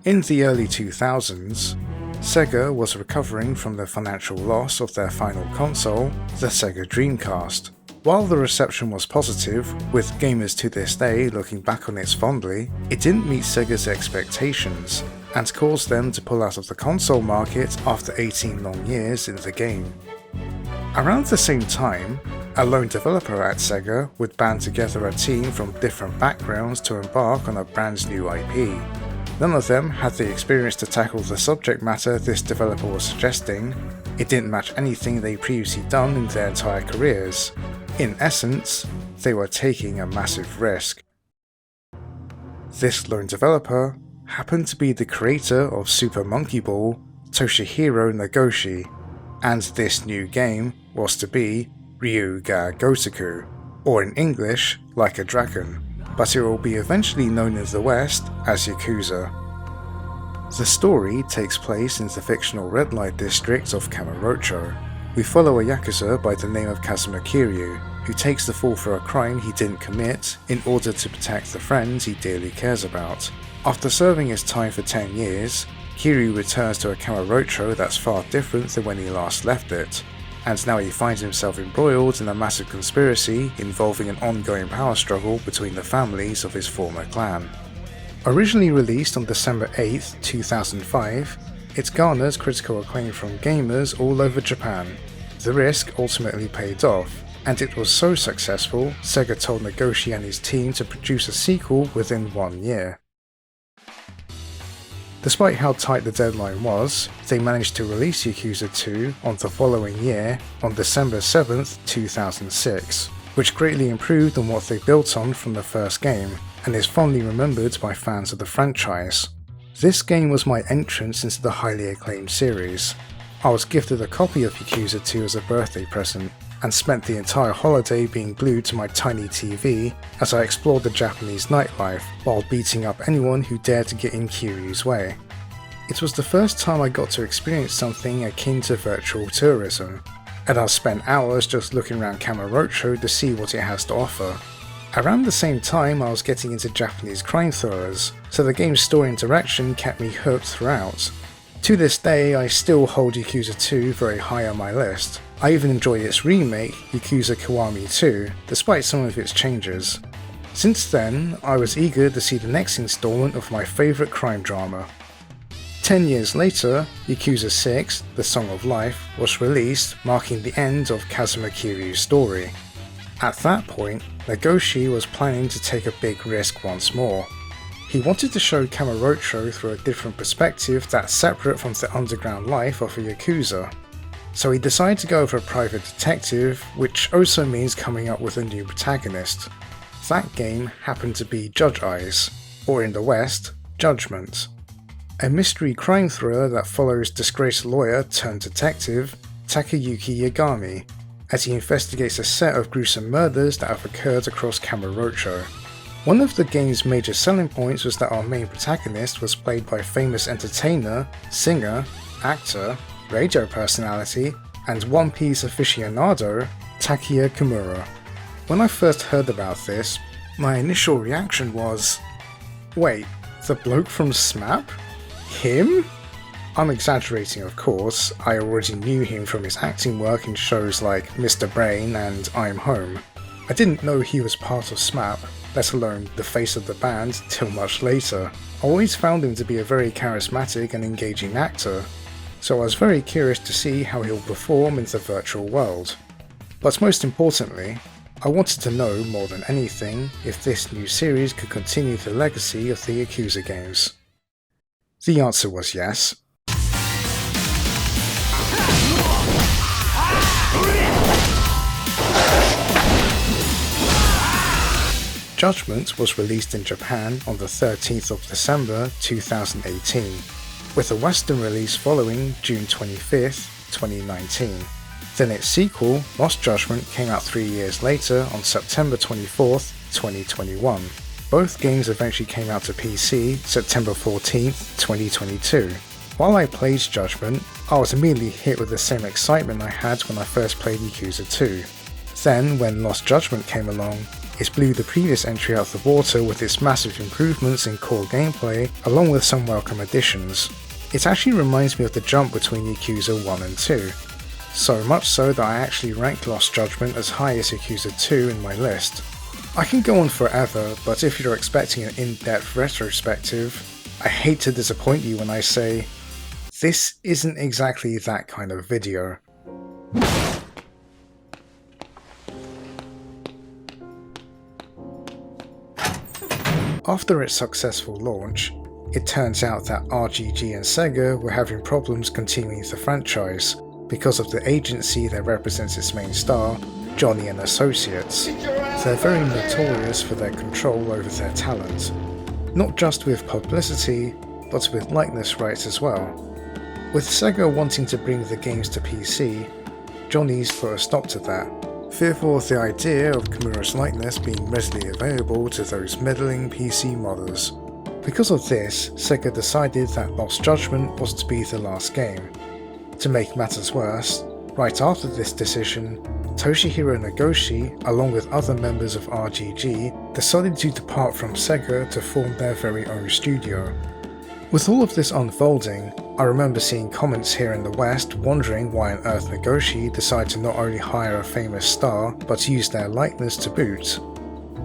In the early 2000s, Sega was recovering from the financial loss of their final console, the Sega Dreamcast. While the reception was positive, with gamers to this day looking back on it fondly, it didn't meet Sega's expectations, and caused them to pull out of the console market after 18 long years in the game. Around the same time, a lone developer at Sega would band together a team from different backgrounds to embark on a brand new IP. None of them had the experience to tackle the subject matter this developer was suggesting. It didn't match anything they'd previously done in their entire careers. In essence, they were taking a massive risk. This lone developer happened to be the creator of Super Monkey Ball, Toshihiro Nagoshi, and this new game was to be Ryu ga Gotoku, or in English, Like a Dragon, but it will be eventually known in the West as Yakuza. The story takes place in the fictional red light district of Kamurocho. We follow a Yakuza by the name of Kazuma Kiryu, who takes the fall for a crime he didn't commit in order to protect the friends he dearly cares about. After serving his time for 10 years, Kiryu returns to a Kamurocho that's far different than when he last left it, and now he finds himself embroiled in a massive conspiracy involving an ongoing power struggle between the families of his former clan. Originally released on December 8, 2005, it garners critical acclaim from gamers all over Japan. The risk ultimately paid off, and it was so successful, Sega told Nagoshi and his team to produce a sequel within 1 year. Despite how tight the deadline was, they managed to release Yakuza 2 on the following year on December 7, 2006, which greatly improved on what they built on from the first game, and is fondly remembered by fans of the franchise. This game was my entrance into the highly acclaimed series. I was gifted a copy of Yakuza 2 as a birthday present, and spent the entire holiday being glued to my tiny TV as I explored the Japanese nightlife while beating up anyone who dared to get in Kiryu's way. It was the first time I got to experience something akin to virtual tourism, and I spent hours just looking around Kamurocho to see what it has to offer. Around the same time I was getting into Japanese crime thrillers, so the game's story and direction kept me hooked throughout. To this day, I still hold Yakuza 2 very high on my list. I even enjoy its remake, Yakuza Kiwami 2, despite some of its changes. Since then, I was eager to see the next installment of my favourite crime drama. 10 years later, Yakuza 6, The Song of Life, was released, marking the end of Kazuma Kiryu's story. At that point, Nagoshi was planning to take a big risk once more. He wanted to show Kamurocho through a different perspective that's separate from the underground life of a Yakuza. So he decided to go for a private detective, which also means coming up with a new protagonist. That game happened to be Judge Eyes, or in the West, Judgment. A mystery crime thriller that follows disgraced lawyer turned detective Takayuki Yagami, as he investigates a set of gruesome murders that have occurred across Kamurocho. One of the game's major selling points was that our main protagonist was played by famous entertainer, singer, actor, radio personality, and One Piece aficionado, Takia Kimura. When I first heard about this, my initial reaction was, wait, the bloke from SMAP? Him? I'm exaggerating, of course. I already knew him from his acting work in shows like Mr. Brain and I'm Home. I didn't know he was part of SMAP, let alone the face of the band, till much later. I always found him to be a very charismatic and engaging actor, so I was very curious to see how he'll perform in the virtual world. But most importantly, I wanted to know more than anything if this new series could continue the legacy of the Yakuza games. The answer was yes. Judgment was released in Japan on the 13th of December 2018, with a Western release following June 25th, 2019. Then its sequel, Lost Judgment, came out 3 years later on September 24th, 2021. Both games eventually came out to PC September 14th, 2022. While I played Judgment, I was immediately hit with the same excitement I had when I first played Yakuza 2. Then, when Lost Judgment came along, It blew the previous entry out of the water with its massive improvements in core gameplay, along with some welcome additions. It actually reminds me of the jump between Yakuza 1 and 2. So much so that I actually ranked Lost Judgment as high as Yakuza 2 in my list. I can go on forever, but if you're expecting an in-depth retrospective, I hate to disappoint you when I say, this isn't exactly that kind of video. After its successful launch, it turns out that RGG and Sega were having problems continuing the franchise because of the agency that represents its main star, Johnny and Associates. They're very notorious for their control over their talent, not just with publicity, but with likeness rights as well. With Sega wanting to bring the games to PC, Johnny's put a stop to that, fearful of the idea of Kimura's likeness being readily available to those meddling PC modders. Because of this, Sega decided that Lost Judgment was to be the last game. To make matters worse, right after this decision, Toshihiro Nagoshi, along with other members of RGG, decided to depart from Sega to form their very own studio. With all of this unfolding, I remember seeing comments here in the West wondering why on earth Nagoshi decided to not only hire a famous star, but use their likeness to boot.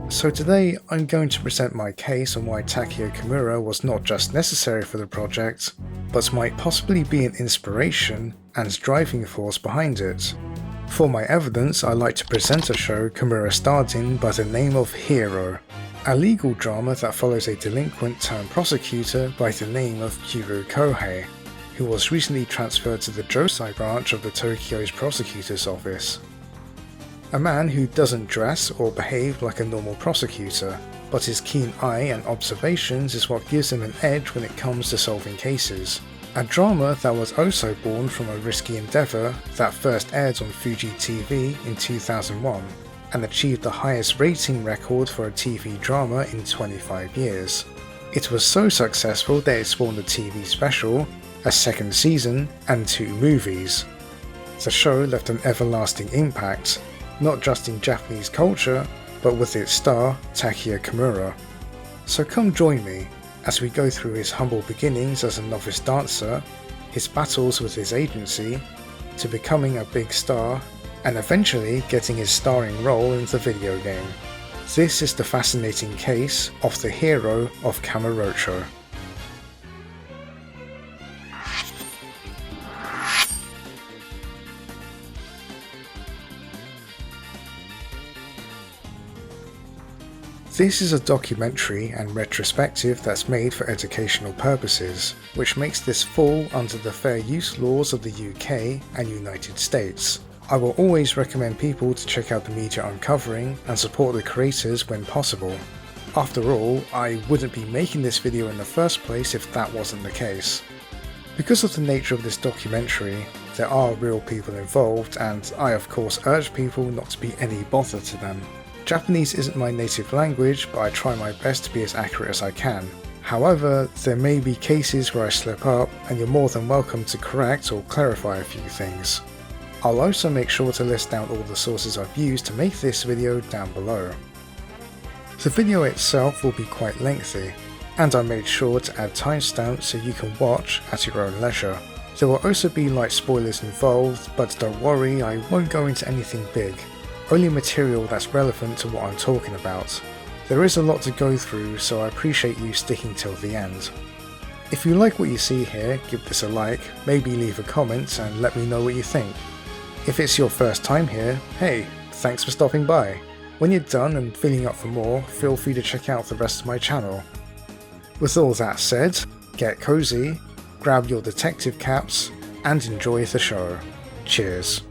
So today I'm going to present my case on why Takeo Kimura was not just necessary for the project, but might possibly be an inspiration and driving force behind it. For my evidence, I like to present a show Kimura starred in by the name of Hero, a legal drama that follows a delinquent turned prosecutor by the name of Kuru Kohei, who was recently transferred to the Josai branch of the Tokyo's prosecutor's office. A man who doesn't dress or behave like a normal prosecutor, but his keen eye and observations is what gives him an edge when it comes to solving cases. A drama that was also born from a risky endeavour that first aired on Fuji TV in 2001 and achieved the highest rating record for a TV drama in 25 years. It was so successful that it spawned a TV special, a second season, and 2 movies. The show left an everlasting impact, not just in Japanese culture, but with its star, Takeo Kimura. So come join me as we go through his humble beginnings as a novice dancer, his battles with his agency, to becoming a big star, and eventually getting his starring role in the video game. This is the fascinating case of the hero of Kamurocho. This is a documentary and retrospective that's made for educational purposes, which makes this fall under the fair use laws of the UK and United States. I will always recommend people to check out the media I'm covering and support the creators when possible. After all, I wouldn't be making this video in the first place if that wasn't the case. Because of the nature of this documentary, there are real people involved, and I of course urge people not to be any bother to them. Japanese isn't my native language, but I try my best to be as accurate as I can. However, there may be cases where I slip up, and you're more than welcome to correct or clarify a few things. I'll also make sure to list down all the sources I've used to make this video down below. The video itself will be quite lengthy, and I made sure to add timestamps so you can watch at your own leisure. There will also be light spoilers involved, but don't worry, I won't go into anything big. Only material that's relevant to what I'm talking about. There is a lot to go through, so I appreciate you sticking till the end. If you like what you see here, give this a like, maybe leave a comment and let me know what you think. If it's your first time here, hey, thanks for stopping by. When you're done and feeling up for more, feel free to check out the rest of my channel. With all that said, get cozy, grab your detective caps, and enjoy the show. Cheers.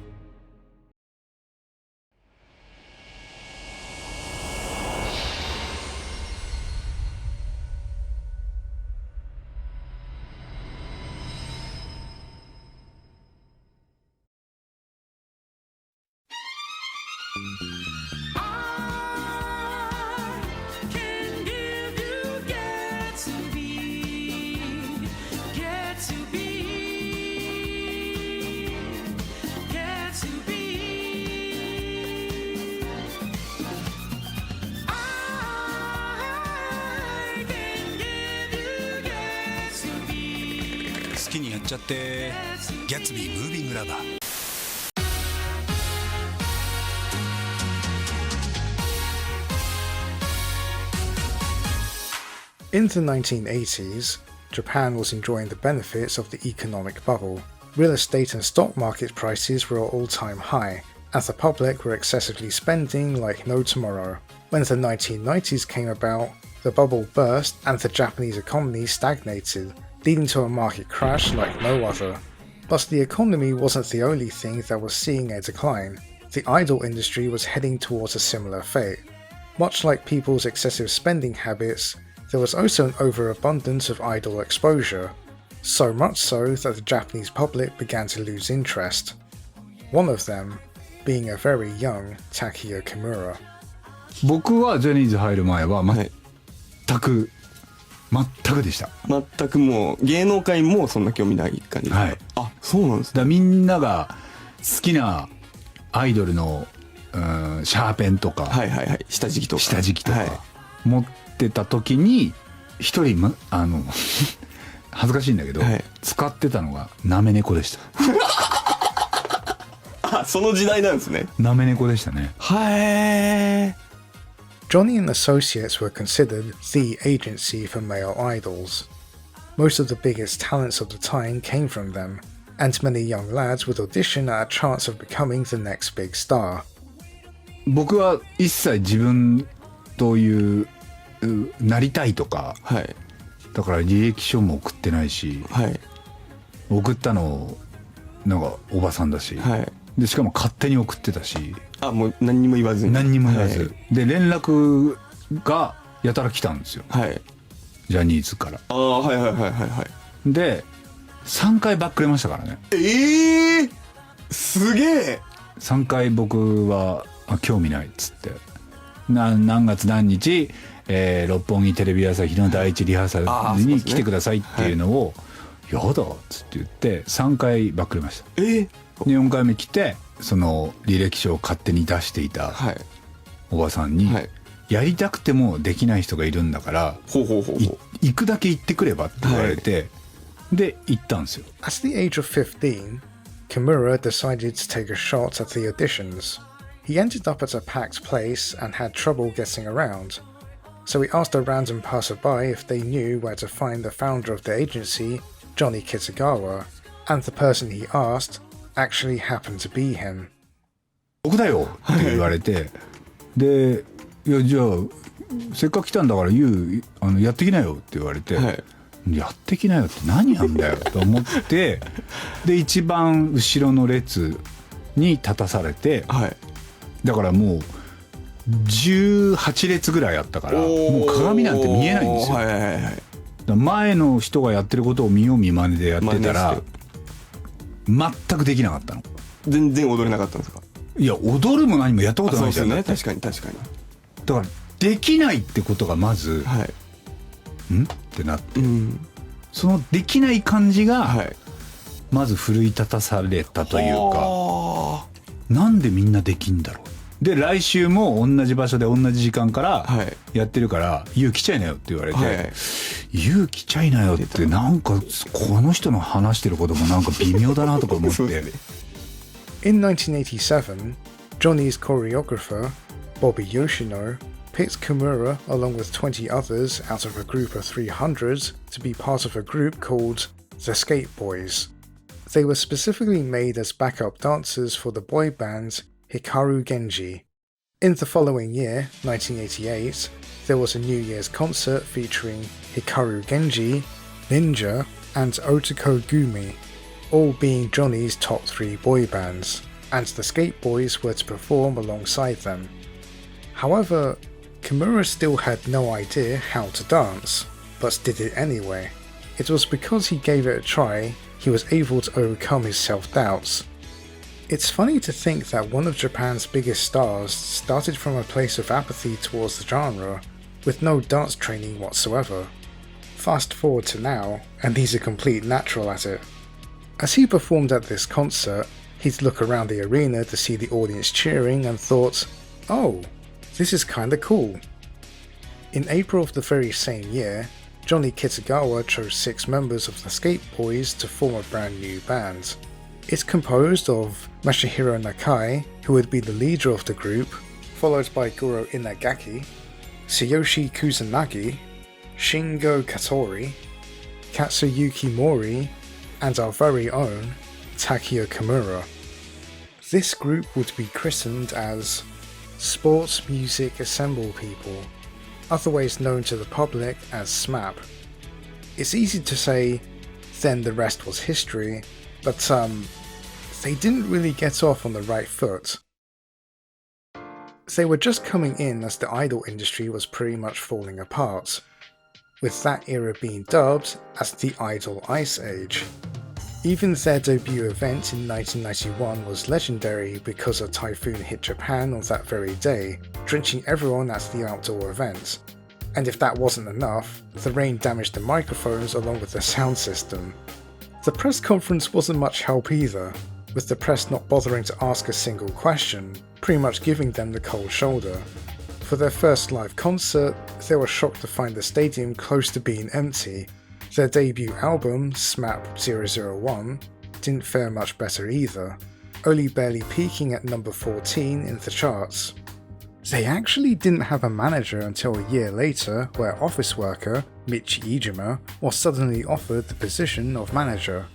きにやっちゃって。ギャッツビームービングラバー。In the 1980s, Japan was enjoying the benefits of the economic bubble. Real estate and stock market prices were at all-time high, and the public were excessively spending like no tomorrow. When the 1990s came about, the bubble burst and the Japanese economy stagnated, leading to a market crash like no other. But the economy wasn't the only thing that was seeing a decline. The idol industry was heading towards a similar fate. Much like people's excessive spending habits, there was also an overabundance of idol exposure, so much so that the Japanese public began to lose interest. One of them being a very young Takeya Kimura. 僕はジャニーズ入る前は全くでした。全くもう芸能界もそんな興味ない感じですか？はい。あ、そうなんですね。だみんなが好きなアイドルのシャーペンとか、はいはいはい、下敷きとか、はい、持ってた時に一人、恥ずかしいんだけど、はい、使ってたのがなめ猫でした。あ、その時代なんですね。なめ猫でしたね。はい。Johnny and Associates were considered the agency for male idols. Most of the biggest talents of the time came from them, and many young lads would audition at a chance of becoming the next big star. 僕は一切自分というなりたいとか、はい、だから履歴書も送ってないし、はい、送ったのなんかおばさんだし、はい、でしかも勝手に送ってたし、あ、もう何にも言わずに、何にも言わず、はい、で連絡がやたら来たんですよ、はい、ジャニーズから。ああ、はいはいはいはいはい。で3回バックれましたからね。すげえ。3回僕は興味ないっつって、何月何日、六本木テレビ朝日の第一リハーサルに来てくださいっていうのを、やだっつって言って3回バックれました。で4回目来てその履歴書を勝手に出していたおばさんに、はい、やりたくてもできない人がいるんだから行くだけ行ってくればって言われて、はい、で行ったんですよ。 At the age of 15, Kimura decided to take a shot at the auditions. He ended up at a packed place and had trouble getting around, so he asked a random passerby if they knew where to find the founder of the agency, Johnny Kitagawa, and the person he asked actually happened to be him. 僕だよって言われてで、いやじゃあせっかく来たんだからやってきなよって言われて、はい、やってきなよって何なんだよと思ってで一番後ろの列に立たされて、はい、だからもう18列ぐらいあったからもう鏡なんて見えないんですよ、はいはいはい、前の人がやってることを見よう見まねでやってたら全くできなかったの。全然踊れなかったんですか？いや踊るも何もやったことないじゃん。そうですね、確かに確かに。だからできないってことがまず、はい、んってなって、うん、そのできない感じが、はい、まず奮い立たされたというか、なんでみんなできんだろう。で来週も同じ場所で同じ時間からやってるから、はい、ユウ来ちゃいなよって言われて、はい、ユウ来ちゃいなよってなんかこの人の話してることもなんか微妙だなとか思って。In 1987, Johnny's choreographer, Bobby Yoshino, picked Kimura along with 20 others out of a group of 300 to be part of a group called The Skate Boys. They were specifically made as backup dancers for the boy band Hikaru Genji. In the following year, 1988, there was a New Year's concert featuring Hikaru Genji, Ninja, and Otoko Gumi, all being Johnny's top 3 boy bands, and the Skate Boys were to perform alongside them. However, Kimura still had no idea how to dance, but did it anyway. It was because he gave it a try he was able to overcome his self-doubts. It's funny to think that one of Japan's biggest stars started from a place of apathy towards the genre, with no dance training whatsoever. Fast forward to now, and he's a complete natural at it. As he performed at this concert, he'd look around the arena to see the audience cheering and thought, oh, this is kinda cool. In April of the very same year, Johnny Kitagawa chose 6 members of the Skate Boys to form a brand new band. It's composed of Masahiro Nakai, who would be the leader of the group, followed by Goro Inagaki, Tsuyoshi Kusanagi, Shingo Katori, Katsuyuki Mori, and our very own Takeo Kimura. This group would be christened as Sports Music Assemble People, otherwise known to the public as SMAP. It's easy to say, then the rest was history, but they didn't really get off on the right foot. They were just coming in as the idol industry was pretty much falling apart, with that era being dubbed as the Idol Ice Age. Even their debut event in 1991 was legendary because a typhoon hit Japan on that very day, drenching everyone at the outdoor event. And if that wasn't enough, the rain damaged the microphones along with the sound system. The press conference wasn't much help either, with the press not bothering to ask a single question, pretty much giving them the cold shoulder. For their first live concert, they were shocked to find the stadium close to being empty. Their debut album, SMAP 001, didn't fare much better either, only barely peaking at number 14 in the charts. They actually didn't have a manager until a year later, where office worker Michi Iijima was suddenly offered the position of manager,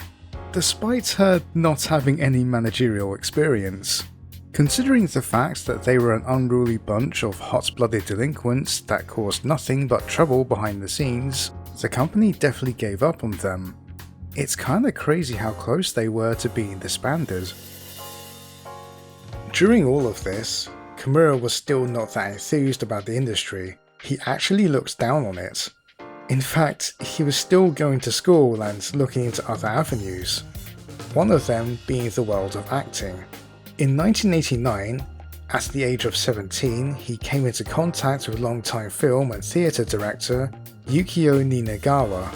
despite her not having any managerial experience. Considering the fact that they were an unruly bunch of hot-blooded delinquents that caused nothing but trouble behind the scenes, the company definitely gave up on them. It's kinda crazy how close they were to being disbanded. During all of this, Kimura was still not that enthused about the industry. He actually looks down on it. In fact, he was still going to school and looking into other avenues, one of them being the world of acting. In 1989, at the age of 17, he came into contact with longtime film and theatre director Yukio Ninagawa,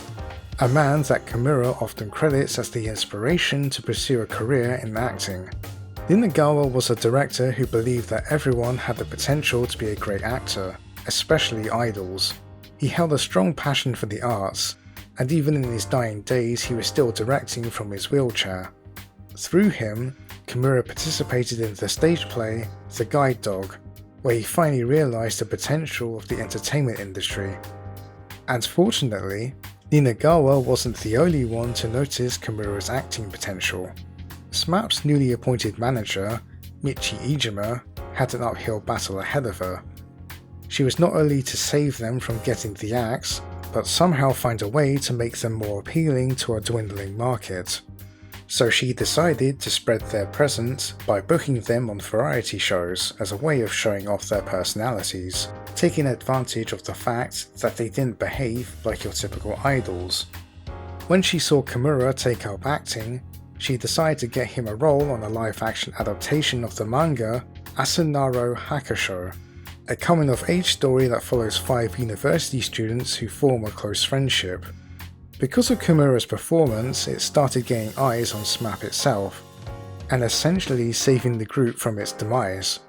a man that Kimura often credits as the inspiration to pursue a career in acting. Ninagawa was a director who believed that everyone had the potential to be a great actor, especially idols. He held a strong passion for the arts, and even in his dying days he was still directing from his wheelchair. Through him, Kimura participated in the stage play The Guide Dog, where he finally realised the potential of the entertainment industry. And fortunately, Ninagawa wasn't the only one to notice Kimura's acting potential. SMAP's newly appointed manager, Michi Iijima, had an uphill battle ahead of her. She was not only to save them from getting the axe, but somehow find a way to make them more appealing to a dwindling market. So she decided to spread their presence by booking them on variety shows as a way of showing off their personalities, taking advantage of the fact that they didn't behave like your typical idols. When she saw Kimura take up acting, she decided to get him a role on a live-action adaptation of the manga Asunaro Hakusho, a coming-of-age story that follows 5 university students who form a close friendship. Because of Kimura's performance, it started getting eyes on SMAP itself, and essentially saving the group from its demise.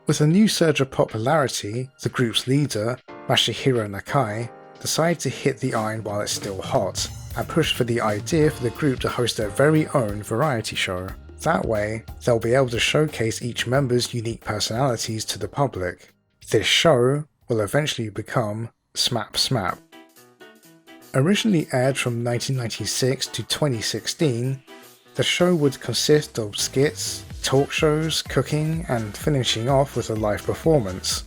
With a new surge of popularity, the group's leader, Masahiro Nakai, decided to hit the iron while it's still hot, and pushed for the idea for the group to host their very own variety show. That way, they'll be able to showcase each member's unique personalities to the public. This show will eventually become SMAP SMAP. Originally aired from 1996 to 2016, the show would consist of skits, talk shows, cooking, and finishing off with a live performance.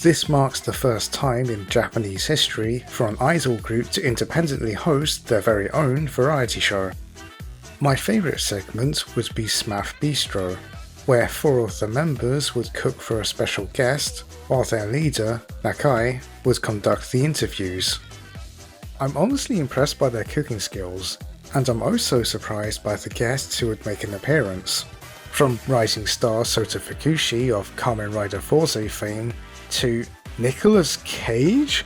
This marks the first time in Japanese history for an idol group to independently host their very own variety show. My favourite segment would be SMAP Bistro, where 4 of the members would cook for a special guest, while their leader, Nakai, would conduct the interviews. I'm honestly impressed by their cooking skills, and I'm also surprised by the guests who would make an appearance. From rising star Sota Fukushi of Kamen Rider Forze fame to Nicolas Cage?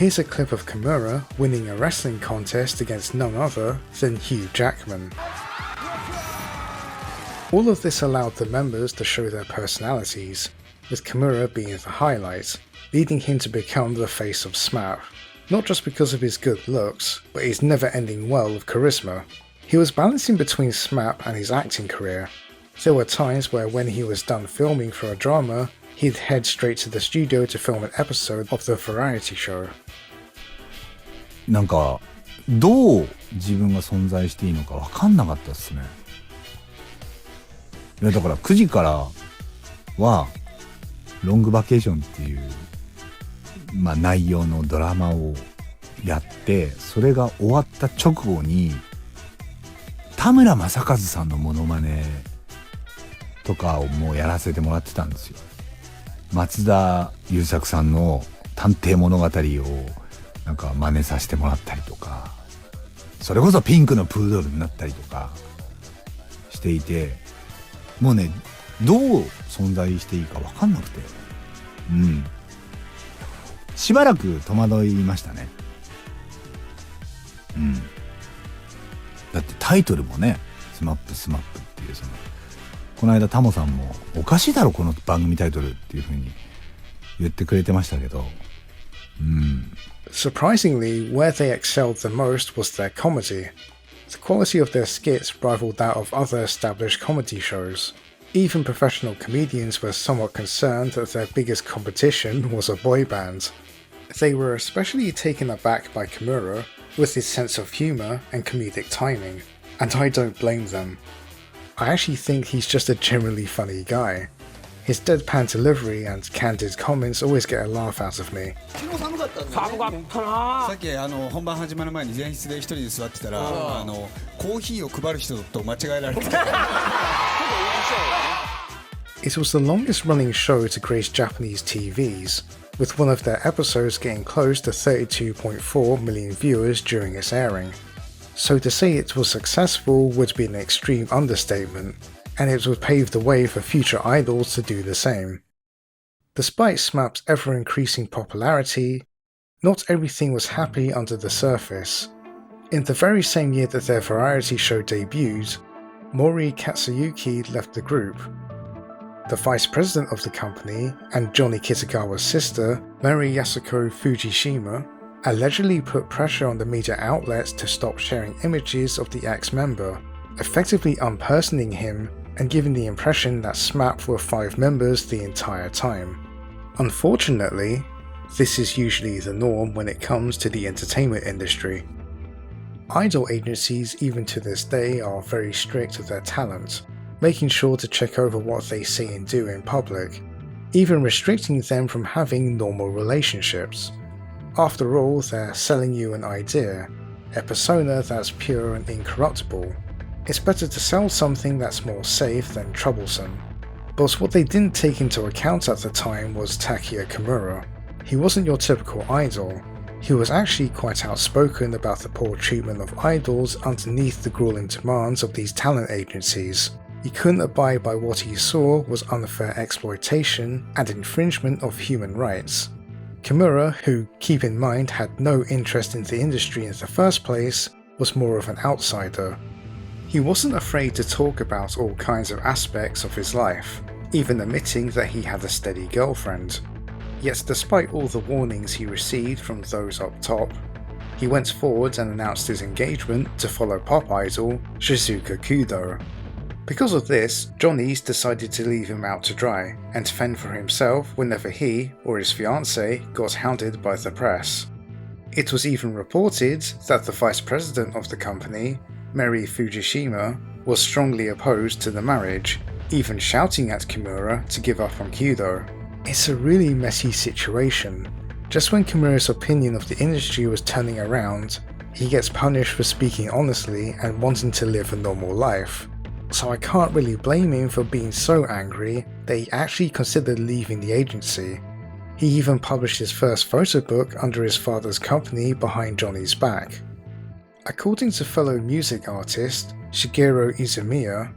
Here's a clip of Kimura winning a wrestling contest against none other than Hugh Jackman. All of this allowed the members to show their personalities, with Kimura being the highlight, leading him to become the face of SMAP. not just because of his good looks, but his never-ending well of charisma. He was balancing between SMAP and his acting career. There were times where when he was done filming for a drama, he'd head straight to the studio to film an episode of the variety show. なんかどう自分が存在していいのか分かんなかったですね。いやだから9時からはロングバケーションっていう、まあ、内容のドラマをやって、それが終わった直後に田村正和さんのモノマネとかをもうやらせてもらってたんですよ。松田優作さんの探偵物語をなんか真似させてもらったりとか、それこそピンクのプードルになったりとかしていて、もうねどう存在していいか分かんなくて、しばらく戸惑いましたね。だってタイトルもねスマップっていう、そのこの間タモさんもおかしいだろこの番組タイトルっていう風に言ってくれてましたけど、Surprisingly, where they excelled the most was their comedy. The quality of their skits rivaled that of other established comedy shows. Even professional comedians were somewhat concerned that their biggest competition was a boy band. They were especially taken aback by Kimura with his sense of humour and comedic timing, and I don't blame them. I actually think he's just a generally funny guy. His deadpan delivery and candid comments always get a laugh out of me. さっき本番始まる前に前室で一人で座ってたらコーヒーを配る人と間違えられてた。It was the longest running show to grace Japanese TVs, with one of their episodes getting close to 32.4 million viewers during its airing. So to say it was successful would be an extreme understatement, and it would pave the way for future idols to do the same. Despite SMAP's ever-increasing popularity, not everything was happy under the surface. In the very same year that their variety show debuted, Mori Katsuyuki left the group. The vice president of the company and Johnny Kitagawa's sister, Mary Yasuko Fujishima, allegedly put pressure on the media outlets to stop sharing images of the ex-member, effectively unpersoning him and giving the impression that SMAP were 5 members the entire time. Unfortunately, this is usually the norm when it comes to the entertainment industry. Idol agencies even to this day are very strict with their talent, making sure to check over what they say and do in public, even restricting them from having normal relationships. After all, they're selling you an idea, a persona that's pure and incorruptible. It's better to sell something that's more safe than troublesome. But what they didn't take into account at the time was Takeya Kimura. He wasn't your typical idol. He was actually quite outspoken about the poor treatment of idols underneath the grueling demands of these talent agencies. He couldn't abide by what he saw was unfair exploitation and infringement of human rights. Kimura, who, keep in mind, had no interest in the industry in the first place, was more of an outsider. He wasn't afraid to talk about all kinds of aspects of his life, even admitting that he had a steady girlfriend. Yet despite all the warnings he received from those up top, he went forward and announced his engagement to follow pop idol Shizuka Kudo. Because of this, Johnny's decided to leave him out to dry and fend for himself whenever he or his fiancée got hounded by the press. It was even reported that the vice president of the company, Mary Fujishima, was strongly opposed to the marriage, even shouting at Kimura to give up on Kudo. It's a really messy situation. Just when Kimura's opinion of the industry was turning around, he gets punished for speaking honestly and wanting to live a normal life. So I can't really blame him for being so angry that he actually considered leaving the agency. He even published his first photo book under his father's company behind Johnny's back. According to fellow music artist Shigeru Izumiya,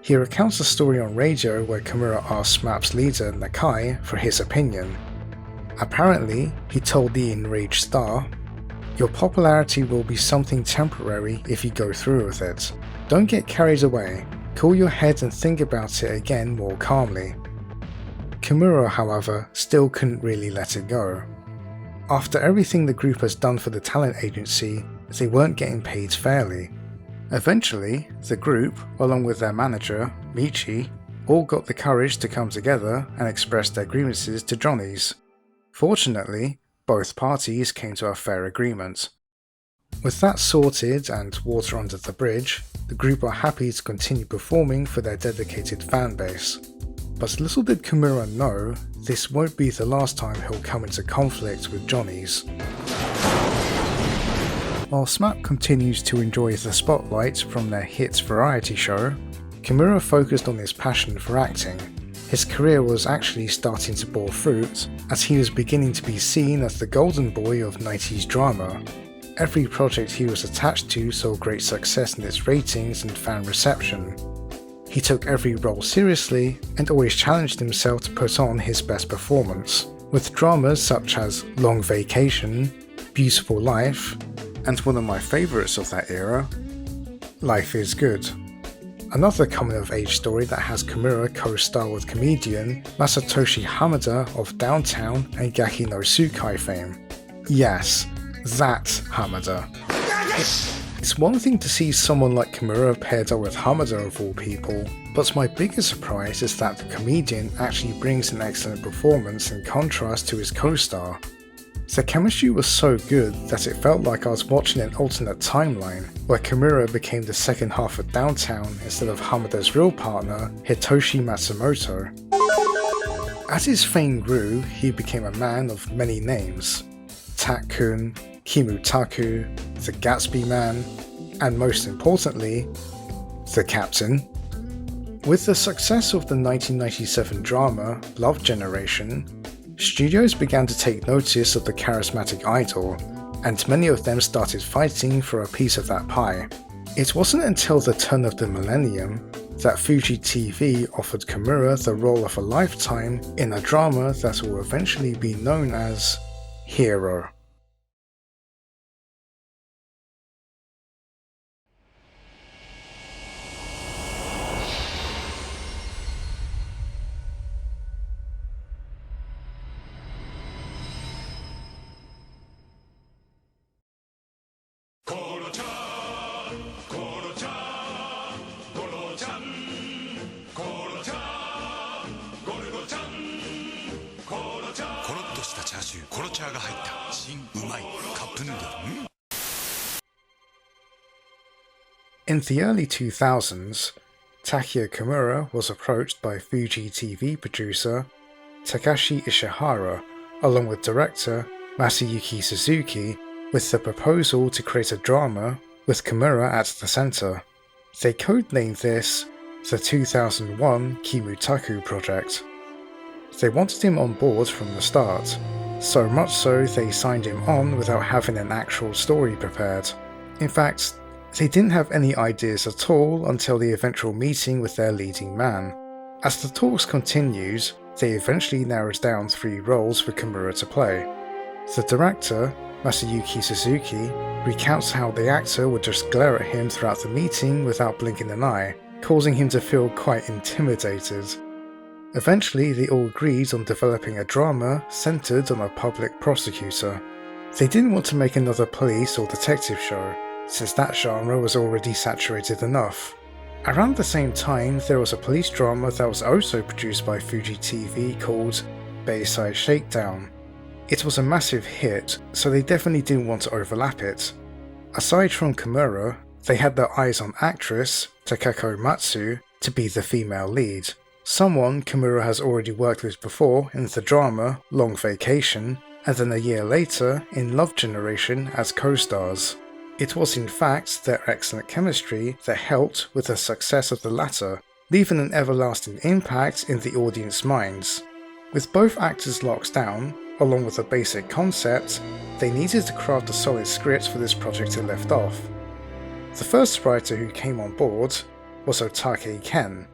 he recounts a story on radio where Kimura asked SMAP's leader Nakai for his opinion. Apparently, he told the enraged star, "Your popularity will be something temporary if you go through with it. Don't get carried away. Cool your head and think about it again more calmly." Kimura, however, still couldn't really let it go. After everything the group has done for the talent agency, they weren't getting paid fairly. Eventually, the group, along with their manager, Michi, all got the courage to come together and express their grievances to Johnny's. Fortunately, both parties came to a fair agreement. With that sorted and water under the bridge, the group are happy to continue performing for their dedicated fan base. But little did Kimura know, this won't be the last time he'll come into conflict with Johnny's. While SMAP continues to enjoy the spotlight from their hit variety show, Kimura focused on his passion for acting. His career was actually starting to bore fruit, as he was beginning to be seen as the golden boy of 90s drama. Every project he was attached to saw great success in its ratings and fan reception. He took every role seriously and always challenged himself to put on his best performance, with dramas such as Long Vacation, Beautiful Life, and one of my favourites of that era, Life is Good. Another coming-of-age story that has Kimura co-star with comedian Masatoshi Hamada of Downtown and Gaki no Tsukai fame. Yes, that Hamada. It's one thing to see someone like Kimura paired up with Hamada of all people, but my biggest surprise is that the comedian actually brings an excellent performance in contrast to his co-star. The chemistry was so good that it felt like I was watching an alternate timeline, where Kimura became the second half of Downtown instead of Hamada's real partner, Hitoshi Matsumoto. As his fame grew, he became a man of many names. Tak-kun, Kimutaku, the Gatsby Man, and most importantly, the Captain. With the success of the 1997 drama Love Generation, studios began to take notice of the charismatic idol, and many of them started fighting for a piece of that pie. It wasn't until the turn of the millennium that Fuji TV offered Kimura the role of a lifetime in a drama that will eventually be known as Hero. In the early 2000s, Takeya Kimura was approached by Fuji TV producer Takashi Ishihara along with director Masayuki Suzuki with the proposal to create a drama with Kimura at the center. They codenamed this the 2001 Kimutaku project. They wanted him on board from the start, so much so they signed him on without having an actual story prepared. In fact, they didn't have any ideas at all until the eventual meeting with their leading man. As the talks continued, they eventually narrowed down 3 roles for Kimura to play. The director, Masayuki Suzuki, recounts how the actor would just glare at him throughout the meeting without blinking an eye, causing him to feel quite intimidated. Eventually, they all agreed on developing a drama centered on a public prosecutor. They didn't want to make another police or detective show, since that genre was already saturated enough. Around the same time, there was a police drama that was also produced by Fuji TV called Bayside Shakedown. It was a massive hit, so they definitely didn't want to overlap it. Aside from Kimura, they had their eyes on actress Takako Matsu to be the female lead, someone Kimura has already worked with before in the drama Long Vacation, and then a year later in Love Generation as co-stars. It was in fact their excellent chemistry that helped with the success of the latter, leaving an everlasting impact in the audience minds. With both actors locked down, along with a basic concept, they needed to craft a solid script for this project to lift off. The first writer who came on board was Otake Ken.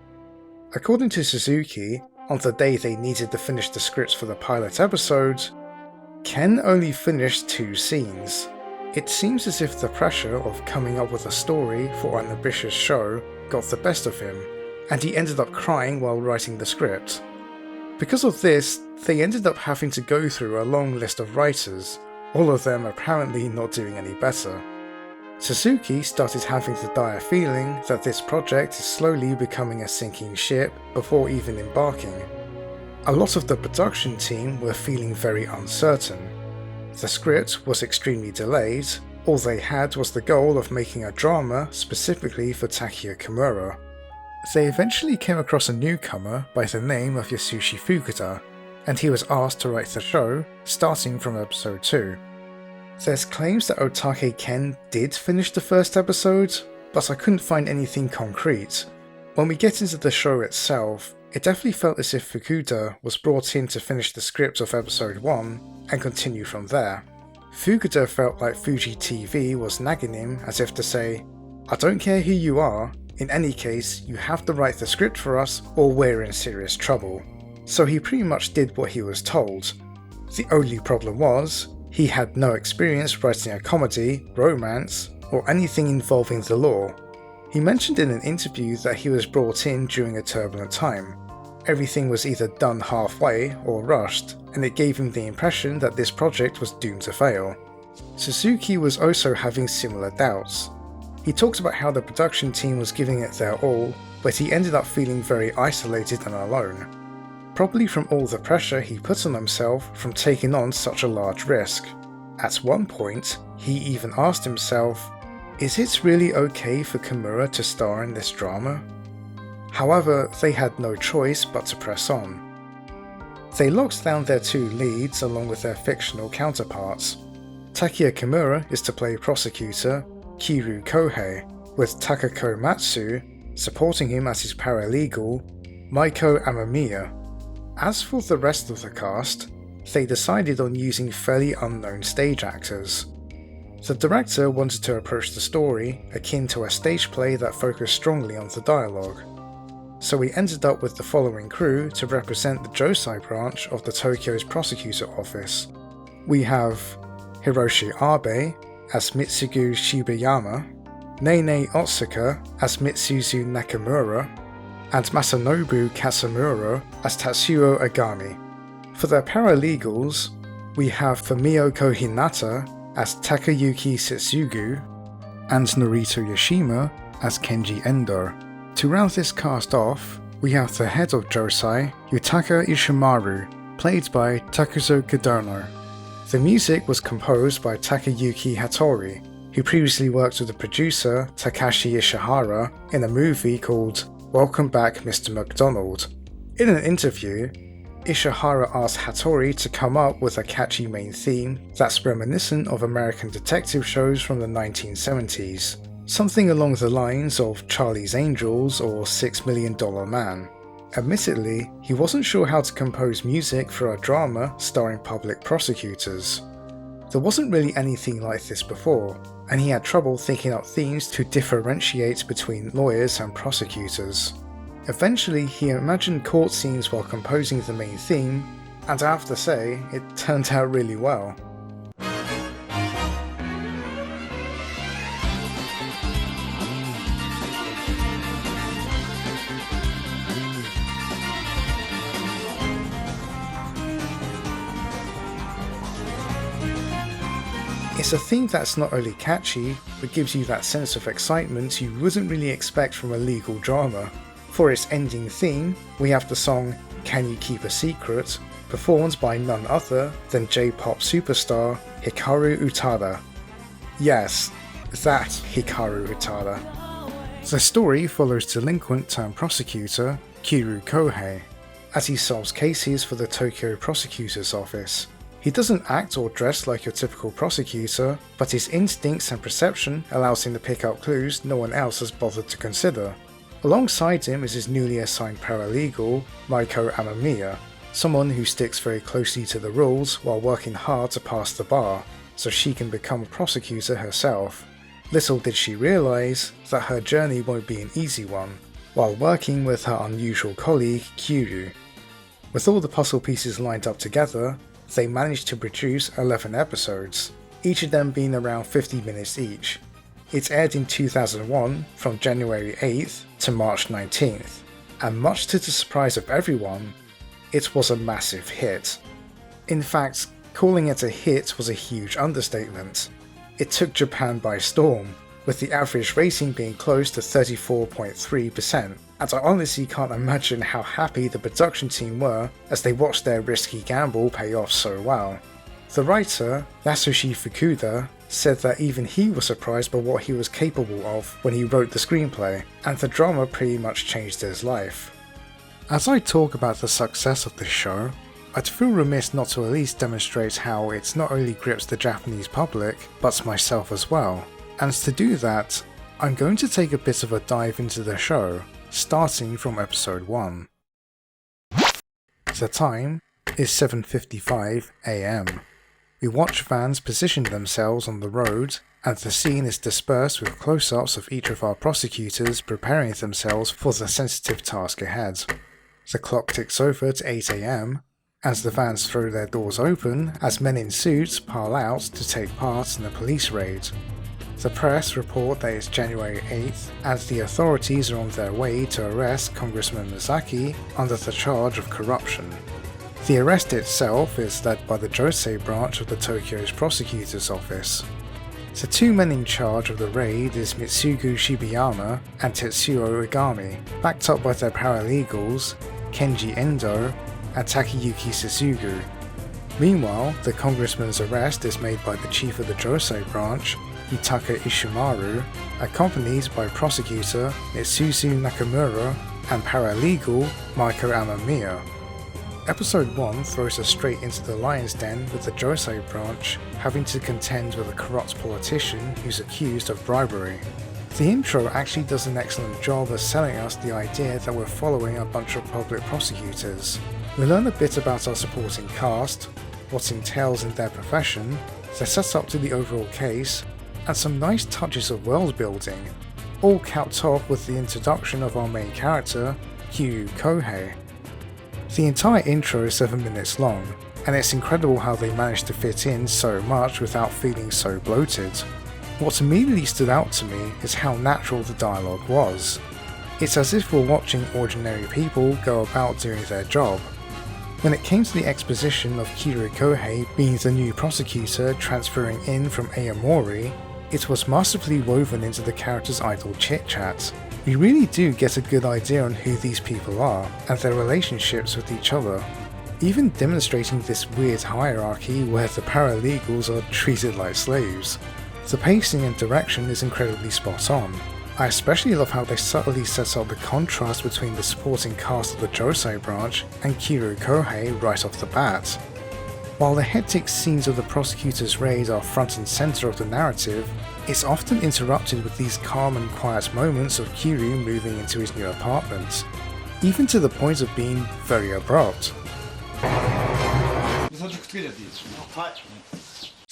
According to Suzuki, on the day they needed to finish the scripts for the pilot episode, Ken only finished 2 scenes. It seems as if the pressure of coming up with a story for an ambitious show got the best of him, and he ended up crying while writing the script. Because of this, they ended up having to go through a long list of writers, all of them apparently not doing any better. Suzuki started having the dire feeling that this project is slowly becoming a sinking ship before even embarking. A lot of the production team were feeling very uncertain. The script was extremely delayed. All they had was the goal of making a drama specifically for Takeya Kimura. They eventually came across a newcomer by the name of Yasushi Fukuda, and he was asked to write the show starting from episode 2. There's claims that Otake Ken did finish the first episode, but I couldn't find anything concrete. When we get into the show itself, it definitely felt as if Fukuda was brought in to finish the script of episode 1 and continue from there. Fukuda felt like Fuji TV was nagging him as if to say, "I don't care who you are, in any case you have to write the script for us or we're in serious trouble." So he pretty much did what he was told. The only problem was, he had no experience writing a comedy, romance, or anything involving the law. He mentioned in an interview that he was brought in during a turbulent time. Everything was either done halfway or rushed, and it gave him the impression that this project was doomed to fail. Suzuki was also having similar doubts. He talked about how the production team was giving it their all, but he ended up feeling very isolated and alone. Probably from all the pressure he put on himself from taking on such a large risk. At one point, he even asked himself, is it really okay for Kimura to star in this drama? However, they had no choice but to press on. They locked down their 2 leads along with their fictional counterparts. Takeya Kimura is to play prosecutor Kiru Kohei, with Takako Matsu supporting him as his paralegal, Maiko Amamiya. As for the rest of the cast, they decided on using fairly unknown stage actors. The director wanted to approach the story akin to a stage play that focused strongly on the dialogue. So we ended up with the following crew to represent the Josei branch of the Tokyo's prosecutor office. We have Hiroshi Abe as Mitsugu Shibayama, Nene Otsuka as Mitsuzu Nakamura, and Masanobu Katsamura as Tatsuo Agami. For their paralegals, we have Fumio Hinata as Takayuki Setsugu, and Norito Yoshima as Kenji Endo. To round this cast off, we have the head of Josei, Yutaka Ishimaru, played by Takuzo Kodono. The music was composed by Takayuki Hattori, who previously worked with the producer Takashi Ishihara in a movie called Welcome Back Mr. McDonald. In an interview, Ishihara asked Hattori to come up with a catchy main theme that's reminiscent of American detective shows from the 1970s, something along the lines of Charlie's Angels or $6 Million Man. Admittedly, he wasn't sure how to compose music for a drama starring public prosecutors. There wasn't really anything like this before, and he had trouble thinking up themes to differentiate between lawyers and prosecutors. Eventually, he imagined court scenes while composing the main theme, and I have to say, it turned out really well. It's a theme that's not only catchy, but gives you that sense of excitement you wouldn't really expect from a legal drama. For its ending theme, we have the song Can You Keep a Secret, performed by none other than J-pop superstar Hikaru Utada. Yes, that Hikaru Utada. The story follows delinquent turned prosecutor Kiru Kohei, as he solves cases for the Tokyo Prosecutor's Office. He doesn't act or dress like your typical prosecutor, but his instincts and perception allows him to pick up clues no one else has bothered to consider. Alongside him is his newly assigned paralegal, Maiko Amamiya, someone who sticks very closely to the rules while working hard to pass the bar, so she can become a prosecutor herself. Little did she realise that her journey won't be an easy one, while working with her unusual colleague Kiryu. With all the puzzle pieces lined up together, they managed to produce 11 episodes, each of them being around 50 minutes each. It aired in 2001 from January 8th to March 19th, and much to the surprise of everyone, it was a massive hit. In fact, Calling it a hit was a huge understatement. It took Japan by storm, with the average rating being close to 34.3%, and I honestly can't imagine how happy the production team were as they watched their risky gamble pay off so well. The writer, Yasushi Fukuda, said that even he was surprised by what he was capable of when he wrote the screenplay, and the drama pretty much changed his life. As I talk about the success of this show, I'd feel remiss not to at least demonstrate how it not only grips the Japanese public, but myself as well. And to do that, I'm going to take a bit of a dive into the show, starting from episode 1. The time is 7:55 AM. We watch vans position themselves on the road, and the scene is dispersed with close-ups of each of our prosecutors preparing themselves for the sensitive task ahead. The clock ticks over to 8 AM, as the vans throw their doors open as men in suits pile out to take part in a police raid. The press report that it's January 8th, and the authorities are on their way to arrest Congressman Misaki under the charge of corruption. The arrest itself is led by the Josei branch of the Tokyo's prosecutor's office. The two men in charge of the raid is Mitsugu Shibayama and Tetsuo Igami, backed up by their paralegals, Kenji Endo and Takeyuki Susugu. Meanwhile, the congressman's arrest is made by the chief of the Josei branch, Yutaka Ishimaru, accompanied by prosecutor Mitsusu Nakamura and paralegal Maiko Amamiya. Episode 1 throws us straight into the lion's den with the Josei branch having to contend with a corrupt politician who's accused of bribery. The intro actually does an excellent job of selling us the idea that we're following a bunch of public prosecutors. We learn a bit about our supporting cast, what entails in their profession, the setup to the overall case, and some nice touches of world building, all capped off with the introduction of our main character, Kiryu Kohei. The entire intro is 7 minutes long, and it's incredible how they managed to fit in so much without feeling so bloated. What immediately stood out to me is how natural the dialogue was. It's as if we're watching ordinary people go about doing their job. When it came to the exposition of Kiryu Kohei being the new prosecutor transferring in from Aomori, it was masterfully woven into the character's idle chit-chat. We really do get a good idea on who these people are and their relationships with each other, even demonstrating this weird hierarchy where the paralegals are treated like slaves. The pacing and direction is incredibly spot on. I especially love how they subtly set up the contrast between the supporting cast of the Josei branch and Kiryu Kohei right off the bat. While the hectic scenes of the prosecutor's raid are front and center of the narrative, it's often interrupted with these calm and quiet moments of Kiryu moving into his new apartment, even to the point of being very abrupt.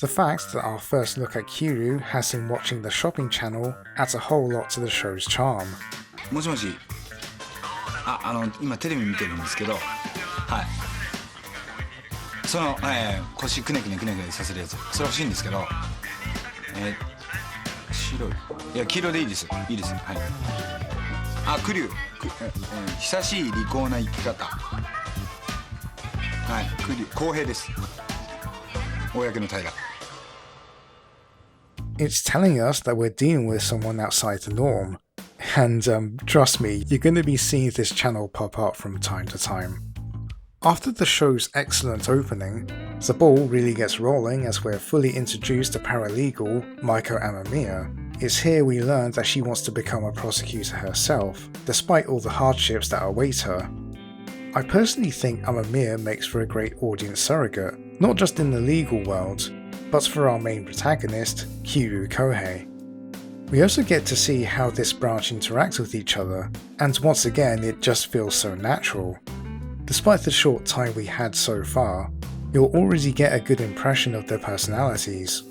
The fact that our first look at Kiryu has him watching the shopping channel adds a whole lot to the show's charm. もしもし今テレビ見てるんですけどはいその、腰くねくねくねくねさせるやつそれ欲しいんですけど白いいや黄色でいいですいいですはいクリュウ久しい利口な生き方はいクリュウ公平です公の平 It's telling us that we're dealing with someone outside the norm, and trust me, you're going to be seeing this channel pop up from time to time. After the show's excellent opening, the ball really gets rolling as we're fully introduced to paralegal Maiko Amamiya. It's here we learn that she wants to become a prosecutor herself, despite all the hardships that await her. I personally think Amamiya makes for a great audience surrogate, not just in the legal world, but for our main protagonist, Kiryu Kohei. We also get to see how this branch interacts with each other, and once again it just feels so natural. Despite the short time we had so far, you'll already get a good impression of their personalities.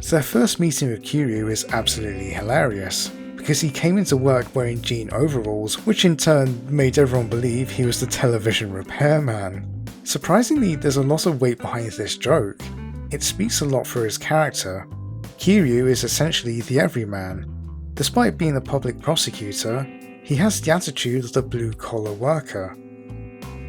Their first meeting with Kiryu is absolutely hilarious, because he came into work wearing jean overalls, which in turn made everyone believe he was the television repairman. Surprisingly, there's a lot of weight behind this joke. It speaks a lot for his character. Kiryu is essentially the everyman. Despite being a public prosecutor, he has the attitude of the blue-collar worker.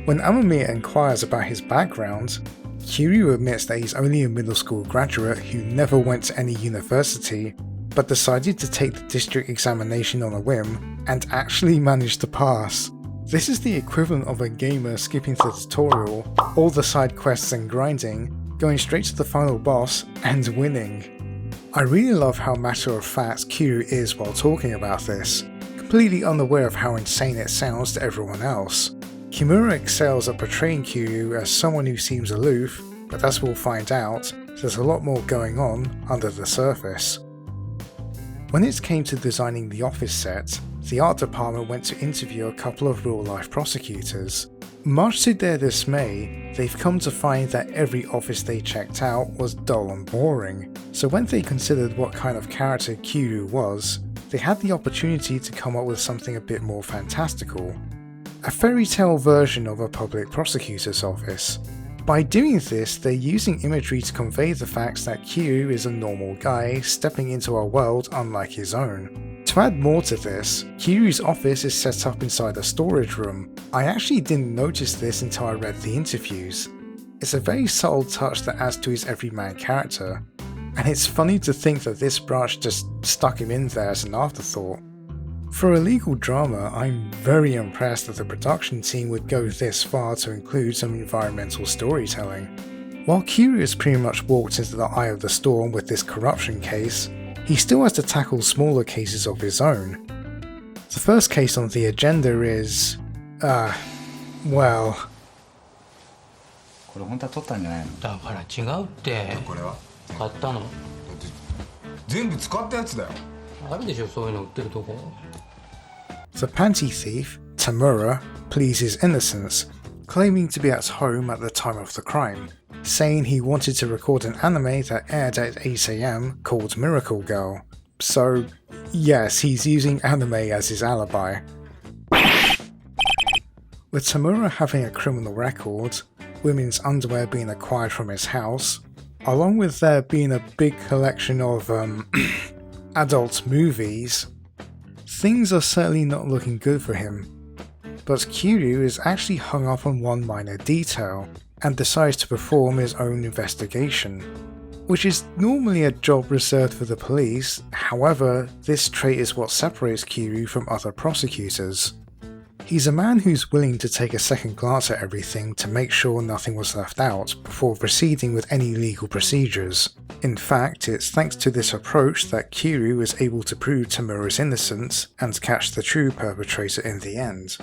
When Amamiya inquires about his background, Kiryu admits that he's only a middle school graduate who never went to any university, but decided to take the district examination on a whim and actually managed to pass. This is the equivalent of a gamer skipping the tutorial, all the side quests and grinding, going straight to the final boss and winning. I really love how matter-of-fact Kiryu is while talking about this, completely unaware of how insane it sounds to everyone else. Kimura excels at portraying Kiryu as someone who seems aloof, but as we'll find out, there's a lot more going on under the surface. When it came to designing the office set, the art department went to interview a couple of real-life prosecutors. Much to their dismay, they've come to find that every office they checked out was dull and boring, so when they considered what kind of character Kiryu was, they had the opportunity to come up with something a bit more fantastical. A fairy tale version of a public prosecutor's office. By doing this, they're using imagery to convey the facts that Kiryu is a normal guy stepping into a world unlike his own. To add more to this, Kiryu's office is set up inside a storage room. I actually didn't notice this until I read the interviews. It's a very subtle touch that adds to his everyman character, and it's funny to think that this branch just stuck him in there as an afterthought. For a legal drama, I'm very impressed that the production team would go this far to include some environmental storytelling. While Kiryu has pretty much walked into the eye of the storm with this corruption case, he still has to tackle smaller cases of his own. The first case on the agenda is... well... これ本当は取ったんじゃないの？だから違うってこれは買ったの全部使ったやつだよ。あるでしょそういうの売ってるとこ The panty thief, Tamura, pleads his innocence, claiming to be at home at the time of the crime, saying he wanted to record an anime that aired at 8 AM called Miracle Girl. So, yes, he's using anime as his alibi. With Tamura having a criminal record, women's underwear being acquired from his house, along with there being a big collection of, adult movies, things are certainly not looking good for him. But Kiryu is actually hung up on one minor detail, and decides to perform his own investigation, which is normally a job reserved for the police. However, this trait is what separates Kiryu from other prosecutors. He's a man who's willing to take a second glance at everything to make sure nothing was left out before proceeding with any legal procedures. In fact, it's thanks to this approach that Kiryu is able to prove Tamura's innocence and catch the true perpetrator in the end.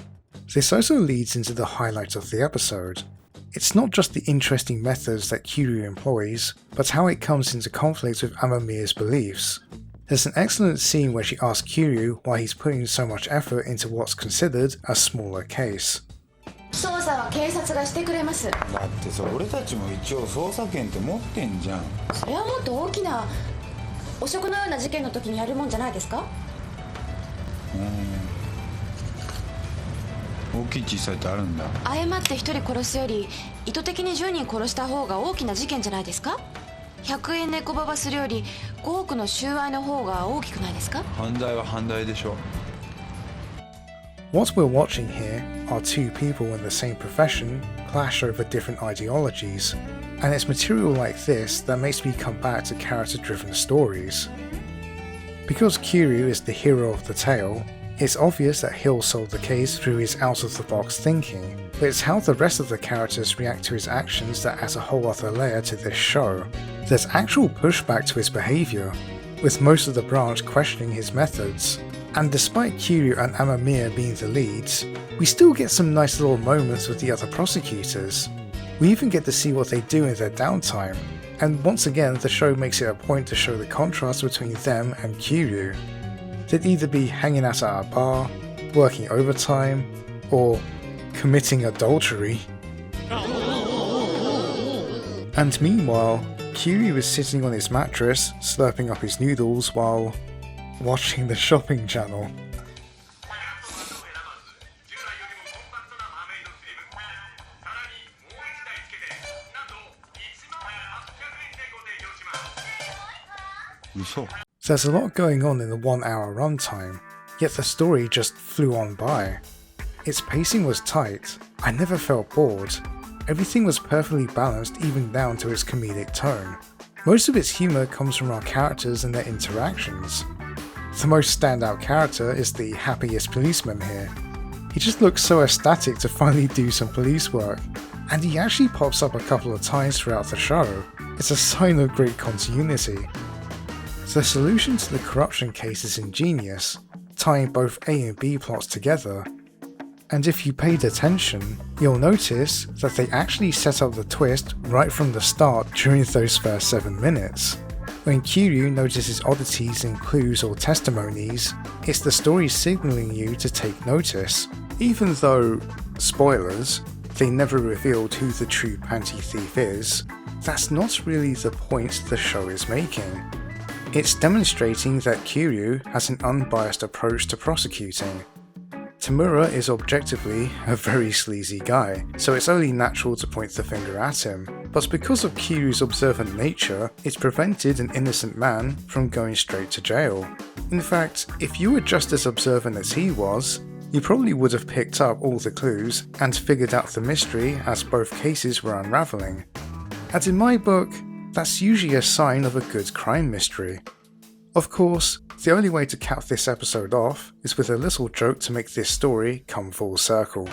This also leads into the highlight of the episode. It's not just the interesting methods that Kiryu employs, but how it comes into conflict with Amamiya's beliefs. There's an excellent scene where she asks Kiryu why he's putting so much effort into what's considered a smaller case. 捜査は警察がしてくれます。だってさ、俺たちも一応捜査権って持ってんじゃん。それはもっと大きな汚職のような事件の時にやるもんじゃないですか？大きい小さいってあるんだ。誤って一人殺すより意図的に10人殺した方が大きな事件じゃないですか？100円猫ババするより5億の収賄の方が大きくないですか？犯罪は犯罪でしょ。What we're watching here are two people in the same profession clash over different ideologies, and it's material like this that makes me come back to character-driven stories. Because Kiryu is the hero of the tale, it's obvious that he'll solve the case through his out-of-the-box thinking, but it's how the rest of the characters react to his actions that adds a whole other layer to this show. There's actual pushback to his behaviour, with most of the branch questioning his methods. And despite Kiryu and Amamiya being the leads, we still get some nice little moments with the other prosecutors. We even get to see what they do in their downtime, and once again the show makes it a point to show the contrast between them and Kiryu. They'd either be hanging out at a bar, working overtime, or committing adultery. And meanwhile, Kiryu is sitting on his mattress, slurping up his noodles while watching the shopping channel. There's a lot going on in the 1 hour runtime, yet the story just flew on by. Its pacing was tight, I never felt bored, everything was perfectly balanced even down to its comedic tone. Most of its humour comes from our characters and their interactions. The most standout character is the happiest policeman here. He just looks so ecstatic to finally do some police work, and he actually pops up a couple of times throughout the show. It's a sign of great continuity. The solution to the corruption case is ingenious, tying both A and B plots together. And if you paid attention, you'll notice that they actually set up the twist right from the start during those first 7 minutes. When Kiryu notices oddities in clues or testimonies, it's the story signalling you to take notice. Even though, spoilers, they never revealed who the true panty thief is, that's not really the point the show is making. It's demonstrating that Kiryu has an unbiased approach to prosecuting. Tamura is objectively a very sleazy guy, so it's only natural to point the finger at him, but because of Kiryu's observant nature, it's prevented an innocent man from going straight to jail. In fact, if you were just as observant as he was, you probably would have picked up all the clues and figured out the mystery as both cases were unravelling. And in my book, that's usually a sign of a good crime mystery. Of course, the only way to cap this episode off is with a little joke to make this story come full circle.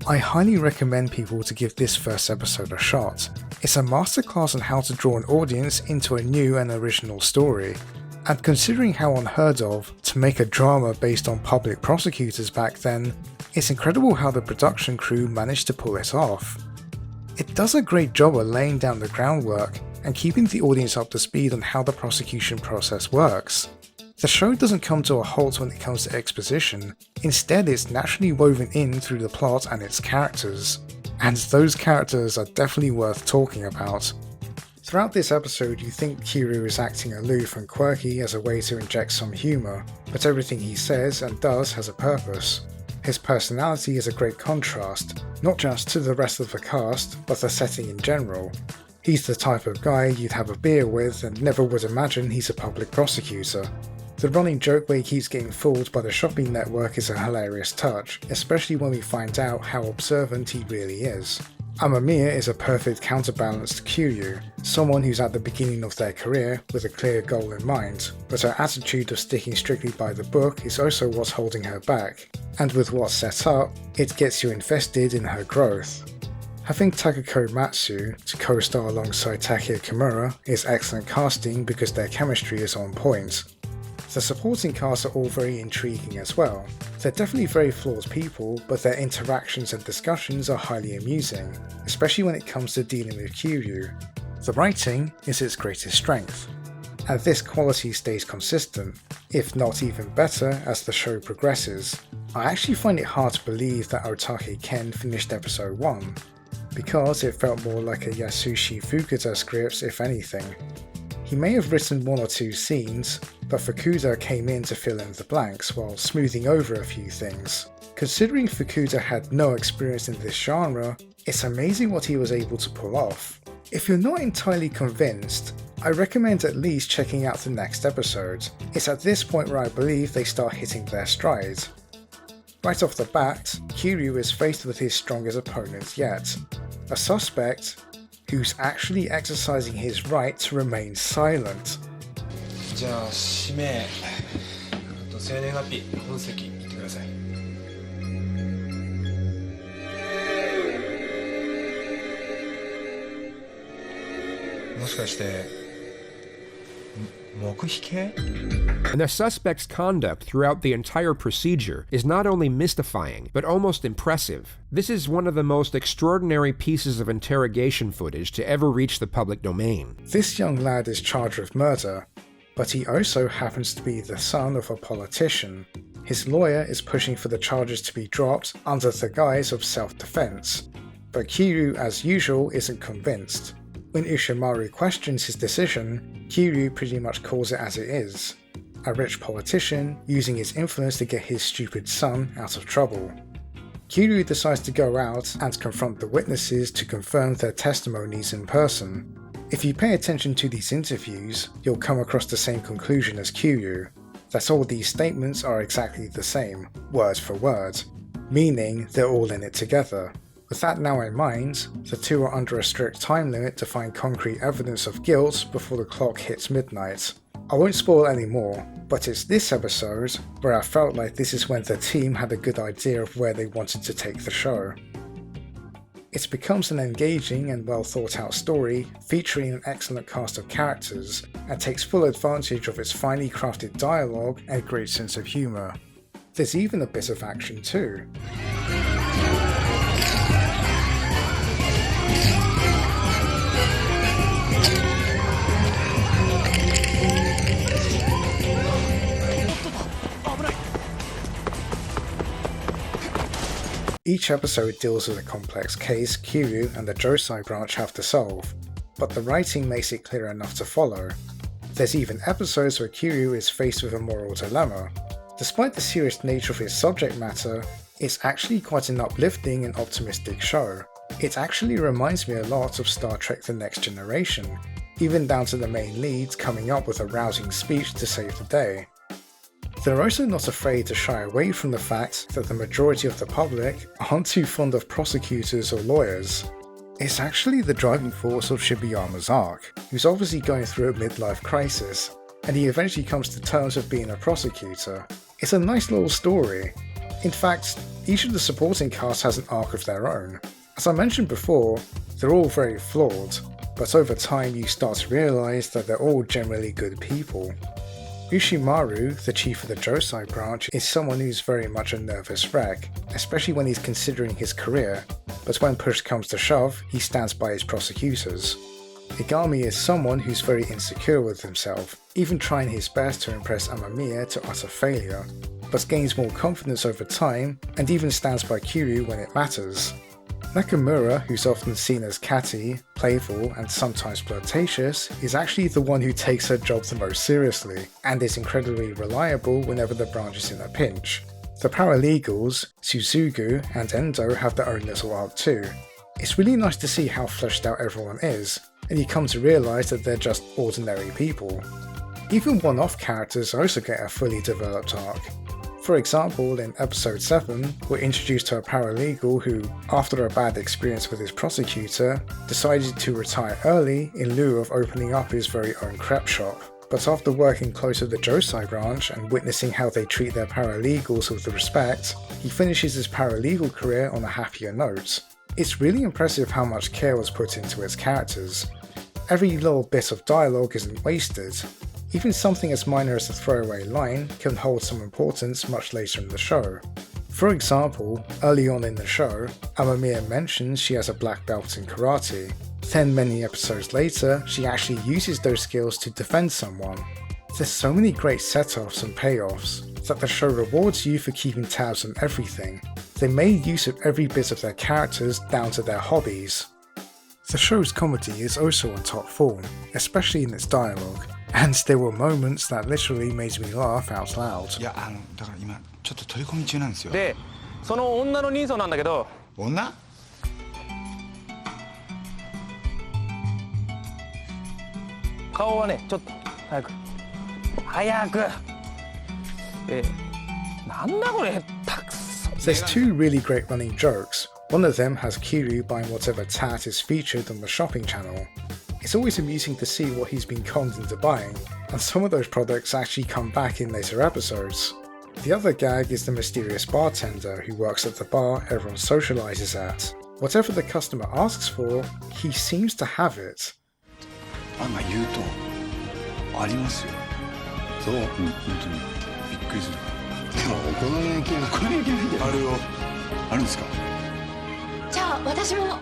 I highly recommend people to give this first episode a shot. It's a masterclass on how to draw an audience into a new and original story. And considering how unheard of to make a drama based on public prosecutors back then, it's incredible how the production crew managed to pull it off. It does a great job of laying down the groundwork and keeping the audience up to speed on how the prosecution process works. The show doesn't come to a halt when it comes to exposition, instead it's naturally woven in through the plot and its characters. And those characters are definitely worth talking about. Throughout this episode you think Kiryu is acting aloof and quirky as a way to inject some humour, but everything he says and does has a purpose. His personality is a great contrast, not just to the rest of the cast, but the setting in general. He's the type of guy you'd have a beer with and never would imagine he's a public prosecutor. The running joke where he keeps getting fooled by the shopping network is a hilarious touch, especially when we find out how observant he really is. Amamiya is a perfect counterbalance to Kiryu, someone who's at the beginning of their career with a clear goal in mind, but her attitude of sticking strictly by the book is also what's holding her back, and with what's set up, it gets you invested in her growth. Having Takako Matsu to co-star alongside Takeya Kimura is excellent casting because their chemistry is on point. The supporting cast are all very intriguing as well. They're definitely very flawed people, but their interactions and discussions are highly amusing, especially when it comes to dealing with Kiryu. The writing is its greatest strength, and this quality stays consistent, if not even better as the show progresses. I actually find it hard to believe that Otake Ken finished episode 1, because it felt more like a Yasushi Fukuda script if anything. He may have written 1 or 2 scenes, but Fukuda came in to fill in the blanks while smoothing over a few things. Considering Fukuda had no experience in this genre, it's amazing what he was able to pull off. If you're not entirely convinced, I recommend at least checking out the next episode. It's at this point where I believe they start hitting their stride. Right off the bat, Kiryu is faced with his strongest opponent yet, a suspect who's actually exercising his right to remain silent. じゃあ氏名生年月日本籍言ってください。もしかして黙秘系？ And the suspect's conduct throughout the entire procedure is not only mystifying, but almost impressive. This is one of the most extraordinary pieces of interrogation footage to ever reach the public domain. This young lad is charged with murder, but he also happens to be the son of a politician. His lawyer is pushing for the charges to be dropped under the guise of self-defense, but Kiryu, as usual, isn't convinced. When Ishimaru questions his decision, Kiryu pretty much calls it as it is. A rich politician using his influence to get his stupid son out of trouble. Kiryu decides to go out and confront the witnesses to confirm their testimonies in person. If you pay attention to these interviews, you'll come across the same conclusion as Kiryu, that all these statements are exactly the same, word for word, meaning they're all in it together. With that now in mind, the two are under a strict time limit to find concrete evidence of guilt before the clock hits midnight. I won't spoil any more, but it's this episode where I felt like this is when the team had a good idea of where they wanted to take the show. It becomes an engaging and well thought out story featuring an excellent cast of characters and takes full advantage of its finely crafted dialogue and great sense of humour. There's even a bit of action too. Each episode deals with a complex case Kiryu and the Josai branch have to solve, but the writing makes it clear enough to follow. There's even episodes where Kiryu is faced with a moral dilemma. Despite the serious nature of its subject matter, it's actually quite an uplifting and optimistic show. It actually reminds me a lot of Star Trek The Next Generation, even down to the main leads coming up with a rousing speech to save the day. They're also not afraid to shy away from the fact that the majority of the public aren't too fond of prosecutors or lawyers. It's actually the driving force of Shibayama's arc, who's obviously going through a midlife crisis, and he eventually comes to terms with being a prosecutor. It's a nice little story. In fact, each of the supporting cast has an arc of their own. As I mentioned before, they're all very flawed, but over time you start to realise that they're all generally good people. Ushimaru, the chief of the Josai branch, is someone who's very much a nervous wreck, especially when he's considering his career, but when push comes to shove, he stands by his prosecutors. Igami is someone who's very insecure with himself, even trying his best to impress Amamiya to utter failure, but gains more confidence over time and even stands by Kiryu when it matters. Nakamura, who's often seen as catty, playful, and sometimes flirtatious, is actually the one who takes her job the most seriously, and is incredibly reliable whenever the branch is in a pinch. The paralegals, Suzugu and Endo, have their own little arc too. It's really nice to see how fleshed out everyone is, and you come to realise that they're just ordinary people. Even one-off characters also get a fully developed arc. For example, in episode 7, we're introduced to a paralegal who, after a bad experience with his prosecutor, decided to retire early in lieu of opening up his very own crepe shop. But after working close with the Josai branch and witnessing how they treat their paralegals with respect, he finishes his paralegal career on a happier note. It's really impressive how much care was put into its characters. Every little bit of dialogue isn't wasted. Even something as minor as a throwaway line can hold some importance much later in the show. For example, early on in the show, Amamiya mentions she has a black belt in karate. Then many episodes later, she actually uses those skills to defend someone. There's so many great setups and payoffs that the show rewards you for keeping tabs on everything. They made use of every bit of their characters down to their hobbies. The show's comedy is also on top form, especially in its dialogue, and there were moments that literally made me laugh out loud. いやだから今ちょっと取り込み中なんですよ。で、その女の人相なんだけど。女？顔はね、ちょっと早く。早く。なんだこれ、たくさん。There's two really great running jokes. One of them has Kiryu buying whatever tat is featured on the shopping channel. It's always amusing to see what he's been conned into buying, and some of those products actually come back in later episodes. The other gag is the mysterious bartender who works at the bar everyone socializes at. Whatever the customer asks for, he seems to have it. 案外言うとありますよ。そう、本当にびっくりする。でもお好み焼きはお好み焼きないんだよ。あるんですか？じゃあ私も。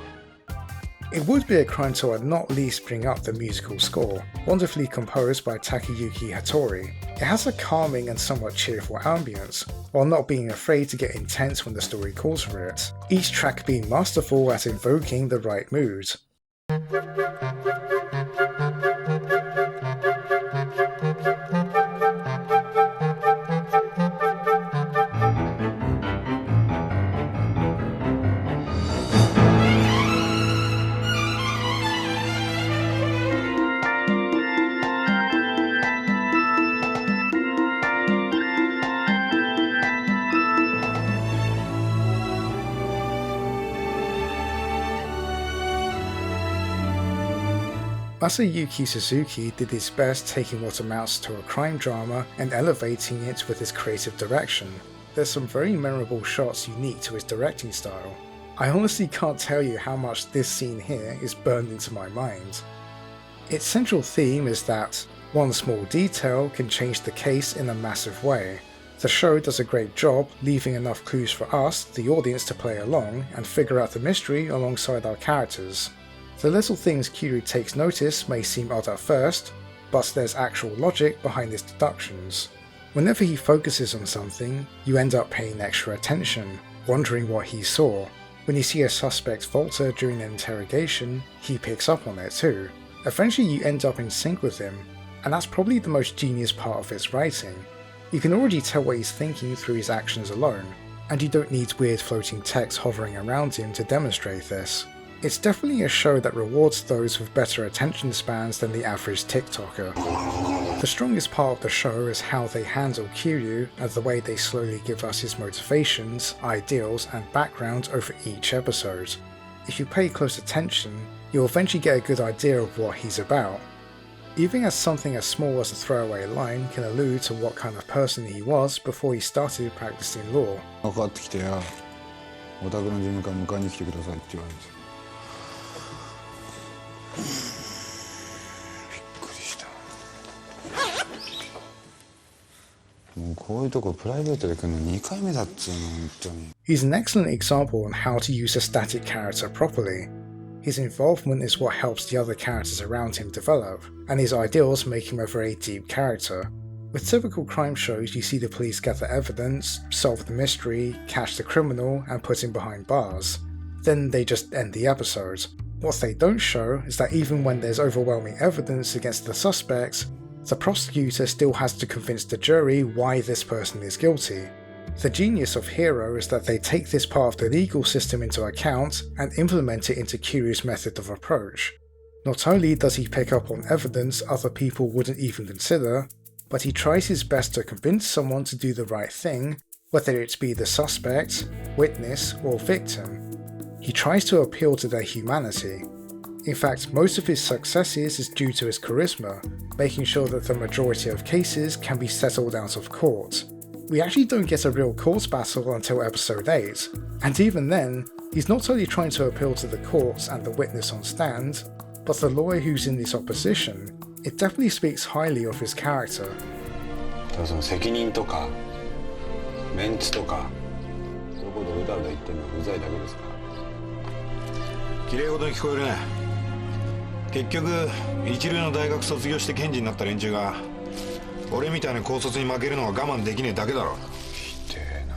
It would be a crime to not least bring up the musical score, wonderfully composed by Takayuki Hattori. It has a calming and somewhat cheerful ambience, while not being afraid to get intense when the story calls for it, each track being masterful at invoking the right mood. Masayuki Suzuki did his best taking what amounts to a crime drama and elevating it with his creative direction. There's some very memorable shots unique to his directing style. I honestly can't tell you how much this scene here is burned into my mind. Its central theme is that one small detail can change the case in a massive way. The show does a great job leaving enough clues for us, the audience, to play along and figure out the mystery alongside our characters. The little things Kiryu takes notice may seem odd at first, but there's actual logic behind his deductions. Whenever he focuses on something, you end up paying extra attention, wondering what he saw. When you see a suspect falter during an interrogation, he picks up on it too. Eventually you end up in sync with him, and that's probably the most genius part of its writing. You can already tell what he's thinking through his actions alone, and you don't need weird floating text hovering around him to demonstrate this. It's definitely a show that rewards those with better attention spans than the average TikToker. The strongest part of the show is how they handle Kiryu and the way they slowly give us his motivations, ideals, and background over each episode. If you pay close attention, you'll eventually get a good idea of what he's about. Even as something as small as a throwaway line can allude to what kind of person he was before he started practicing law. かかってきてよ、お宅の事務官迎えに来てくださいって言われて。びっくりした。もうこういうとこプライベートで来るの2回目だっつうの、本当に。He's an excellent example on how to use a static character properly. His involvement is what helps the other characters around him develop, and his ideals make him a very deep character. With typical crime shows, you see the police gather evidence, solve the mystery, catch the criminal, and put him behind bars. Then they just end the episode. What they don't show is that even when there's overwhelming evidence against the suspects, the prosecutor still has to convince the jury why this person is guilty. The genius of Hero is that they take this part of the legal system into account and implement it into Kiryu's method of approach. Not only does he pick up on evidence other people wouldn't even consider, but he tries his best to convince someone to do the right thing, whether it be the suspect, witness, or victim. He tries to appeal to their humanity. In fact, most of his successes is due to his charisma, making sure that the majority of cases can be settled out of court. We actually don't get a real court battle until episode 8, and even then, he's not only trying to appeal to the courts and the witness on stand, but the lawyer who's in this opposition. It definitely speaks highly of his character. その責任とかメンツとかそういうことをうだうだ言ってるのはうざいだけですから。綺麗事に聞こえるね。結局一流の大学卒業して検事になった連中が。俺みたいな高卒に負けるのは我慢できねえだけだろ。ひでえな。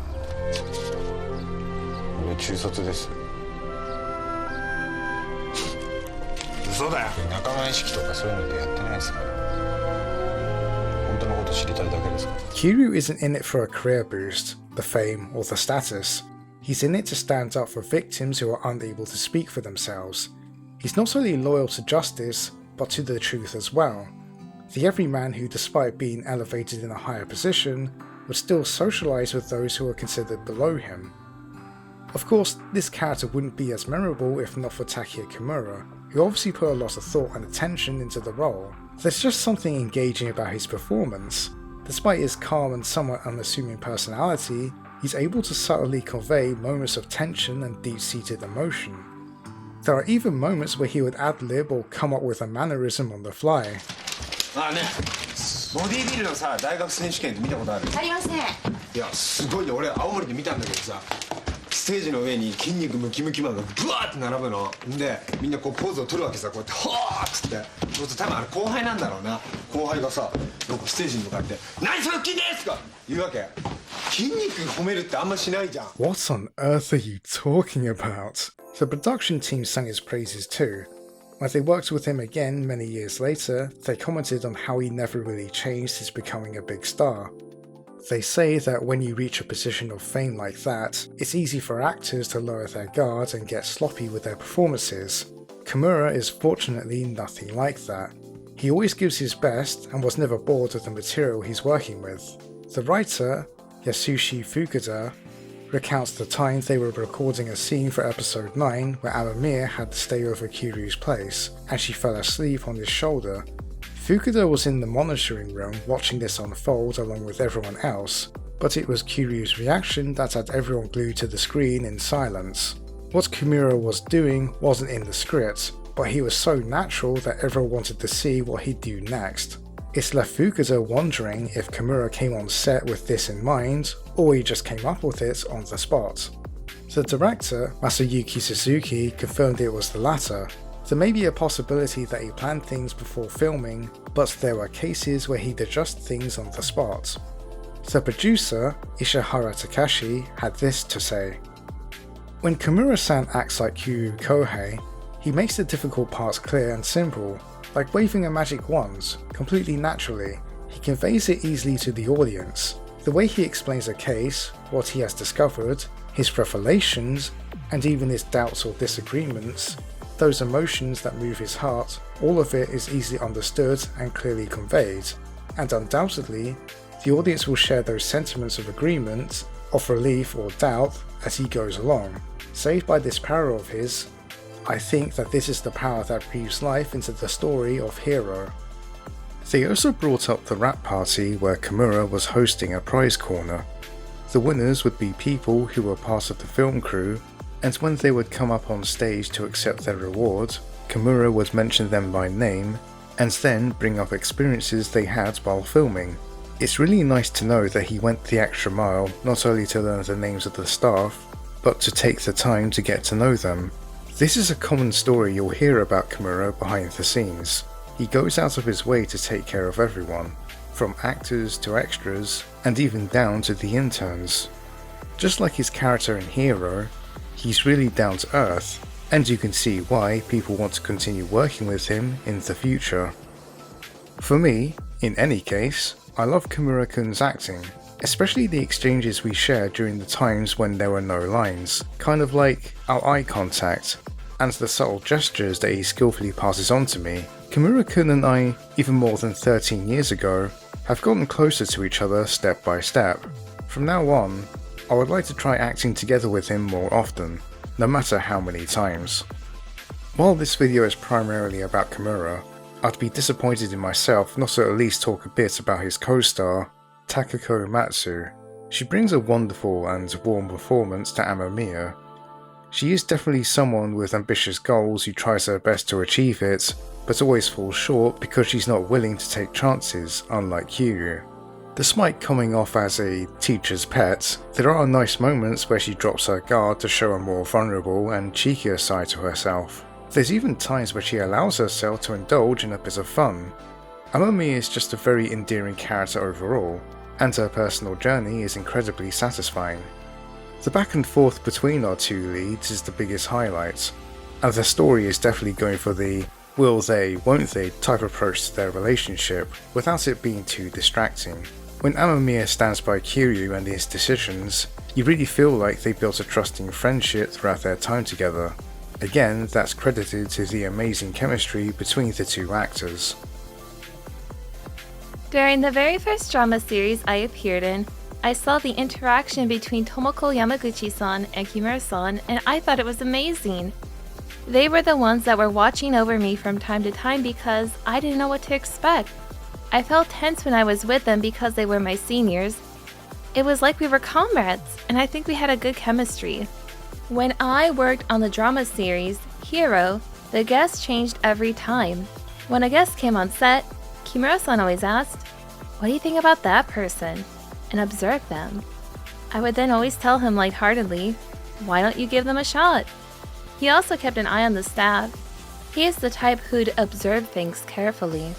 俺中卒です。嘘だよ。仲間意識とかそういうのでやってないですから。本当のこと知りたいだけですから。Kiryu isn't in it for a career boost, the fame, or the status. He's in it to stand up for victims who are unable to speak for themselves. He's not only loyal to justice, but to the truth as well. The everyman who, despite being elevated in a higher position, would still socialise with those who are considered below him. Of course, this character wouldn't be as memorable if not for Takeya Kimura, who obviously put a lot of thought and attention into the role. There's just something engaging about his performance. Despite his calm and somewhat unassuming personality, he's able to subtly convey moments of tension and deep-seated emotion. There are even moments where he would ad-lib or come up with a mannerism on the fly. ああね、ボディービルのさ大学選手権って見たことある？ありますね。いやすごいよ。俺青森で見たんだけどさ、ステージの上に筋肉ムキムキマンがブワーって並ぶので、みんなこうポーズを取るわけさ、こうやってほーっつって、そうすると多分あれ後輩なんだろうな。後輩がさ、なんかステージに向かって「何その筋です!」とか言うわけ。筋肉褒めるってあんましないじゃん。What on earth are you talking about? The production team sang his praises too. When they worked with him again many years later, they commented on how he never really changed since becoming a big star. They say that when you reach a position of fame like that, it's easy for actors to lower their guard and get sloppy with their performances. Kimura is fortunately nothing like that. He always gives his best and was never bored with the material he's working with. The writer, Yasushi Fukuda, recounts the time they were recording a scene for episode 9 where Amamiya had to stay over Kiryu's place, and she fell asleep on his shoulder. Fukuda was in the monitoring room watching this unfold along with everyone else, but it was Kiryu's reaction that had everyone glued to the screen in silence. What Kimura was doing wasn't in the script, but he was so natural that everyone wanted to see what he'd do next. It's left Fukuda wondering if Kimura came on set with this in mind, or he just came up with it on the spot. The director, Masayuki Suzuki, confirmed it was the latter. There may be a possibility that he planned things before filming, but there were cases where he'd adjust things on the spot. The producer, Ishihara Takashi, had this to say. When Kimura-san acts like Kiryu Kohei, he makes the difficult parts clear and simple, like waving a magic wand, completely naturally. He conveys it easily to the audience. The way he explains a case, what he has discovered, his revelations, and even his doubts or disagreements, those emotions that move his heart, all of it is easily understood and clearly conveyed, and undoubtedly, the audience will share those sentiments of agreement, of relief or doubt as he goes along. Saved by this power of his, I think that this is the power that breathes life into the story of Hero. They also brought up the rap party where Kimura was hosting a prize corner. The winners would be people who were part of the film crew, and when they would come up on stage to accept their reward, Kimura would mention them by name, and then bring up experiences they had while filming. It's really nice to know that he went the extra mile not only to learn the names of the staff, but to take the time to get to know them. This is a common story you'll hear about Kimura behind the scenes. He goes out of his way to take care of everyone, from actors to extras, and even down to the interns. Just like his character in Hero, he's really down to earth, and you can see why people want to continue working with him in the future. For me, in any case, I love Kimura-kun's acting, especially the exchanges we shared during the times when there were no lines, kind of like our eye contact, and the subtle gestures that he skillfully passes on to me. Kimura-kun and I, even more than 13 years ago, have gotten closer to each other step by step. From now on, I would like to try acting together with him more often, no matter how many times. While this video is primarily about Kimura, I'd be disappointed in myself not to at least talk a bit about his co-star, Takako Matsu. She brings a wonderful and warm performance to Amamiya. She is definitely someone with ambitious goals who tries her best to achieve it, but always falls short because she's not willing to take chances, unlike Kiryu. Despite coming off as a teacher's pet, there are nice moments where she drops her guard to show a more vulnerable and cheekier side to herself. There's even times where she allows herself to indulge in a bit of fun. Amamiya is just a very endearing character overall, and her personal journey is incredibly satisfying. The back and forth between our two leads is the biggest highlight, and the story is definitely going for the will they, won't they type approach to their relationship, without it being too distracting. When Amamiya stands by Kiryu and his decisions, you really feel like they built a trusting friendship throughout their time together. Again, that's credited to the amazing chemistry between the two actors. During the very first drama series I appeared in, I saw the interaction between Tomoko Yamaguchi-san and Kimura-san, and I thought it was amazing. They were the ones that were watching over me from time to time because I didn't know what to expect. I felt tense when I was with them because they were my seniors. It was like we were comrades, and I think we had a good chemistry. When I worked on the drama series, Hero, the guests changed every time. When a guest came on set, Kimura-san always asked, "What do you think about that person?" and observe them. I would then always tell him lightheartedly, "Why don't you give them a shot?" He also kept an eye on the staff. He is the type who'd observe things carefully.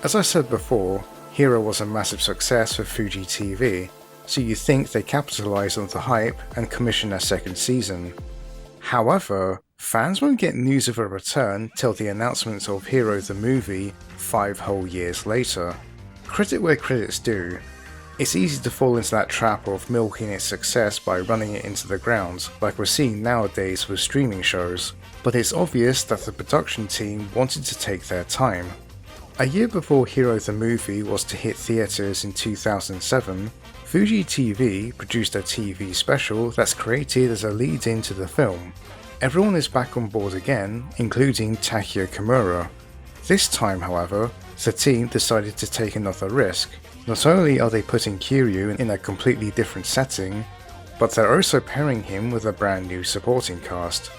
As I said before, Hero was a massive success for Fuji TV, so you think they capitalized on the hype and commissioned a second season. However, fans won't get news of a return till the announcement of Hero the movie 5 whole years later. Credit where credit's due. It's easy to fall into that trap of milking its success by running it into the ground, like we're seeing nowadays with streaming shows, but it's obvious that the production team wanted to take their time. A year before Hero the movie was to hit theatres in 2007, Fuji TV produced a TV special that's created as a lead-in to the film. Everyone is back on board again, including Takeo Kimura. This time, however, the team decided to take another risk. Not only are they putting Kiryu in a completely different setting, but they're also pairing him with a brand new supporting cast.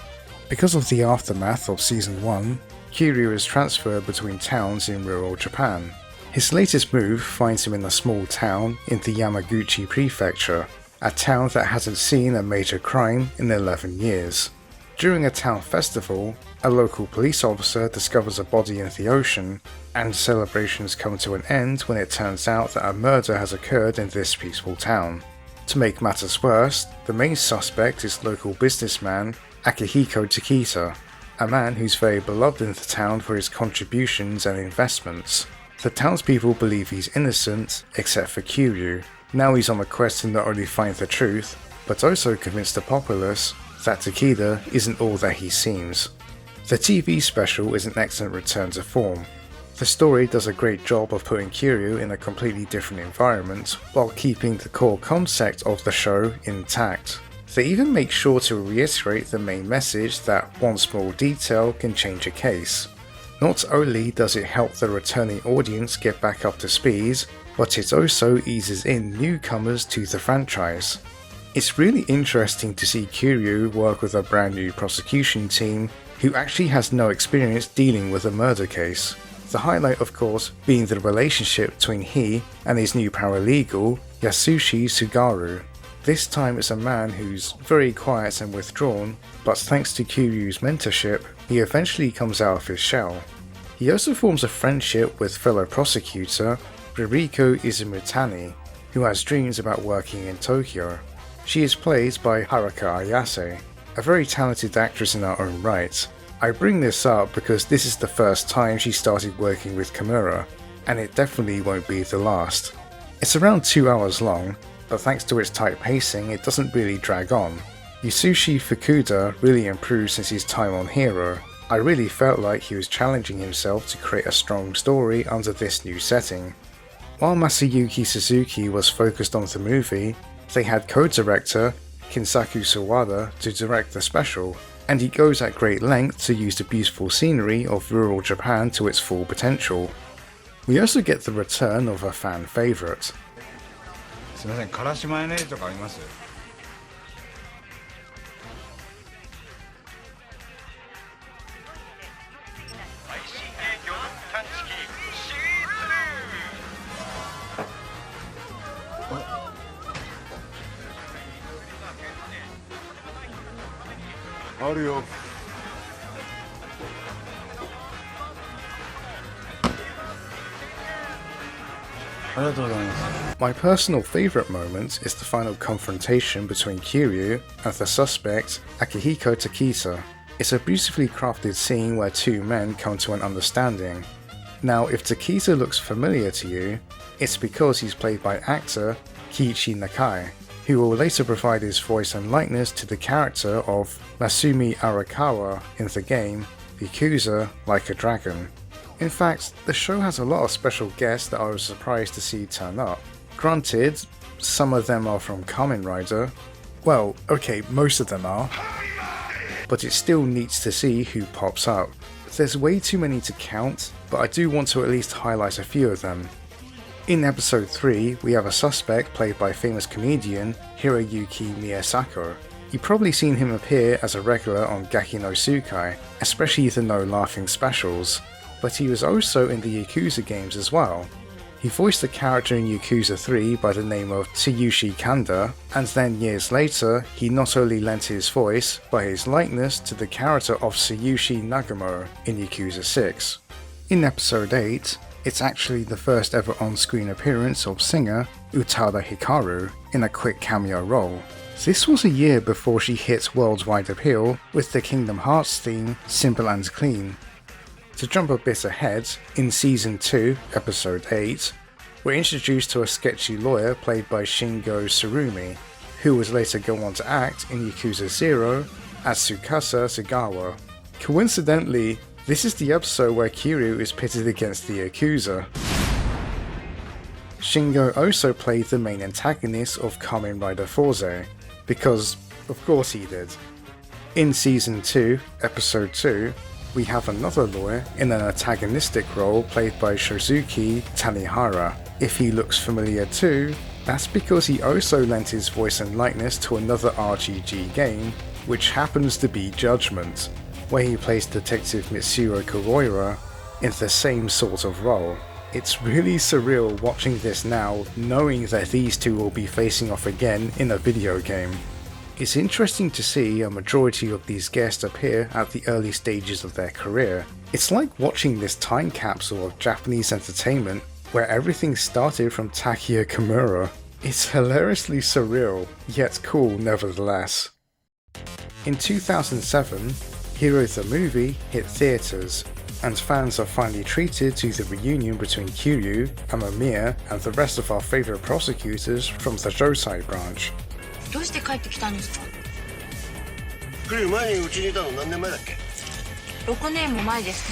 Because of the aftermath of Season 1, Kiryu is transferred between towns in rural Japan. His latest move finds him in a small town in the Yamaguchi Prefecture, a town that hasn't seen a major crime in 11 years. During a town festival, a local police officer discovers a body in the ocean, and celebrations come to an end when it turns out that a murder has occurred in this peaceful town. To make matters worse, the main suspect is local businessman Akihiko Takita, a man who's very beloved in the town for his contributions and investments. The townspeople believe he's innocent, except for Kiryu. Now he's on a quest to not only find the truth, but also convince the populace that Takeda isn't all that he seems. The TV special is an excellent return to form. The story does a great job of putting Kiryu in a completely different environment while keeping the core concept of the show intact. They even make sure to reiterate the main message that one small detail can change a case. Not only does it help the returning audience get back up to speed, but it also eases in newcomers to the franchise. It's really interesting to see Kiryu work with a brand new prosecution team who actually has no experience dealing with a murder case. The highlight, of course, being the relationship between he and his new paralegal, Yasushi Sugaru. This time it's a man who's very quiet and withdrawn, but thanks to Kiryu's mentorship, he eventually comes out of his shell. He also forms a friendship with fellow prosecutor Ririko Izumutani, who has dreams about working in Tokyo. She is played by Haruka Ayase, a very talented actress in her own right. I bring this up because this is the first time she started working with Kimura, and it definitely won't be the last. It's around 2 hours long, but thanks to its tight pacing it doesn't really drag on. Yasushi Fukuda really improved since his time on Hero. I really felt like he was challenging himself to create a strong story under this new setting. While Masayuki Suzuki was focused on the movie, they had co-director Kinsaku Sawada to direct the special, and he goes at great length to use the beautiful scenery of rural Japan to its full potential. We also get the return of a fan favourite. すみません、からしマヨネーズとかあります？あるよ。ありがとうございます。 My personal favourite moment is the final confrontation between Kiryu and the suspect Akihiko Takita. It's a beautifully crafted scene where two men come to an understanding. Now, if Takita looks familiar to you, it's because he's played by actor Kiichi Nakai, who will later provide his voice and likeness to the character of Masumi Arakawa in the game Yakuza Like a Dragon. In fact, the show has a lot of special guests that I was surprised to see turn up. Granted, some of them are from Kamen Rider. Well, okay, most of them are. But it still needs to see who pops up. There's way too many to count, but I do want to at least highlight a few of them. In episode 3, we have a suspect played by famous comedian Hiroyuki Miyasako. You've probably seen him appear as a regular on Gaki no Tsukai, especially the No Laughing specials, but he was also in the Yakuza games as well. He voiced a character in Yakuza 3 by the name of Tsuyushi Kanda, and then years later, he not only lent his voice, but his likeness to the character of Tsuyushi Nagumo in Yakuza 6. In episode 8, it's actually the first ever on-screen appearance of singer Utada Hikaru in a quick cameo role. This was a year before she hit worldwide appeal with the Kingdom Hearts theme Simple and Clean. To jump a bit ahead, in Season 2, Episode 8, we're introduced to a sketchy lawyer played by Shingo Tsurumi, who would later go on to act in Yakuza 0 as Tsukasa Sugawa. Coincidentally, this is the episode where Kiryu is pitted against the Yakuza. Shingo also played the main antagonist of Kamen Rider Forze, because of course he did. In Season 2, Episode 2, we have another lawyer in an antagonistic role played by Shozuki Tanihara. If he looks familiar too, that's because he also lent his voice and likeness to another RGG game, which happens to be Judgment, where he plays Detective Mitsuo Kuroira in the same sort of role. It's really surreal watching this now, knowing that these two will be facing off again in a video game. It's interesting to see a majority of these guests appear at the early stages of their career. It's like watching this time capsule of Japanese entertainment where everything started from Takeya Kimura. It's hilariously surreal, yet cool nevertheless. In 2007, Hero the Movie hit theaters, and fans are finally treated to the reunion between Kiryu, Amamiya, and the rest of our favorite prosecutors from the Josai branch. どうして帰ってきたんですか？来る前にうちにいたの何年前だっけ？6年も前です。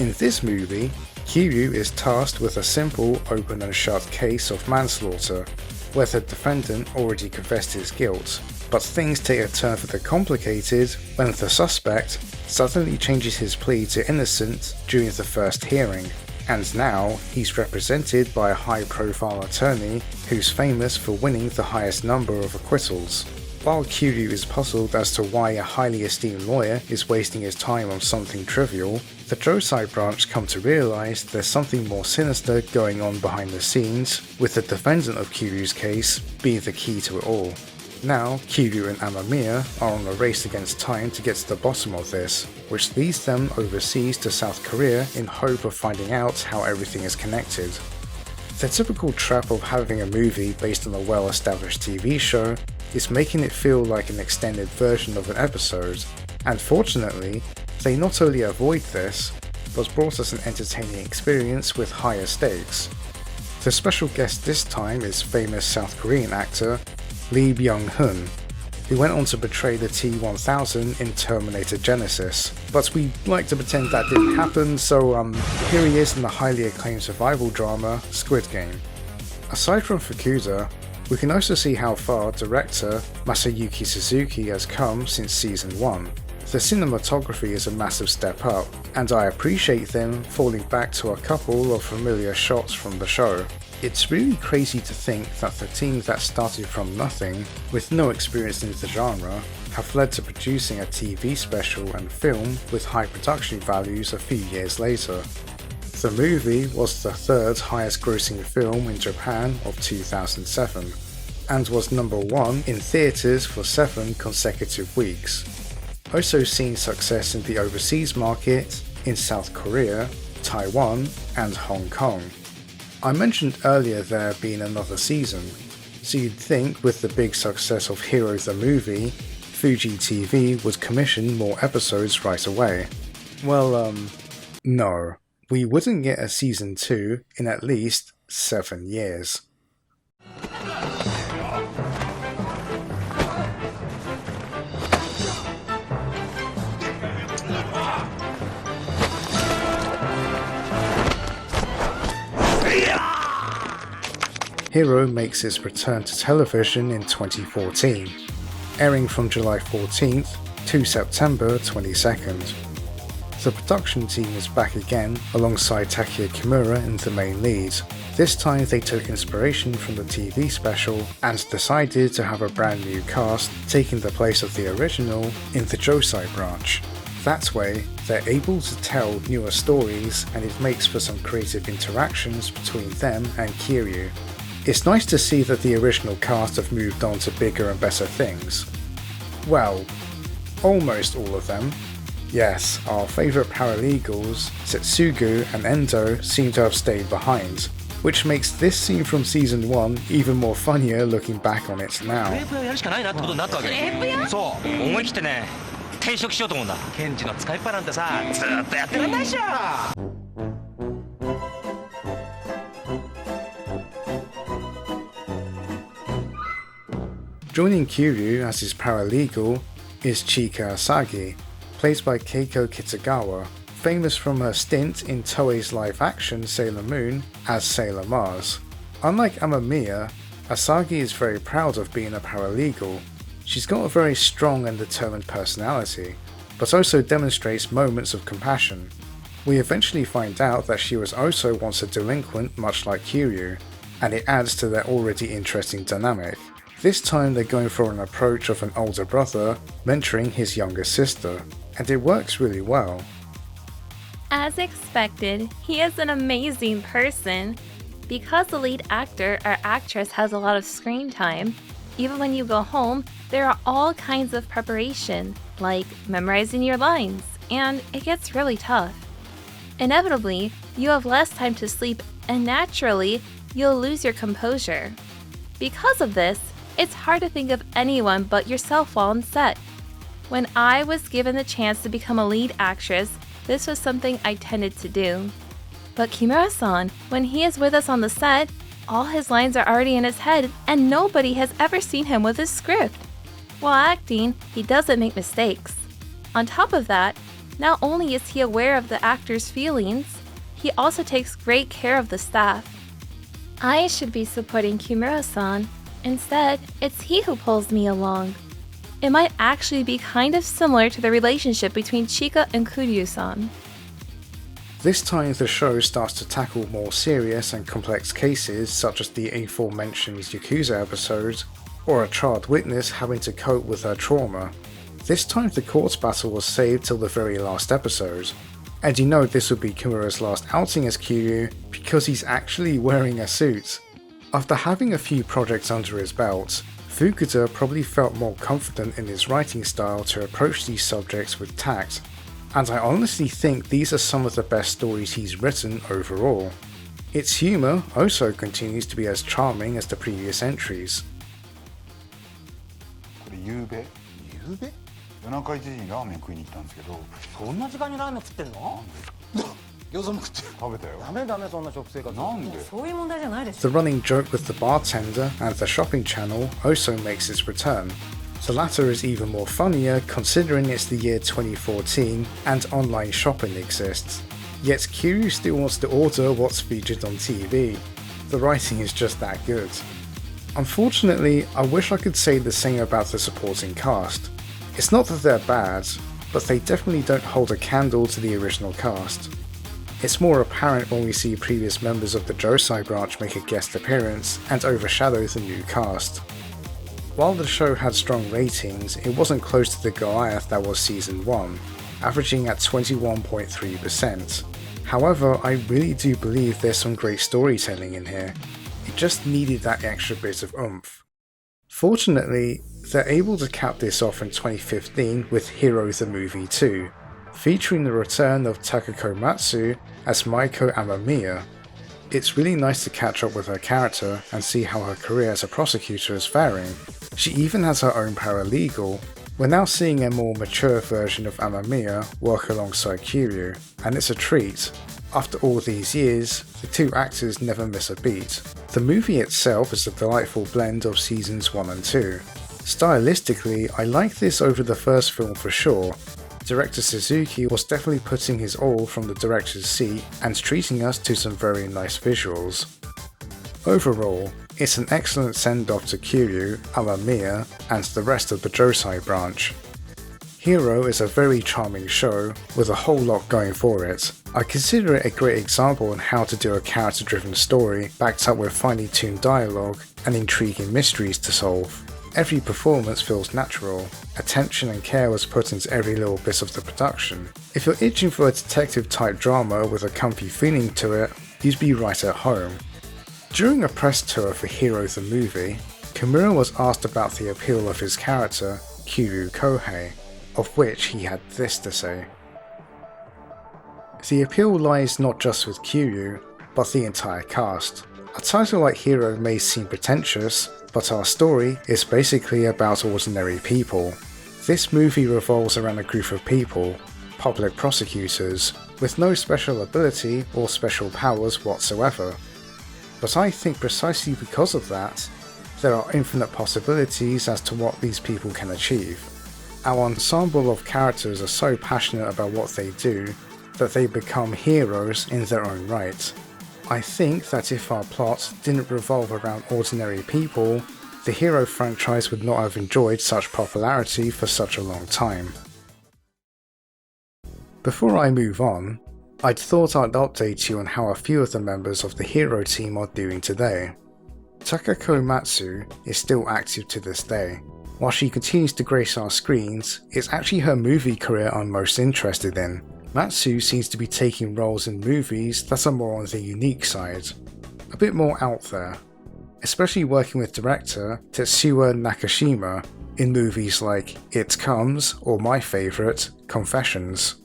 In this movie, Kiryu is tasked with a simple open and shut case of manslaughter, where the defendant already confessed his guilt, but things take a turn for the complicated when the suspect suddenly changes his plea to innocent during the first hearing, and now he's represented by a high-profile attorney who's famous for winning the highest number of acquittals. While Kiryu is puzzled as to why a highly esteemed lawyer is wasting his time on something trivial, the Josai branch come to realize there's something more sinister going on behind the scenes, with the defendant of Kiryu's case being the key to it all. Now, Kiryu and Amamiya are on a race against time to get to the bottom of this, which leads them overseas to South Korea in hope of finding out how everything is connected. The typical trap of having a movie based on a well-established TV show is making it feel like an extended version of an episode, and fortunately, they not only avoid this, but brought us an entertaining experience with higher stakes. The special guest this time is famous South Korean actor Lee Byung-hun, who went on to portray the T-1000 in Terminator Genesis, but we like to pretend that didn't happen, so here he is in the highly acclaimed survival drama Squid Game. Aside from Fukuda, we can also see how far director Masayuki Suzuki has come since season 1. The cinematography is a massive step up, and I appreciate them falling back to a couple of familiar shots from the show. It's really crazy to think that the team that started from nothing, with no experience in the genre, have led to producing a TV special and film with high production values a few years later. The movie was the third highest grossing film in Japan of 2007, and was number 1 in theaters for 7 consecutive weeks. Also seeing success in the overseas market in South Korea, Taiwan, and Hong Kong. I mentioned earlier there being another season, so you'd think with the big success of Hero the Movie, Fuji TV would commission more episodes right away. Well, no. We wouldn't get a season 2 in at least 7 years. Hero makes its return to television in 2014, airing from July 14th to September 22nd. The production team is back again alongside Takeya Kimura in the main lead. This time they took inspiration from the TV special and decided to have a brand new cast taking the place of the original in the Josai branch. That way, they're able to tell newer stories and it makes for some creative interactions between them and Kiryu. It's nice to see that the original cast have moved on to bigger and better things. Well, almost all of them. Yes, our favourite paralegals, Setsugu and Endo, seem to have stayed behind, which makes this scene from season 1 even more funnier looking back on it now. Joining Kiryu as his paralegal is Chika Asagi, played by Keiko Kitagawa, famous from her stint in Toei's live-action Sailor Moon as Sailor Mars. Unlike Amamiya, Asagi is very proud of being a paralegal. She's got a very strong and determined personality, but also demonstrates moments of compassion. We eventually find out that she was also once a delinquent much like Kiryu, and it adds to their already interesting dynamic. This time they're going for an approach of an older brother mentoring his younger sister, and it works really well. As expected, he is an amazing person. Because the lead actor or actress has a lot of screen time, even when you go home, there are all kinds of preparation, like memorizing your lines, and it gets really tough. Inevitably, you have less time to sleep, and naturally, you'll lose your composure. Because of this, it's hard to think of anyone but yourself while on set. When I was given the chance to become a lead actress, this was something I tended to do. But Kimura-san, when he is with us on the set, all his lines are already in his head and nobody has ever seen him with his script. While acting, he doesn't make mistakes. On top of that, not only is he aware of the actor's feelings, he also takes great care of the staff. I should be supporting Kimura-san. Instead, it's he who pulls me along. It might actually be kind of similar to the relationship between Chika and Kuryu-san. This time the show starts to tackle more serious and complex cases such as the aforementioned Yakuza episode, or a child witness having to cope with her trauma. This time the court battle was saved till the very last episode, and you know this would be Kimura's last outing as Kiryu because he's actually wearing a suit. After having a few projects under his belt, Fukuda probably felt more confident in his writing style to approach these subjects with tact, and I honestly think these are some of the best stories he's written overall. Its humour also continues to be as charming as the previous entries. ゆうべ夜中1時にラーメン食いに行ったんですけどそんな時間にラーメン食ってんの餃子も食って食べたよダメそんな食生活なんでそういう問題じゃないです The running joke with the bartender and the shopping channel also makes its return. The latter is even more funnier considering it's the year 2014 and online shopping exists. Yet Kiryu still wants to order what's featured on TV. The writing is just that good. Unfortunately, I wish I could say the same about the supporting cast. It's not that they're bad, but they definitely don't hold a candle to the original cast. It's more apparent when we see previous members of the Josai branch make a guest appearance and overshadow the new cast. While the show had strong ratings, it wasn't close to the Goliath that was Season 1, averaging at 21.3%. However, I really do believe there's some great storytelling in here. It just needed that extra bit of oomph. Fortunately, they're able to cap this off in 2015 with Hero the Movie 2, featuring the return of Takako Matsu as Maiko Amamiya. It's really nice to catch up with her character and see how her career as a prosecutor is faring. She even has her own paralegal. We're now seeing a more mature version of Amamiya work alongside Kiryu, and it's a treat. After all these years, the two actors never miss a beat. The movie itself is a delightful blend of seasons 1 and 2. Stylistically, I like this over the first film for sure. Director Suzuki was definitely putting his all from the director's seat and treating us to some very nice visuals. Overall, it's an excellent send-off to Kiryu, Amamiya, and the rest of the Josai branch. Hero is a very charming show with a whole lot going for it. I consider it a great example on how to do a character-driven story backed up with finely tuned dialogue and intriguing mysteries to solve. Every performance feels natural. Attention and care was put into every little bit of the production. If you're itching for a detective-type drama with a comfy feeling to it, you'd be right at home. During a press tour for Hero the Movie, Kimura was asked about the appeal of his character, Kiryu Kohei, of which he had this to say. The appeal lies not just with Kiryu, but the entire cast. A title like Hero may seem pretentious, but our story is basically about ordinary people. This movie revolves around a group of people, public prosecutors, with no special ability or special powers whatsoever. But I think precisely because of that, there are infinite possibilities as to what these people can achieve. Our ensemble of characters are so passionate about what they do, that they become heroes in their own right. I think that if our plot didn't revolve around ordinary people, the Hero franchise would not have enjoyed such popularity for such a long time. Before I move on, I'd thought I'd update you on how a few of the members of the Hero team are doing today. Takako Matsu is still active to this day. While she continues to grace our screens, it's actually her movie career I'm most interested in. Matsu seems to be taking roles in movies that are more on the unique side, a bit more out there, especially working with director Tetsuya Nakashima in movies like It Comes or my favourite, Confessions.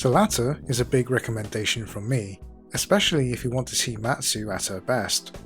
The latter is a big recommendation from me, especially if you want to see Matsu at her best.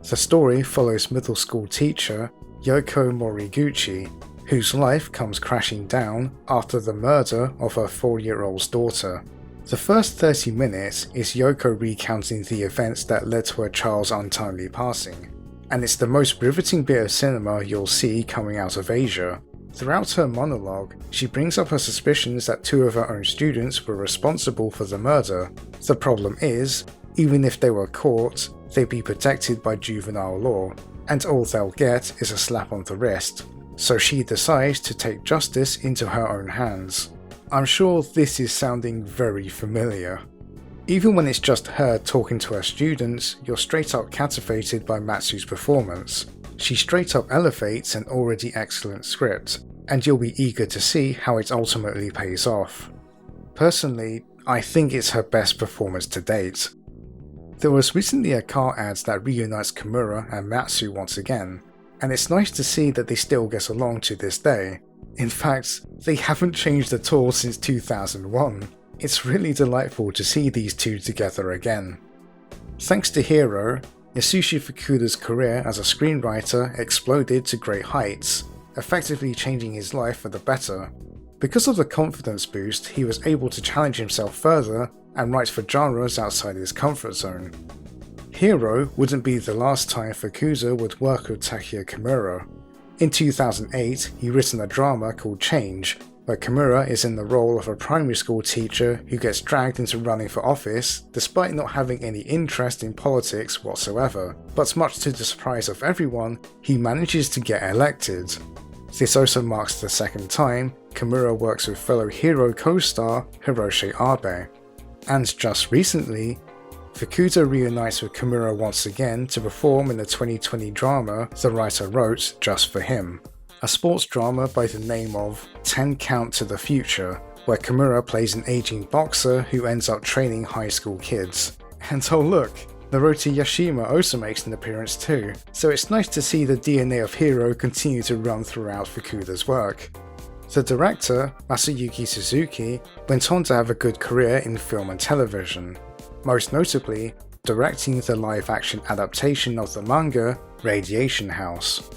The story follows middle school teacher Yoko Moriguchi, whose life comes crashing down after the murder of her 4-year-old's daughter. The first 30 minutes is Yoko recounting the events that led to her child's untimely passing, and it's the most riveting bit of cinema you'll see coming out of Asia. Throughout her monologue, she brings up her suspicions that 2 of her own students were responsible for the murder. The problem is, even if they were caught, they'd be protected by juvenile law, and all they'll get is a slap on the wrist. So she decides to take justice into her own hands. I'm sure this is sounding very familiar. Even when it's just her talking to her students, you're straight up captivated by Matsu's performance. She straight up elevates an already excellent script, and you'll be eager to see how it ultimately pays off. Personally, I think it's her best performance to date. There was recently a car ad that reunites Kimura and Matsu once again, and it's nice to see that they still get along to this day. In fact, they haven't changed at all since 2001. It's really delightful to see these two together again. Thanks to Hero, Yasushi Fukuda's career as a screenwriter exploded to great heights, effectively changing his life for the better. Because of the confidence boost, he was able to challenge himself further and write for genres outside his comfort zone. Hero wouldn't be the last time Fukuda would work with Takeya Kimura. In 2008, he written a drama called Change, where Kimura is in the role of a primary school teacher who gets dragged into running for office despite not having any interest in politics whatsoever, but much to the surprise of everyone, he manages to get elected. This also marks the second time Kimura works with fellow Hero co-star Hiroshi Abe. And just recently, Fukuda reunites with Kimura once again to perform in the 2020 drama the writer wrote just for him, a sports drama by the name of 10 Count to the Future, where Kimura plays an aging boxer who ends up training high school kids. And oh look, Naruto Yashima also makes an appearance too, so it's nice to see the DNA of Hero continue to run throughout Fukuda's work. The director, Masayuki Suzuki, went on to have a good career in film and television, most notably directing the live-action adaptation of the manga Radiation House.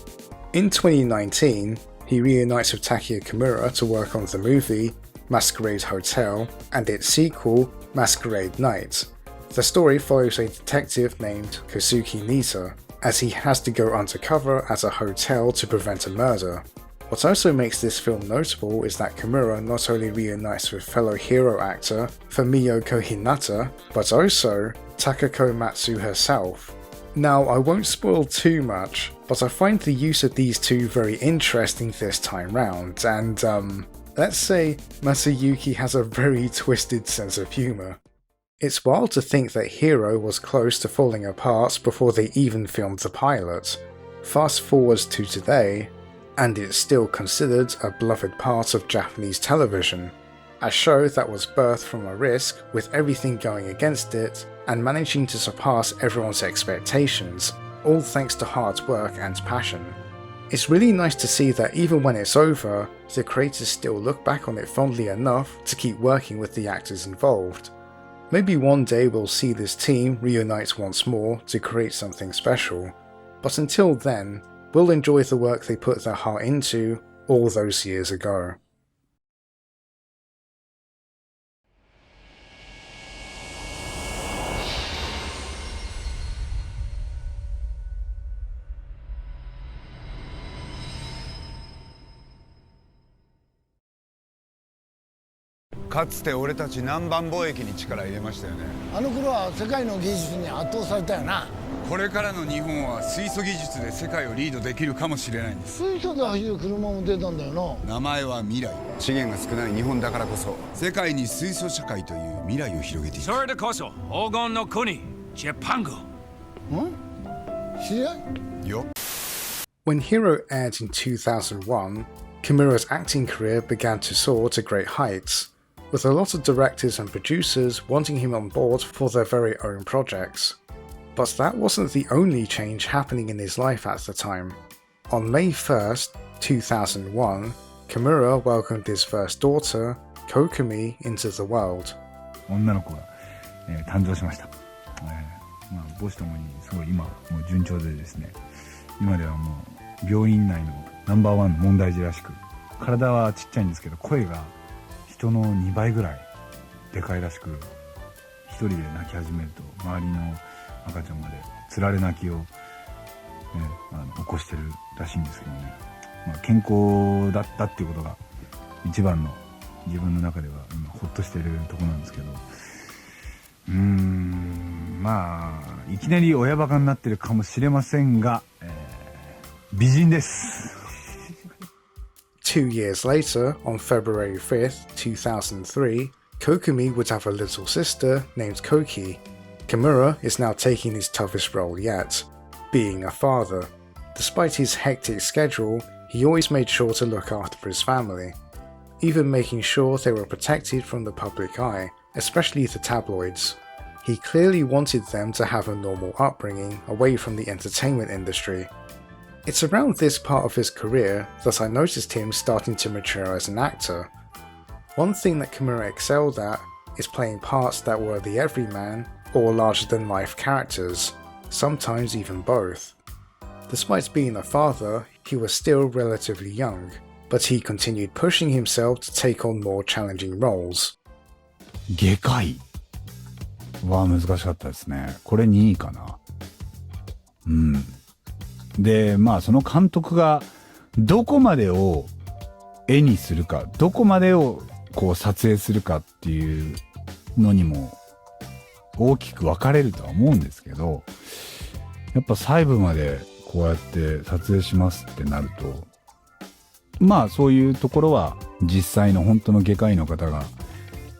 In 2019, he reunites with Takeya Kimura to work on the movie Masquerade Hotel and its sequel Masquerade Night. The story follows a detective named Kosuke Nita, as he has to go undercover at a hotel to prevent a murder. What also makes this film notable is that Kimura not only reunites with fellow Hero actor Fumiyoko Hinata, but also Takako Matsu herself. Now, I won't spoil too much, but I find the use of these two very interesting this time round, and let's say Masayuki has a very twisted sense of humour. It's wild to think that Hero was close to falling apart before they even filmed the pilot. Fast forwards to today, and it's still considered a beloved part of Japanese television, a show that was birthed from a risk with everything going against it and managing to surpass everyone's expectations, all thanks to hard work and passion. It's really nice to see that even when it's over, the creators still look back on it fondly enough to keep working with the actors involved. Maybe one day we'll see this team reunite once more to create something special, but until then, we'll enjoy the work they put their heart into all those years ago. かつて俺たち南蛮貿易に力入れましたよね。あの頃は世界の技術に圧倒されたよな。これからの日本は水素技術で世界をリードできるかもしれないんです。水素で走る車も出たんだよな。名前は未来。資源が少ない日本だからこそ世界に水素社会という未来を広げていく。それでこそ黄金の国ジャパン号。知り合いよ。When Hero aired in 2001, Kimura's acting career began to soar to great heights, with a lot of directors and producers wanting him on board for their very own projects. But that wasn't the only change happening in his life at the time. On May 1st, 2001, Kimura welcomed his first daughter, Kokumi, into the world. 女の子が、誕生しました。母子ともにすごい今もう順調でですね、今ではもう病院内のナンバーワンの問題児らしく、体はちっちゃいんですけど声が人の2倍ぐらいでかいらしく、一人で泣き始めると周りの赤ちゃんまでつられ泣きを、起こしてるらしいんですけどね、健康だったっていうことが一番の自分の中では今ホッとしてるところなんですけど、いきなり親バカになってるかもしれませんが、美人です。2 years later, on February 5th, 2003, Kokumi would have a little sister named Koki. Kimura is now taking his toughest role yet, being a father. Despite his hectic schedule, he always made sure to look after his family, even making sure they were protected from the public eye, especially the tabloids. He clearly wanted them to have a normal upbringing away from the entertainment industry. It's around this part of his career that I noticed him starting to mature as an actor. One thing that Kimura excelled at is playing parts that were the everyman or larger-than-life characters, sometimes even both. Despite being a father, he was still relatively young, but he continued pushing himself to take on more challenging roles. 外科医は難しかったですね。これ2位かな。で、その監督がどこまでを絵にするか、どこまでをこう撮影するかっていうのにも大きく分かれるとは思うんですけど、やっぱ細部までこうやって撮影しますってなると、そういうところは実際の本当の外科医の方が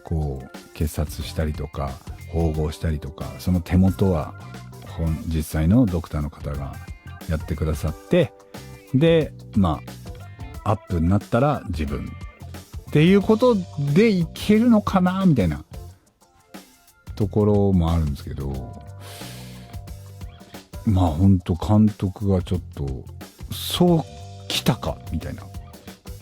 こう結紮したりとか縫合したりとか、その手元は実際のドクターの方がやってくださって、でアップになったら自分っていうことでいけるのかなみたいなところもあるんですけど、本当監督がちょっとそうきたかみたいな、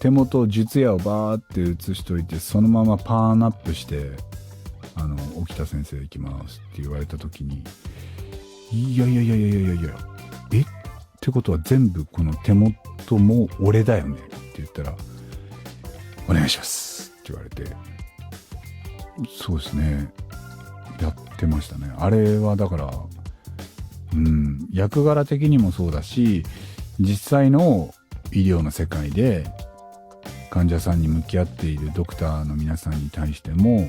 手元術野をバーって映しといてそのままパーンアップして沖田先生行きますって言われた時に、いやってことは全部この手元も俺だよねって言ったら、お願いしますって言われて、そうですね、やってましたね。あれはだから役柄的にもそうだし、実際の医療の世界で患者さんに向き合っているドクターの皆さんに対してもやっ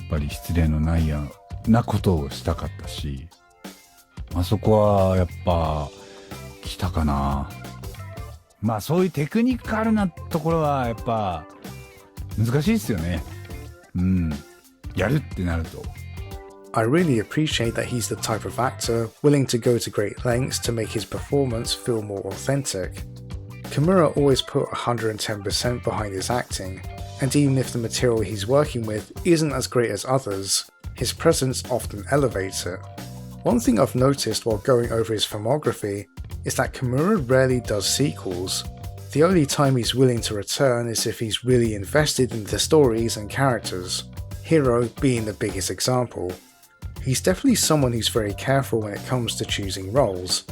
ぱり失礼のないようなことをしたかったし、あそこはやっぱ来たかな。そういうテクニカルなところはやっぱ難しいですよね。やるってなると。I really appreciate that he's the type of actor willing to go to great lengths to make his performance feel more authentic. Kimura always put 110% behind his acting, and even if the material he's working with isn't as great as others, his presence often elevates it. One thing I've noticed while going over his filmography is that Kimura rarely does sequels. The only time he's willing to return is if he's really invested in the stories and characters, Hero being the biggest example. He's definitely someone who's very careful when it comes to choosing roles,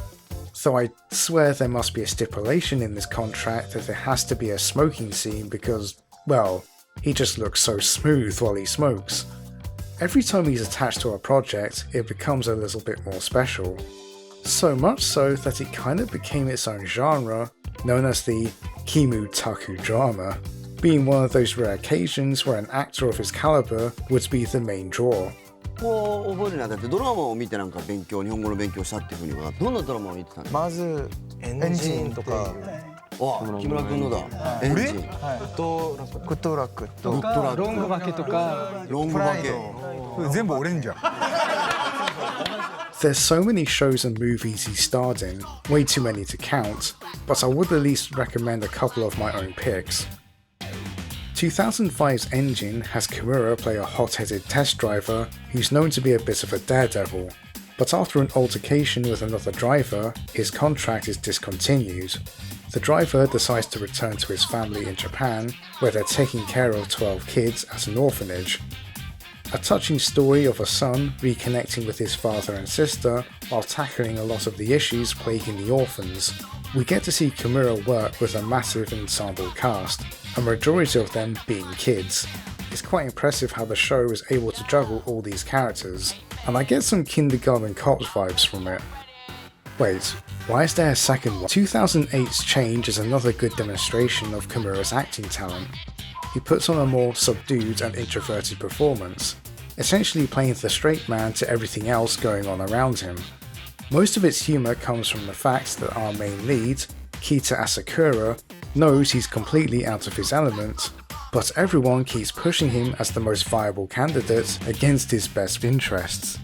so I swear there must be a stipulation in this contract that there has to be a smoking scene because, well, he just looks so smooth while he smokes. Every time he's attached to a project, it becomes a little bit more special. So much so that it kind of became its own genre, known as the Kimu Taku drama. being one of those rare occasions where an actor of his caliber would be the main draw. こう覚えるにあたってドラマを見てなんか日本語の勉強したっていうふうにはどんなドラマを見てたんですか？まずエンジンとか木村君のだ。エンジン。グッドラックとかロングバケとかロングバケ。全部俺んじゃん。 There's so many shows and movies he starred in, way too many to count, but I would at least recommend a couple of my own picks. 2005's Engine has Kimura play a hot-headed test driver who's known to be a bit of a daredevil, but after an altercation with another driver, his contract is discontinued. The driver decides to return to his family in Japan, where they're taking care of 12 kids at an orphanage. A touching story of a son reconnecting with his father and sister while tackling a lot of the issues plaguing the orphans. We get to see Kimura work with a massive ensemble cast, a majority of them being kids. It's quite impressive how the show is able to juggle all these characters, and I get some Kindergarten Cops vibes from it. Wait, why is there a second one? 2008's Change is another good demonstration of Kimura's acting talent. He puts on a more subdued and introverted performance, essentially playing the straight man to everything else going on around him. Most of its humour comes from the fact that our main lead, Kita Asakura, knows he's completely out of his element, but everyone keeps pushing him as the most viable candidate against his best interests.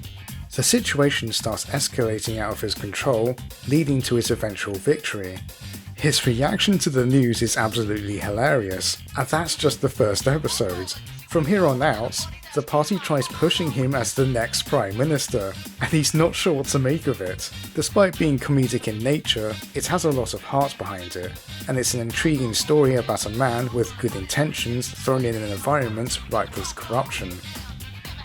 The situation starts escalating out of his control, leading to his eventual victory. His reaction to the news is absolutely hilarious, and that's just the first episode. From here on out, the party tries pushing him as the next Prime Minister, and he's not sure what to make of it. Despite being comedic in nature, it has a lot of heart behind it, and it's an intriguing story about a man with good intentions thrown in an environment ripe with corruption.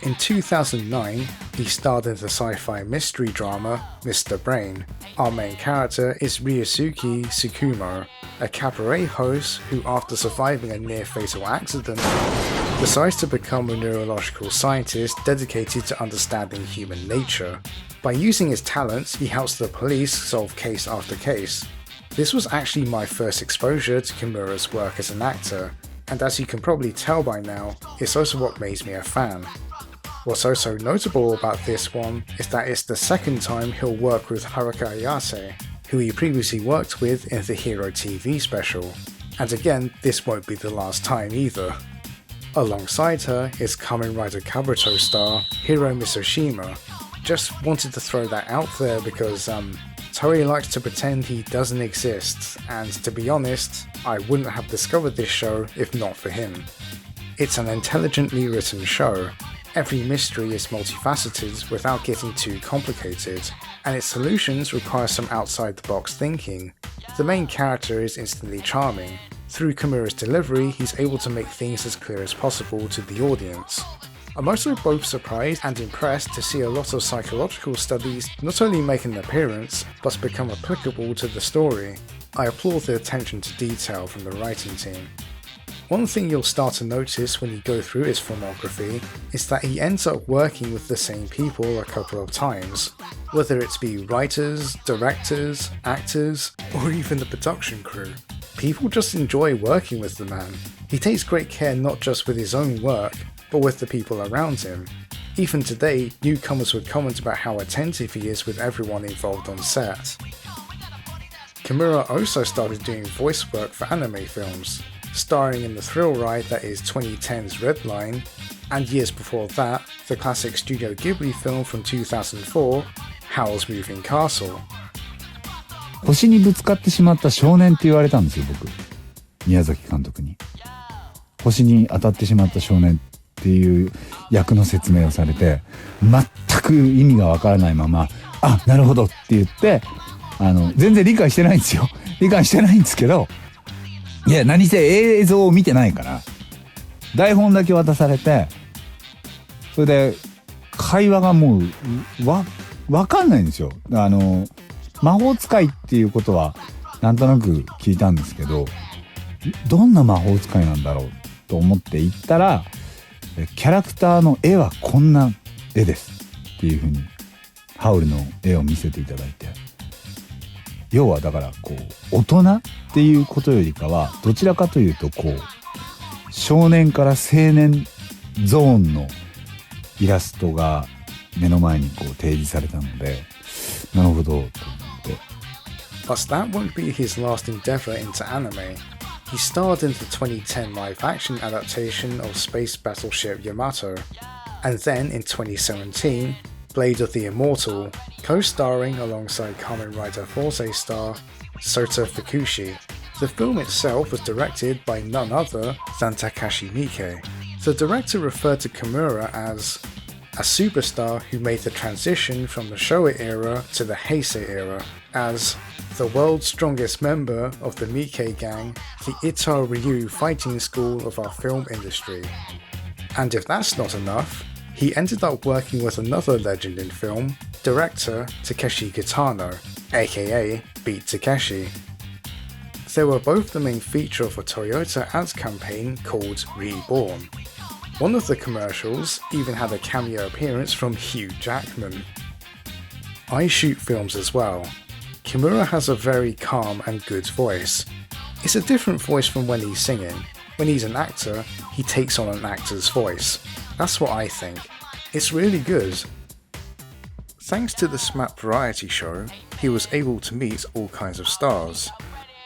In 2009, he starred in the sci-fi mystery drama Mr. Brain. Our main character is Ryusuke Tsukumo, a cabaret host who, after surviving a near-fatal accident, decides to become a neurological scientist dedicated to understanding human nature. By using his talents, he helps the police solve case after case. This was actually my first exposure to Kimura's work as an actor, and as you can probably tell by now, it's also what made me a fan. What's also notable about this one is that it's the second time he'll work with Haruka Ayase, who he previously worked with in the Hero TV special, and again, this won't be the last time either. Alongside her is Kamen Rider Kabuto star Hiro Misoshima. Just wanted to throw that out there because Toei likes to pretend he doesn't exist, and to be honest, I wouldn't have discovered this show if not for him. It's an intelligently written show. Every mystery is multifaceted without getting too complicated, and its solutions require some outside-the-box thinking. The main character is instantly charming. Through Kimura's delivery, he's able to make things as clear as possible to the audience. I'm also both surprised and impressed to see a lot of psychological studies not only make an appearance, but become applicable to the story. I applaud the attention to detail from the writing team. One thing you'll start to notice when you go through his filmography is that he ends up working with the same people a couple of times, whether it be writers, directors, actors, or even the production crew. People just enjoy working with the man. He takes great care not just with his own work, but with the people around him. Even today, newcomers would comment about how attentive he is with everyone involved on set. Kimura also started doing voice work for anime films, starring in the thrill ride that is 2010's Red Line, and years before that, the classic Studio Ghibli film from 2004, Howl's Moving Castle. 星にぶつかってしまった少年って言われたんですよ、僕。宮崎監督に。星に当たってしまった少年っていう役の説明をされて、全く意味がわからないまま、あ、なるほどって言って、全然理解してないんですよ。理解してないんですけど、いや、何せ映像を見てないから、台本だけ渡されて、それで、会話がもう、わかんないんですよ。魔法使いっていうことは、なんとなく聞いたんですけど、どんな魔法使いなんだろうと思って行ったら、キャラクターの絵はこんな絵ですっていう風に、ハウルの絵を見せていただいて、要はだからこう大人っていうことよりかはどちらかというとこう少年から青年ゾーンのイラストが目の前にこう提示されたので、なるほどと思って。But that won't be his last endeavor into anime. He starred in the 2010 live-action adaptation of Space Battleship Yamato, and then in 2017, Blade of the Immortal, co-starring alongside Kamen Rider Forze star Sota Fukushi. The film itself was directed by none other than Takashi Miike. The director referred to Kimura as a superstar who made the transition from the Showa era to the Heisei era, as the world's strongest member of the Miike gang, the Ita Ryu fighting school of our film industry. And if that's not enough, he ended up working with another legend in film, director Takeshi Kitano, aka Beat Takeshi. They were both the main feature of a Toyota ads campaign called Reborn. One of the commercials even had a cameo appearance from Hugh Jackman. I shoot films as well. Kimura has a very calm and good voice. It's a different voice from when he's singing. When he's an actor, he takes on an actor's voice. That's what I think. It's really good. Thanks to the SMAP variety show, he was able to meet all kinds of stars.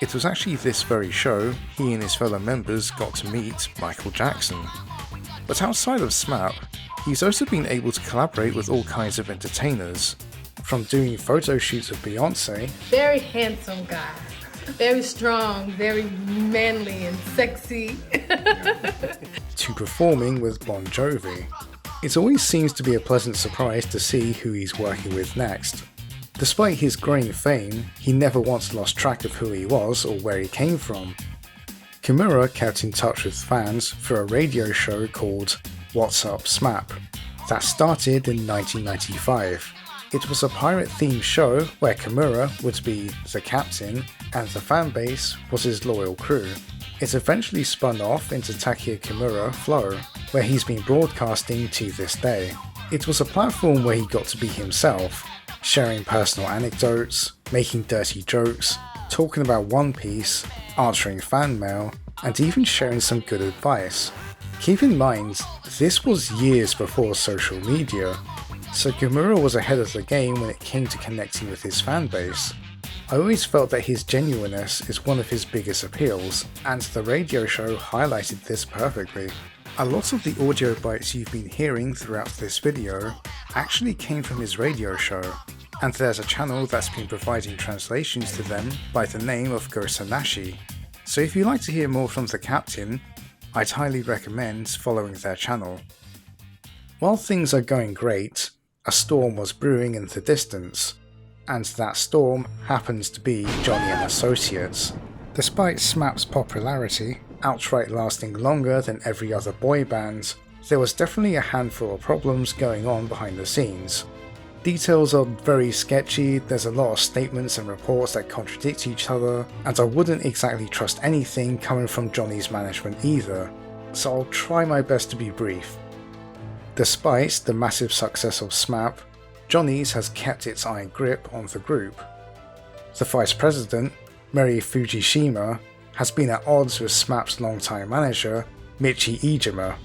It was actually this very show he and his fellow members got to meet Michael Jackson. But outside of SMAP, he's also been able to collaborate with all kinds of entertainers, from doing photo shoots with Beyonce, very handsome guy, very strong, very manly and sexy, to performing with Bon Jovi. It always seems to be a pleasant surprise to see who he's working with next. Despite his growing fame, he never once lost track of who he was or where he came from. Kimura kept in touch with fans through a radio show called What's Up SMAP that started in 1995. It was a pirate-themed show where Kimura would be the captain and the fanbase was his loyal crew. It eventually spun off into Takia Kimura Flow, where he's been broadcasting to this day. It was a platform where he got to be himself, sharing personal anecdotes, making dirty jokes, talking about One Piece, answering fan mail, and even sharing some good advice. Keep in mind, this was years before social media, so Kimura was ahead of the game when it came to connecting with his fanbase. I always felt that his genuineness is one of his biggest appeals, and the radio show highlighted this perfectly. A lot of the audio bites you've been hearing throughout this video actually came from his radio show, and there's a channel that's been providing translations to them by the name of Gosanashi. So if you'd like to hear more from the captain, I'd highly recommend following their channel. While things are going great, a storm was brewing in the distance, and that storm happens to be Johnny and Associates. Despite SMAP's popularity, outright lasting longer than every other boy band, there was definitely a handful of problems going on behind the scenes. Details are very sketchy, there's a lot of statements and reports that contradict each other, and I wouldn't exactly trust anything coming from Johnny's management either, so I'll try my best to be brief. Despite the massive success of SMAP, Johnny's has kept its iron grip on the group. The vice president, Meri Fujishima, has been at odds with SMAP's longtime manager, Michi Iijima.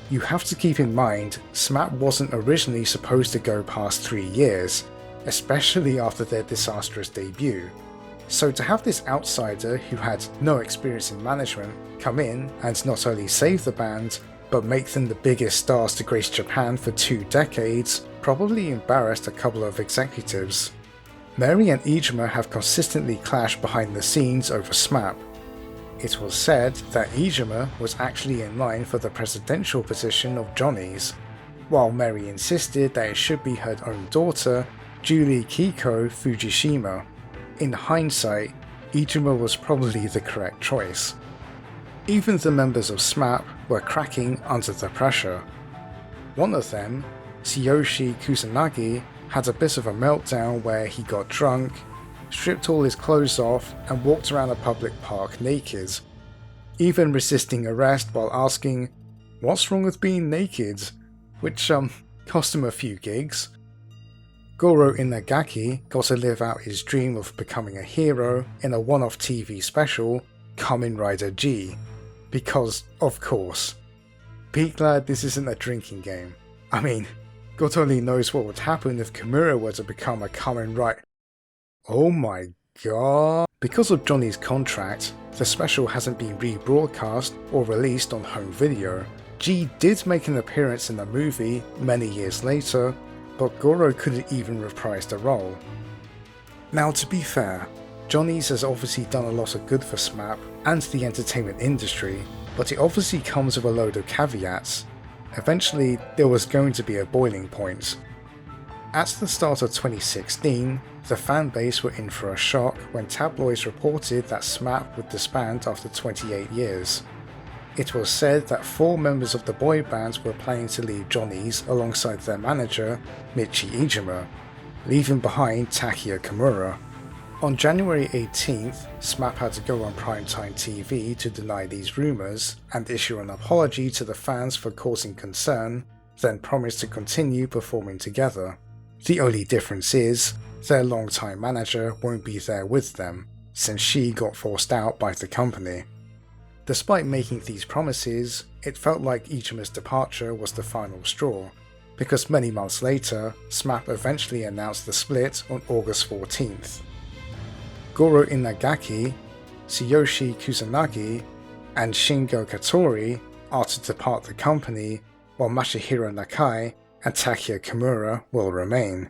You have to keep in mind, SMAP wasn't originally supposed to go past 3 years, especially after their disastrous debut. So to have this outsider who had no experience in management come in and not only save the band, but make them the biggest stars to grace Japan for 2 decades, probably embarrassed a couple of executives. Meri and Iijima have consistently clashed behind the scenes over SMAP. It was said that Iijima was actually in line for the presidential position of Johnny's, while Meri insisted that it should be her own daughter, Julie Kiko Fujishima. In hindsight, Iijima was probably the correct choice. Even the members of SMAP were cracking under the pressure. One of them, Tsuyoshi Kusanagi, had a bit of a meltdown where he got drunk, stripped all his clothes off and walked around a public park naked, even resisting arrest while asking, "What's wrong with being naked?" which cost him a few gigs. Goro Inagaki got to live out his dream of becoming a hero in a one-off TV special, Kamen Rider G. Because, of course. Be glad this isn't a drinking game. I mean, God only knows what would happen if Kimura were to become a Kamen Rider. Oh my god. Because of Johnny's contract, the special hasn't been rebroadcast or released on home video. G did make an appearance in the movie many years later, but Goro couldn't even reprise the role. Now, to be fair, Johnny's has obviously done a lot of good for SMAP and the entertainment industry, but it obviously comes with a load of caveats. Eventually, there was going to be a boiling point. At the start of 2016, the fanbase were in for a shock when tabloids reported that SMAP would disband after 28 years. It was said that 4 members of the boy band were planning to leave Johnny's alongside their manager, Michi Iijima, leaving behind Takia Kimura. On January 18th, SMAP had to go on primetime TV to deny these rumours and issue an apology to the fans for causing concern, then promised to continue performing together. The only difference is, their longtime manager won't be there with them, since she got forced out by the company. Despite making these promises, it felt like Iijima's departure was the final straw, because many months later, SMAP eventually announced the split on August 14th. Goro Inagaki, Tsuyoshi Kusanagi, and Shingo Katori are to depart the company, while Masahiro Nakai and Takia Kimura will remain.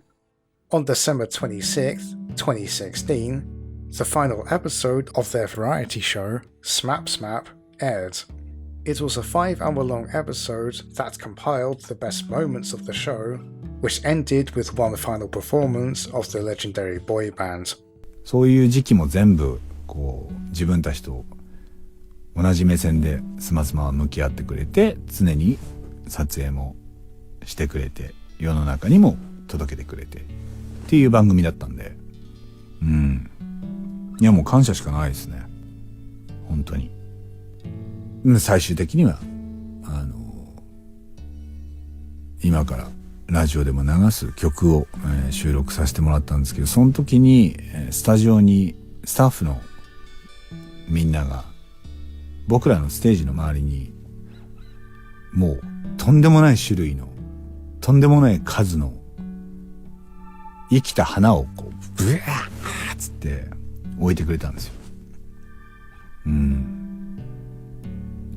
On December 26, 2016, the final episode of their variety show, SMAP SMAP, aired. It was a 5-hour-long episode that compiled the best moments of the show, which ended with one final performance of the legendary boy band. そういう時期も全部こう自分たちと同じ目線でスマスマは向き合ってくれて、常に撮影もしてくれて、世の中にも届けてくれてっていう番組だったんで、いやもう感謝しかないですね、本当に。最終的には今からラジオでも流す曲を、収録させてもらったんですけど、その時に、スタジオにスタッフのみんなが僕らのステージの周りにもうとんでもない種類のとんでもない数の生きた花をこうブワーッつって置いてくれたんですよ。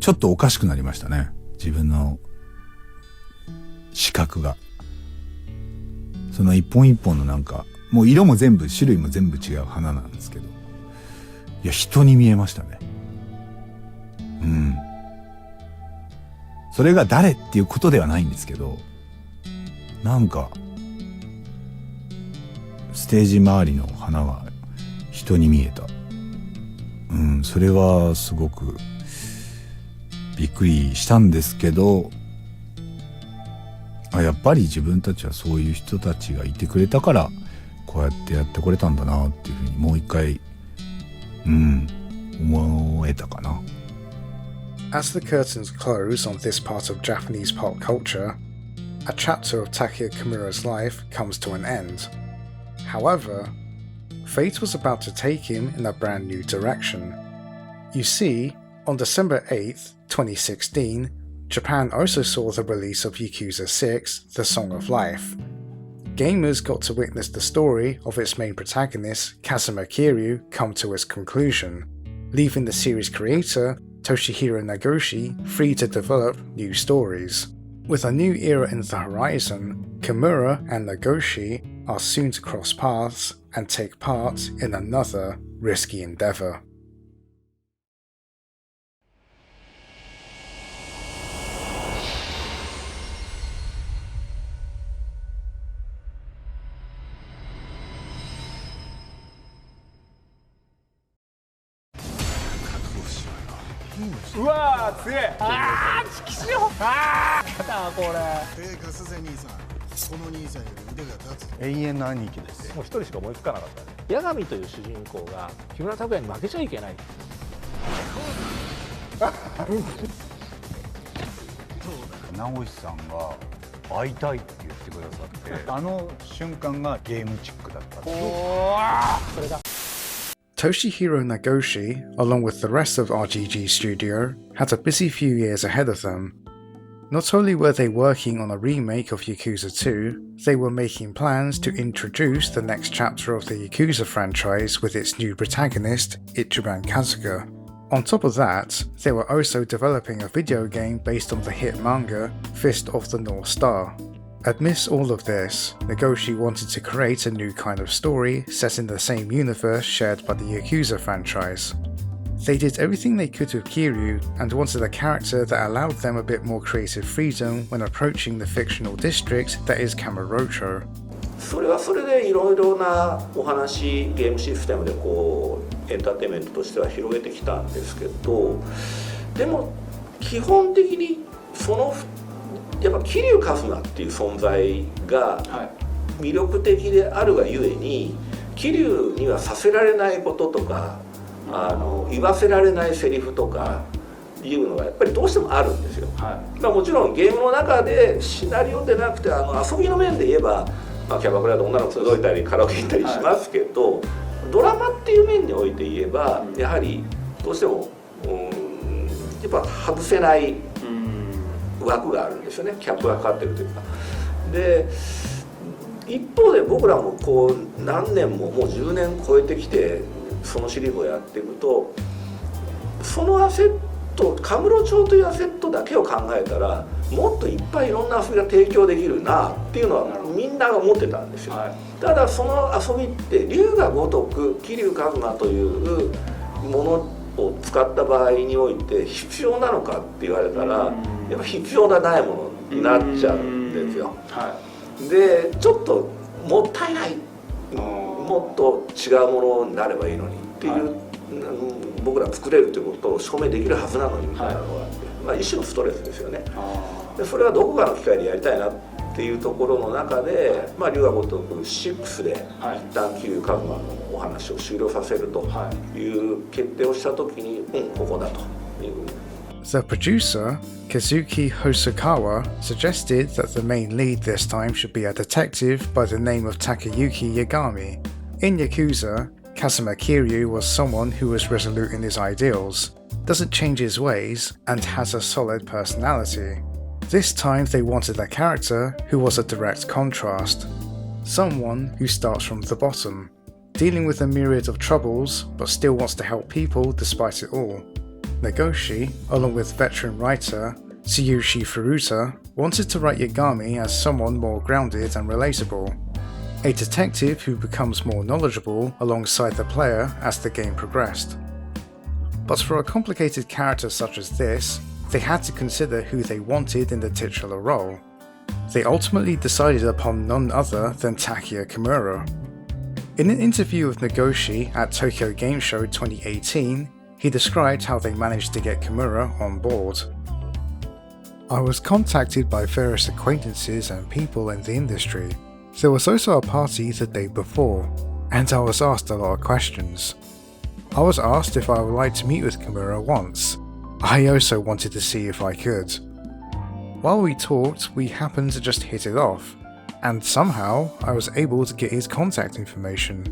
ちょっとおかしくなりましたね、自分の視覚が。その一本一本のなんかもう色も全部種類も全部違う花なんですけど、いや人に見えましたね。それが誰っていうことではないんですけど、なんかステージ周りの花が人に見えた。それはすごくびっくりしたんですけど、やっぱり自分たちはそういう人たちがいてくれたからこうやってやってこれたんだなっていうふうにもう一回思えたかな。As the curtains close on this part of Japanese pop culture, a chapter of Takia Kimura's life comes to an end. However, fate was about to take him in a brand new direction. You see, on December 8th, 2016, Japan also saw the release of Yakuza 6, The Song of Life. Gamers got to witness the story of its main protagonist, Kazuma Kiryu, come to its conclusion, leaving the series creator, Toshihiro Nagoshi, free to develop new stories. With a new era in the horizon, Kimura and Nagoshi are soon to cross paths and take part in another risky endeavor. Wow, 強い。チキショー。だこれ。ガスゼ兄さん、この兄さんより腕が立つ。永遠の兄貴です。もう一人しか思いつかなかったね。八神という主人公が木村拓哉に負けちゃいけない。直志さんが会いたいって言ってくださって、あの瞬間がゲームチックだった。それだ。Toshihiro Nagoshi, along with the rest of RGG Studio, had a busy few years ahead of them. Not only were they working on a remake of Yakuza 2, they were making plans to introduce the next chapter of the Yakuza franchise with its new protagonist, Ichiban Kasuga. On top of that, they were also developing a video game based on the hit manga Fist of the North Star. Amidst all of this, Nagoshi wanted to create a new kind of story set in the same universe shared by the Yakuza franchise. They did everything they could with Kiryu and wanted a character that allowed them a bit more creative freedom when approaching the fictional district that is Kamurocho. それはそれでいろいろなお話ゲームシステムでこうエンターテインメントとしては広げてきたんですけど、でも基本的にそのやっぱ桐生一馬っていう存在が魅力的であるがゆえに、桐生にはさせられないこととか言わせられないセリフとかいうのがやっぱりどうしてもあるんですよ。もちろんゲームの中でシナリオでなくて遊びの面で言えば、キャバクラで女の子連れといたりカラオケ行ったりしますけど、ドラマっていう面において言えばやはりどうしてもやっぱ外せない枠があるんですよね。キャップがかかってるというか。で一方で僕らもこう何年ももう10年超えてきてそのシリーズをやっていくと、そのアセットカムロ町というアセットだけを考えたらもっといっぱいいろんな遊びが提供できるなっていうのはみんなが思ってたんですよ。ただその遊びって龍が如く桐生一馬というものを使った場合において必要なのかって言われたらやっぱ必要がないものになっちゃうんですよ。でちょっともったいない、もっと違うものになればいいのにっていう、僕ら作れるということを証明できるはずなのにみたいなのがあって、一種のストレスですよね。でそれはどこかの機会でやりたいなっていうところの中で、龍が如く6で一旦桐生一馬のお話を終了させるという決定をした時に、ここだという。The producer, Kazuki Hosokawa, suggested that the main lead this time should be a detective by the name of Takayuki Yagami. In Yakuza, Kazuma Kiryu was someone who was resolute in his ideals, doesn't change his ways, and has a solid personality. This time they wanted a character who was a direct contrast. Someone who starts from the bottom, dealing with a myriad of troubles but still wants to help people despite it all. Nagoshi, along with veteran writer Tsuyoshi Furuta, wanted to write Yagami as someone more grounded and relatable. A detective who becomes more knowledgeable alongside the player as the game progressed. But for a complicated character such as this, they had to consider who they wanted in the titular role. They ultimately decided upon none other than Takuya Kimura. In an interview with Nagoshi at Tokyo Game Show 2018, he described how they managed to get Kimura on board. I was contacted by various acquaintances and people in the industry. There was also a party the day before, and I was asked a lot of questions. I was asked if I would like to meet with Kimura once. I also wanted to see if I could. While we talked, we happened to just hit it off, and somehow I was able to get his contact information.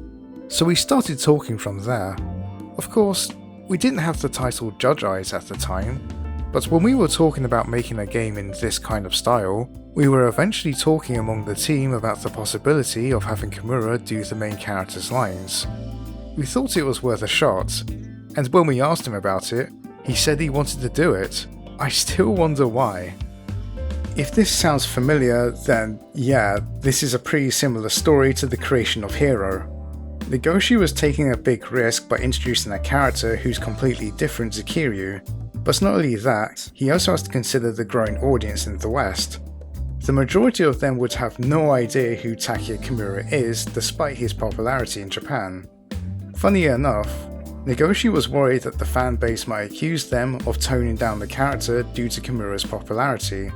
So we started talking from there. Of course, we didn't have the title Judge Eyes at the time, but when we were talking about making a game in this kind of style, we were eventually talking among the team about the possibility of having Kimura do the main character's lines. We thought it was worth a shot, and when we asked him about it, he said he wanted to do it. I still wonder why. If this sounds familiar, then yeah, this is a pretty similar story to the creation of Hero. Nagoshi was taking a big risk by introducing a character who's completely different to Kiryu, but not only that, he also has to consider the growing audience in the West. The majority of them would have no idea who Takuya Kimura is despite his popularity in Japan. Funny enough, Nagoshi was worried that the fan base might accuse them of toning down the character due to Kimura's popularity,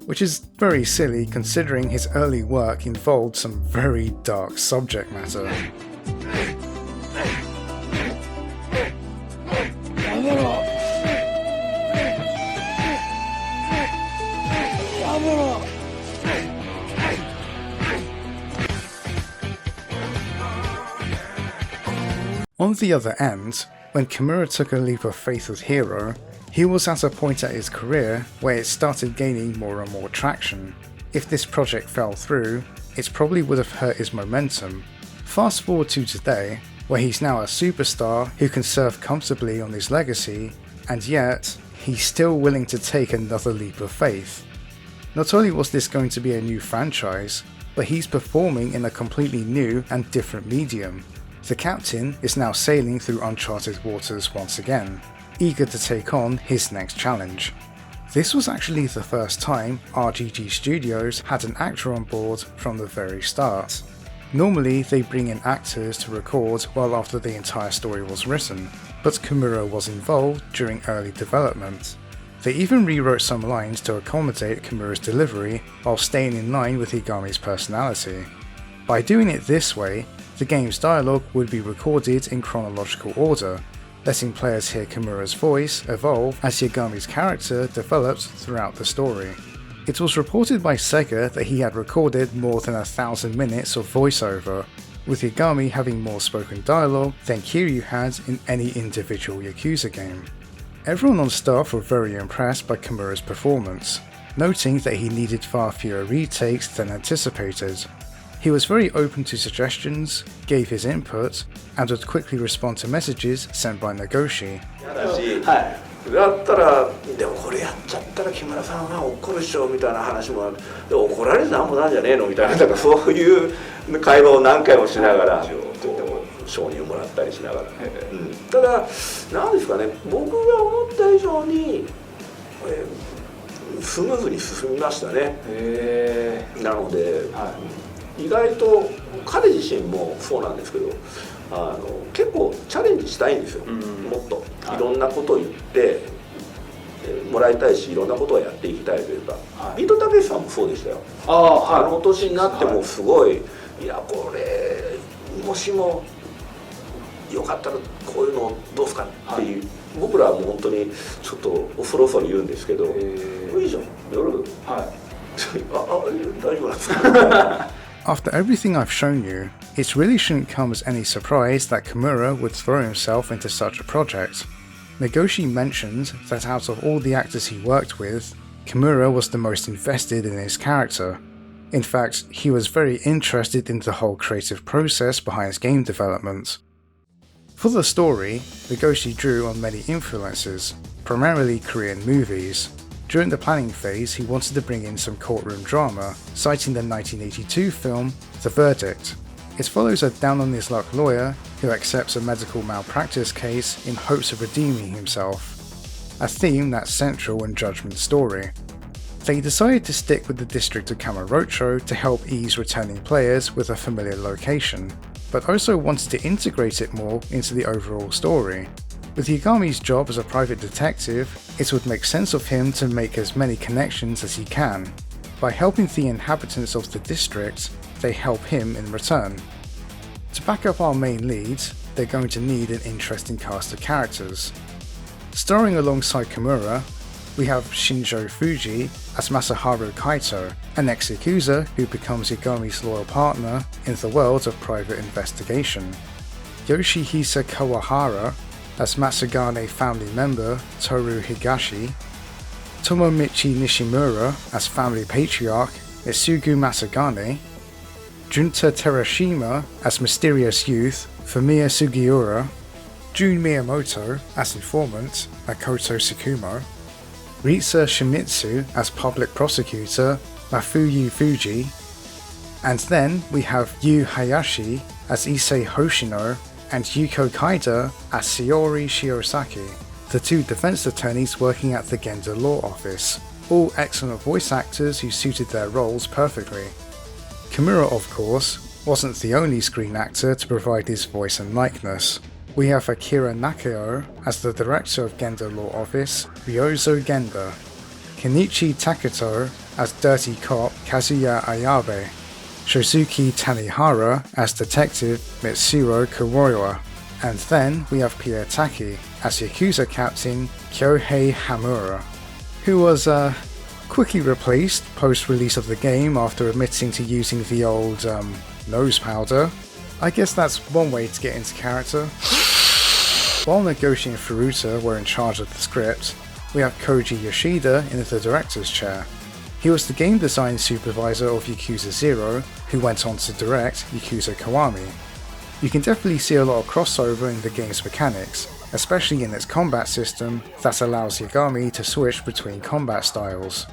which is very silly considering his early work involved some very dark subject matter. On the other end, when Kimura took a leap of faith with Hero, he was at a point at his career where it started gaining more and more traction. If this project fell through, it probably would have hurt his momentum. Fast forward to today, where he's now a superstar who can surf comfortably on his legacy, and yet, he's still willing to take another leap of faith. Not only was this going to be a new franchise, but he's performing in a completely new and different medium. The captain is now sailing through uncharted waters once again, eager to take on his next challenge. This was actually the first time RGG Studios had an actor on board from the very start. Normally they bring in actors to record well after the entire story was written, but Kimura was involved during early development. They even rewrote some lines to accommodate Kimura's delivery while staying in line with Higami's personality. By doing it this way, the game's dialogue would be recorded in chronological order, letting players hear Kimura's voice evolve as Higami's character develops throughout the story. It was reported by Sega that he had recorded more than 1,000 minutes of voiceover, with Higami having more spoken dialogue than Kiryu had in any individual Yakuza game. Everyone on staff were very impressed by Kimura's performance, noting that he needed far fewer retakes than anticipated. He was very open to suggestions, gave his input, and would quickly respond to messages sent by Nagoshi. だったらでもこれやっちゃったら木村さんが怒るっしょみたいな話もある。で怒られずなんもなんじゃねえのみたいな、だからそういう会話を何回もしながら承認をもらったりしながら、ただなんですかね、僕が思った以上に、スムーズに進みましたね。なので、意外と彼自身もそうなんですけど、結構チャレンジしたいんですよ。もっといろんなことを言ってもらいたいし、いろんなことをやっていきたいというか、ビートたけしさんもそうでしたよ。あの年になってもすごい、いやこれもしもよかったらこういうのどうすかっていう、僕らはもう本当にちょっと恐ろそうに言うんですけど、いいじゃん、夜、大丈夫なんですか。After everything I've shown you, it really shouldn't come as any surprise that Kimura would throw himself into such a project. Nagoshi mentioned that out of all the actors he worked with, Kimura was the most invested in his character. In fact, he was very interested in the whole creative process behind game development. For the story, Nagoshi drew on many influences, primarily Korean movies. During the planning phase, he wanted to bring in some courtroom drama, citing the 1982 film The Verdict. It follows a down-on-his-luck lawyer who accepts a medical malpractice case in hopes of redeeming himself, a theme that's central in Judgment's story. They decided to stick with the district of Kamurocho to help ease returning players with a familiar location, but also wanted to integrate it more into the overall story. With Higami's job as a private detective, it would make sense of him to make as many connections as he can. By helping the inhabitants of the district, they help him in return. To back up our main leads, they're going to need an interesting cast of characters. Starring alongside Kimura, we have Shinjo Fuji as Masaharu Kaito, an ex-Yakuza who becomes Higami's loyal partner in the world of private investigation. Yoshihisa Kawahara as Matsugane family member Toru Higashi, Tomomichi Nishimura as family patriarch Itsugu Matsugane, Junta Terashima as mysterious youth Fumiya Sugiura, Jun Miyamoto as informant Makoto Tsukumo, Ritsu Shimizu as public prosecutor Mafuyu Fuji, and then we have Yu Hayashi as Issei Hoshino and Yuko Kaida as Shiori Shiosaki, the two defense attorneys working at the Genda Law Office, all excellent voice actors who suited their roles perfectly. Kimura, of course, wasn't the only screen actor to provide his voice and likeness. We have Akira Nakao as the director of Genda Law Office, Ryozo Genda, Kenichi Taketo as dirty cop Kazuya Ayabe, Shosuke Tanihara as detective Mitsuro Kuroiwa, and then we have Pierre Taki as Yakuza captain Kyohei Hamura, who was quickly replaced post-release of the game after admitting to using the old nose powder. I guess that's one way to get into character. While Nagoshi and Furuta were in charge of the script, we have Koji Yoshida in the director's chair. He was the game design supervisor of Yakuza 0, who went on to direct Yakuza Kiwami. You can definitely see a lot of crossover in the game's mechanics, especially in its combat system that allows Yagami to switch between combat styles.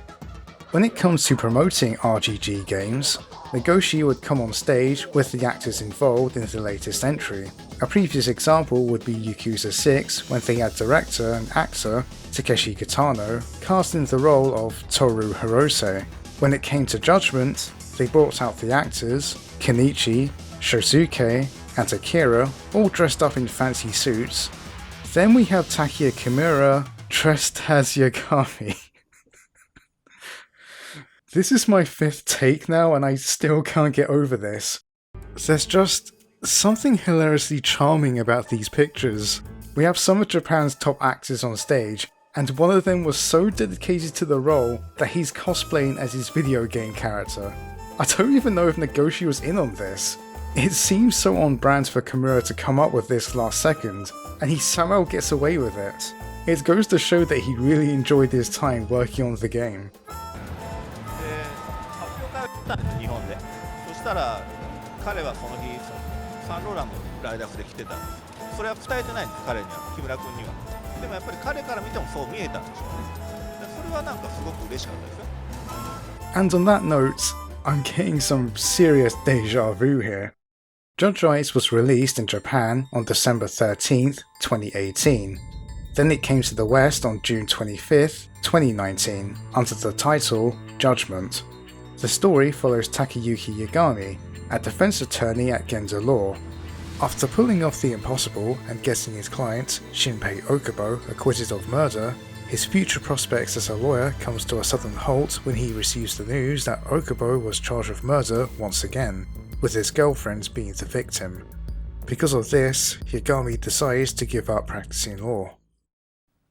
When it comes to promoting RGG games, Nagoshi would come on stage with the actors involved in the latest entry. A previous example would be Yakuza 6, when they had director and actor Takeshi Kitano cast in the role of Toru Hirose. When it came to Judgment, they brought out the actors Kenichi, Shosuke, and Akira all dressed up in fancy suits. Then we have Takeya Kimura dressed as Yagami. This is my 5th take now and I still can't get over this. There's just something hilariously charming about these pictures. We have some of Japan's top actors on stage, and one of them was so dedicated to the role that he's cosplaying as his video game character. I don't even know if Nagoshi was in on this. It seems so on brand for Kimura to come up with this last second, and he somehow gets away with it. It goes to show that he really enjoyed his time working on the game. 日本でそしたら彼はその日サンローランのライダースで来てたんですそれは伝えてないんです彼には木村君にはでもやっぱり彼から見てもそう見えたんでしょうねでそれはなんかすごく嬉しかったですよ And on that note, I'm getting some serious deja vu here. Judge Ice was released in Japan on December 13th, 2018. Then it came to the West on June 25th, 2019, under the title Judgment. The story follows Takayuki Yagami, a defense attorney at Genda Law. After pulling off the impossible and getting his client, Shinpei Okubo, acquitted of murder, his future prospects as a lawyer comes to a sudden halt when he receives the news that Okubo was charged with murder once again, with his girlfriend being the victim. Because of this, Yagami decides to give up practicing law.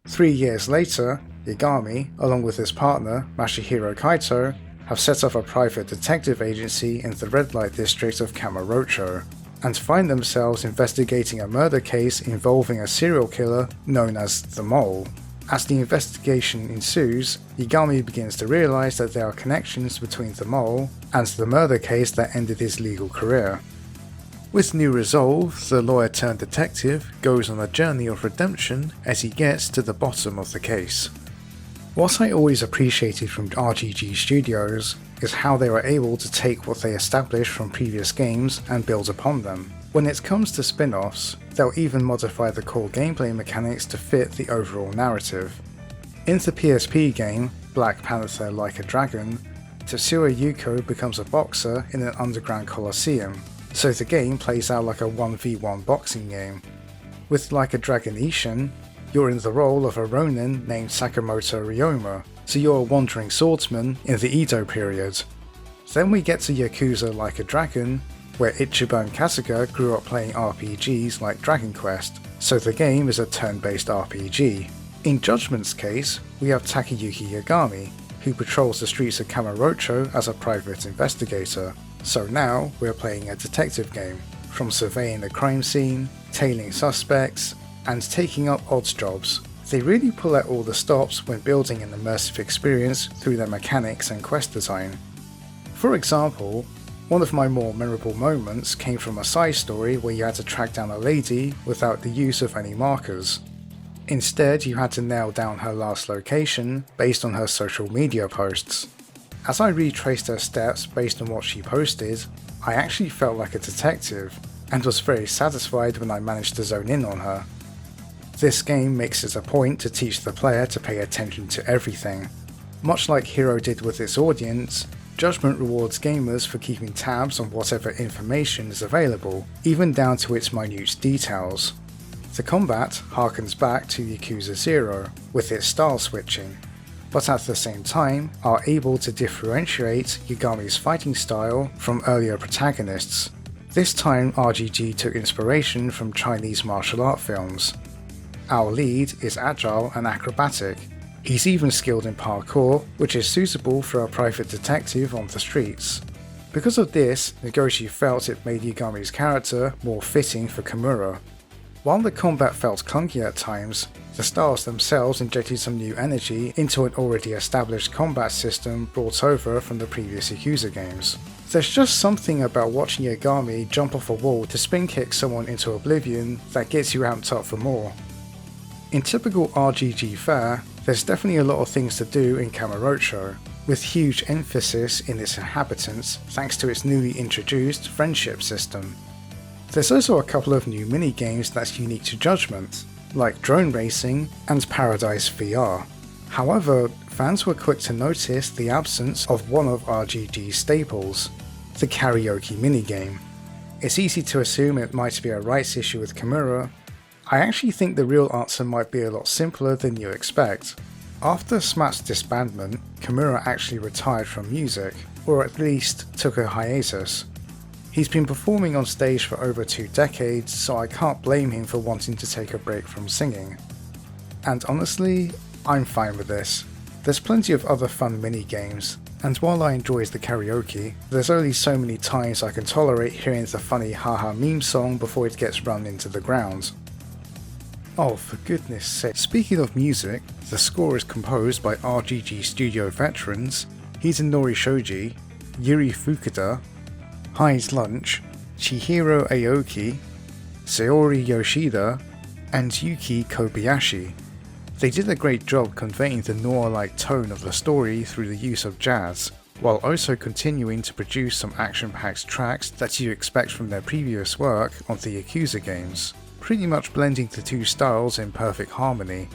3 years later, Yagami, along with his partner Masahiro Kaito, have set up a private detective agency in the red light district of Kamurocho, and find themselves investigating a murder case involving a serial killer known as the Mole. As the investigation ensues, Yagami begins to realize that there are connections between the Mole and the murder case that ended his legal career. With new resolve, the lawyer-turned-detective goes on a journey of redemption as he gets to the bottom of the case. What I always appreciated from RGG Studios is how they were able to take what they established from previous games and build upon them. When it comes to spin-offs, they'll even modify the core gameplay mechanics to fit the overall narrative. In the PSP game, Black Panther Like a Dragon, Tetsuya Yuko becomes a boxer in an underground coliseum, so the game plays out like a 1v1 boxing game. With Like a Dragon Ishin, you're in the role of a ronin named Sakamoto Ryoma, so you're a wandering swordsman in the Edo period. Then we get to Yakuza Like a Dragon, where Ichiban Kasuga grew up playing RPGs like Dragon Quest, so the game is a turn-based RPG. In Judgment's case, we have Takayuki Yagami, who patrols the streets of Kamurocho as a private investigator, so now we're playing a detective game, from surveying the crime scene, tailing suspects, and taking up odds jobs. They really pull out all the stops when building an immersive experience through their mechanics and quest design. For example, one of my more memorable moments came from a side story where you had to track down a lady without the use of any markers. Instead, you had to nail down her last location based on her social media posts. As I retraced her steps based on what she posted, I actually felt like a detective, and was very satisfied when I managed to zone in on her. This game makes it a point to teach the player to pay attention to everything. Much like Hero did with its audience, Judgment rewards gamers for keeping tabs on whatever information is available, even down to its minute details. The combat harkens back to Yakuza 0, with its style switching, but at the same time are able to differentiate Yagami's fighting style from earlier protagonists. This time RGG took inspiration from Chinese martial art films. Our lead is agile and acrobatic. He's even skilled in parkour, which is suitable for a private detective on the streets. Because of this, Nagoshi felt it made Yagami's character more fitting for Kimura. While the combat felt clunky at times, the styles themselves injected some new energy into an already established combat system brought over from the previous Yakuza games. There's just something about watching Yagami jump off a wall to spin kick someone into oblivion that gets you amped up for more. In typical RGG fare, there's definitely a lot of things to do in Kamurocho, with huge emphasis in its inhabitants thanks to its newly introduced friendship system. There's also a couple of new mini-games that's unique to Judgment, like Drone Racing and Paradise VR. However, fans were quick to notice the absence of one of RGG's staples, the karaoke minigame. It's easy to assume it might be a rights issue with Kimura. I actually think the real answer might be a lot simpler than you expect. After SMAP's disbandment, Kimura actually retired from music, or at least took a hiatus. He's been performing on stage for over 2 decades, so I can't blame him for wanting to take a break from singing. And honestly, I'm fine with this. There's plenty of other fun mini-games, and while I enjoy the karaoke, there's only so many times I can tolerate hearing the funny haha meme song before it gets run into the ground. Oh, for goodness sake. Speaking of music, the score is composed by RGG studio veterans Hidenori Shoji, Yuri Fukuda, Heinz Lunch, Chihiro Aoki, Saori Yoshida, and Yuki Kobayashi. They did a great job conveying the noir-like tone of the story through the use of jazz, while also continuing to produce some action-packed tracks that you expect from their previous work on the Yakuza games, pretty much blending the two styles in perfect harmony.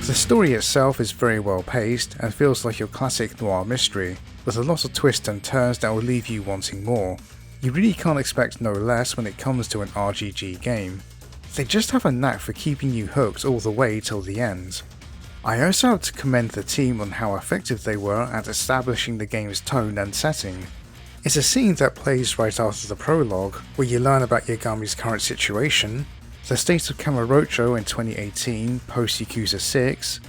The story itself is very well paced and feels like your classic noir mystery, with a lot of twists and turns that will leave you wanting more. You really can't expect no less when it comes to an RGG game. They just have a knack for keeping you hooked all the way till the end. I also have to commend the team on how effective they were at establishing the game's tone and setting. It's a scene that plays right after the prologue, where you learn about Yagami's current situation, the state of Kamurocho in 2018 post-Yakuza 6,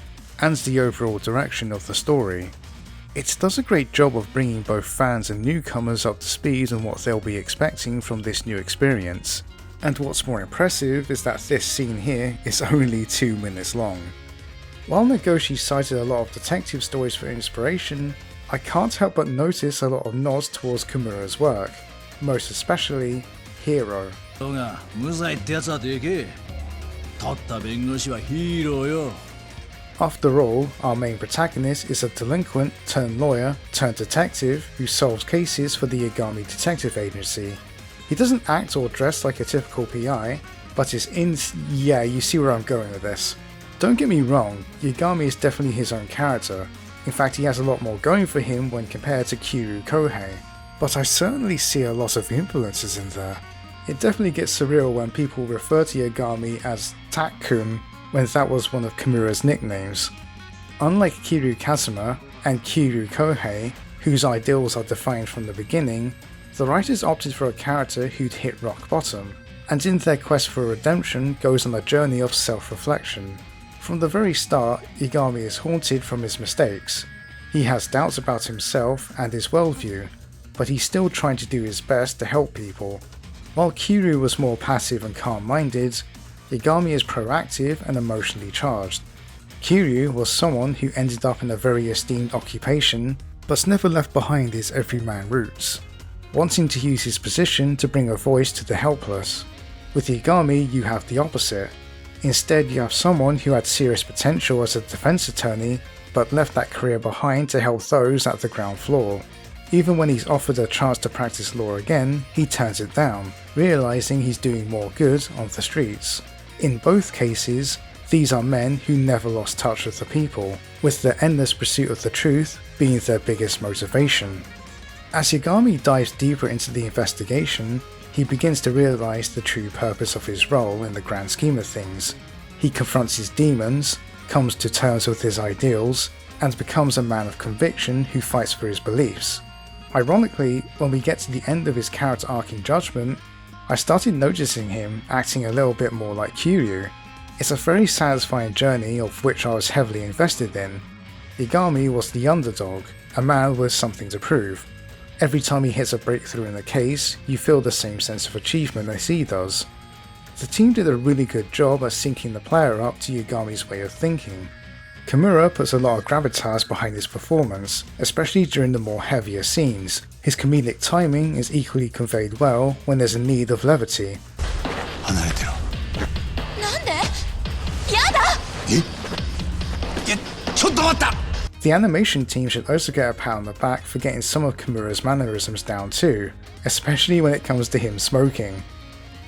and the overall direction of the story. It does a great job of bringing both fans and newcomers up to speed on what they'll be expecting from this new experience, and what's more impressive is that this scene here is only 2 minutes long. While Nagoshi cited a lot of detective stories for inspiration, I can't help but notice a lot of nods towards Kimura's work, most especially Hero. After all, our main protagonist is a delinquent turned lawyer turned detective who solves cases for the Yagami Detective Agency. He doesn't act or dress like a typical PI, but is yeah, you see where I'm going with this. Don't get me wrong, Yagami is definitely his own character. In fact, he has a lot more going for him when compared to Kiryu Kohei, but I certainly see a lot of influences in there. It definitely gets surreal when people refer to Yagami as Tak-kun when that was one of Kimura's nicknames. Unlike Kiryu Kazuma and Kiryu Kohei, whose ideals are defined from the beginning, the writers opted for a character who'd hit rock bottom, and in their quest for redemption goes on a journey of self-reflection. From the very start, Yagami is haunted from his mistakes. He has doubts about himself and his worldview, but he's still trying to do his best to help people. While Kiryu was more passive and calm-minded, Yagami is proactive and emotionally charged. Kiryu was someone who ended up in a very esteemed occupation, but never left behind his everyman roots, wanting to use his position to bring a voice to the helpless. With Yagami, you have the opposite. Instead, you have someone who had serious potential as a defense attorney, but left that career behind to help those at the ground floor. Even when he's offered a chance to practice law again, he turns it down, realizing he's doing more good on the streets. In both cases, these are men who never lost touch with the people, with their endless pursuit of the truth being their biggest motivation. As Yagami dives deeper into the investigation, he begins to realize the true purpose of his role in the grand scheme of things. He confronts his demons, comes to terms with his ideals, and becomes a man of conviction who fights for his beliefs. Ironically, when we get to the end of his character arc in Judgment, I started noticing him acting a little bit more like Kiryu. It's a very satisfying journey of which I was heavily invested in. Yagami was the underdog, a man with something to prove. Every time he hits a breakthrough in the case, you feel the same sense of achievement as he does. The team did a really good job at syncing the player up to Yagami's way of thinking. Kimura puts a lot of gravitas behind his performance, especially during the more heavier scenes. His comedic timing is equally conveyed well when there's a need of levity. The animation team should also get a pat on the back for getting some of Kimura's mannerisms down too, especially when it comes to him smoking.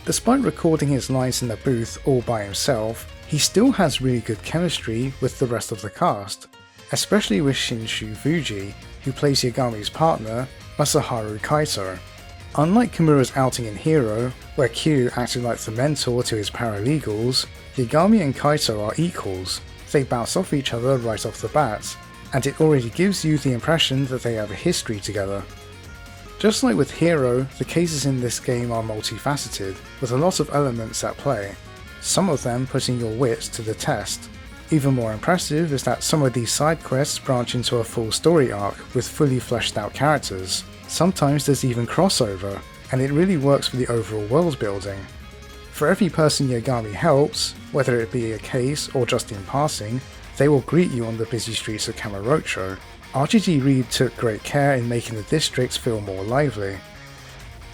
Despite recording his lines in the booth all by himself, he still has really good chemistry with the rest of the cast, especially with Shinshu Fuji, who plays Yagami's partner, Masaharu Kaito. Unlike Kimura's outing in Hero, where Q acted like the mentor to his paralegals, Yagami and Kaito are equals. They bounce off each other right off the bat, and it already gives you the impression that they have a history together. Just like with Hero, the cases in this game are multifaceted, with a lot of elements at play, some of them putting your wits to the test. Even more impressive is that some of these side quests branch into a full story arc with fully fleshed out characters. Sometimes there's even crossover, and it really works for the overall world building. For every person Yagami helps, whether it be a case or just in passing, they will greet you on the busy streets of Kamurocho. RGG Reed took great care in making the districts feel more lively.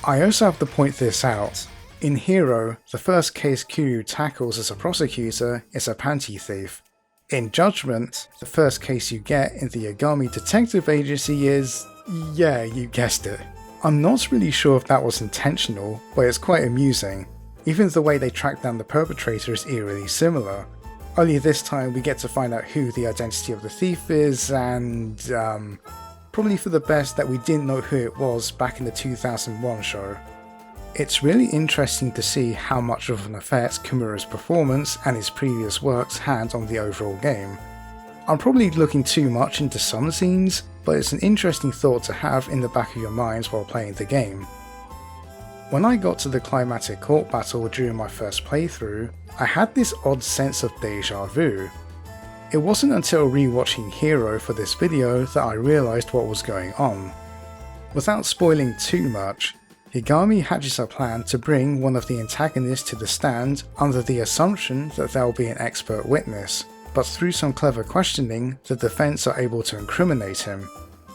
I also have to point this out. In Hero, the first case Kiryu tackles as a prosecutor is a panty thief. In Judgment, the first case you get in the Yagami Detective Agency is... yeah, you guessed it. I'm not really sure if that was intentional, but it's quite amusing. Even the way they track down the perpetrator is eerily similar. Only this time we get to find out who the identity of the thief is, and probably for the best that we didn't know who it was back in the 2001 show. It's really interesting to see how much of an effect Kimura's performance and his previous works had on the overall game. I'm probably looking too much into some scenes, but it's an interesting thought to have in the back of your minds while playing the game. When I got to the climatic court battle during my first playthrough, I had this odd sense of deja vu. It wasn't until rewatching Hero for this video that I realised what was going on. Without spoiling too much, Yagami hatches a plan to bring one of the antagonists to the stand under the assumption that they'll be an expert witness, but through some clever questioning, the defense are able to incriminate him.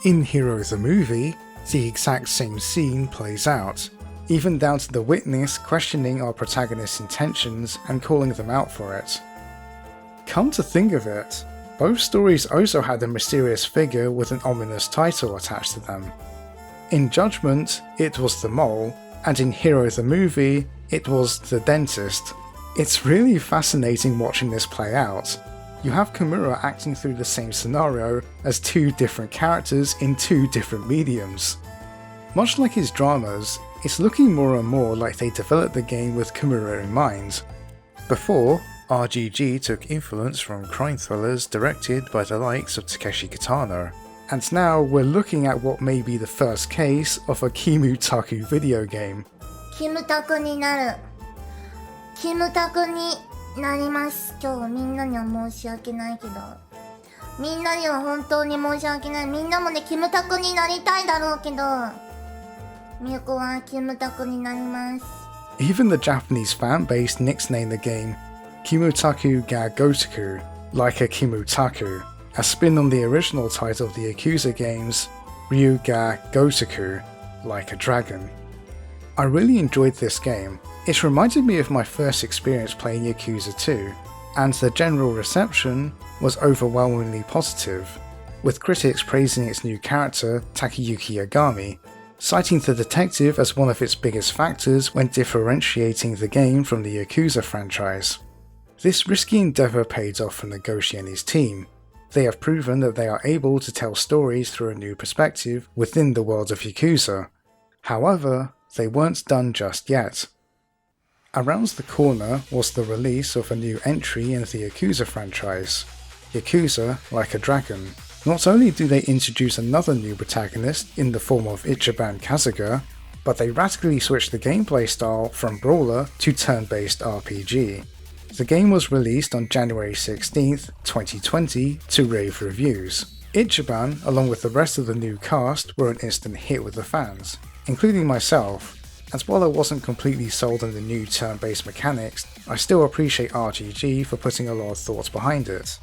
In Hero the movie, the exact same scene plays out, even down to the witness questioning our protagonist's intentions and calling them out for it. Come to think of it, both stories also had a mysterious figure with an ominous title attached to them. In Judgment, it was the mole, and in Hero the movie, it was the dentist. It's really fascinating watching this play out. You have Kimura acting through the same scenario as two different characters in two different mediums. Much like his dramas, it's looking more and more like they developed the game with Kimura in mind. Before, RGG took influence from crime thrillers directed by the likes of Takeshi Kitano, and now we're looking at what may be the first case of a Kimutaku video game. キムタクになる。キムタクになります。今日みんなには申し訳ないけど。みんなには本当に申し訳ない。みんなもね、キムタクになりたいだろうけど。みゆこはキムタクになります。Even the Japanese fan base nicknamed the game Kimutaku ga Gotoku, like a Kimutaku, a spin on the original title of the Yakuza games, Ryu ga Gotoku, like a dragon. I really enjoyed this game. It reminded me of my first experience playing Yakuza 2, and the general reception was overwhelmingly positive, with critics praising its new character, Takayuki Yagami, citing the detective as one of its biggest factors when differentiating the game from the Yakuza franchise. This risky endeavour paid off for Nagoshi and his team. They have proven that they are able to tell stories through a new perspective within the world of Yakuza. However, they weren't done just yet. Around the corner was the release of a new entry in the Yakuza franchise, Yakuza Like a Dragon. Not only do they introduce another new protagonist in the form of Ichiban Kasuga, but they radically switched the gameplay style from brawler to turn-based RPG. The game was released on January 16th, 2020 to rave reviews. Ichiban, along with the rest of the new cast, were an instant hit with the fans, including myself, and while I wasn't completely sold on the new turn-based mechanics, I still appreciate RGG for putting a lot of thoughts behind it.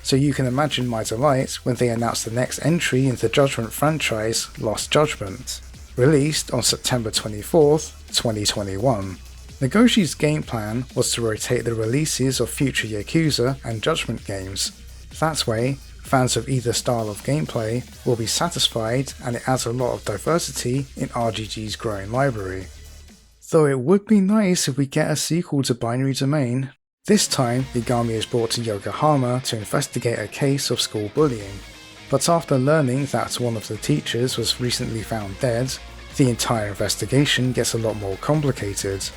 So you can imagine my delight when they announced the next entry in the Judgment franchise, Lost Judgment, released on September 24th, 2021. Negoshi's game plan was to rotate the releases of future Yakuza and Judgment games. That way, fans of either style of gameplay will be satisfied, and it adds a lot of diversity in RGG's growing library. Though it would be nice if we get a sequel to Binary Domain. This time, Yagami is brought to Yokohama to investigate a case of school bullying, but after learning that one of the teachers was recently found dead, the entire investigation gets a lot more complicated.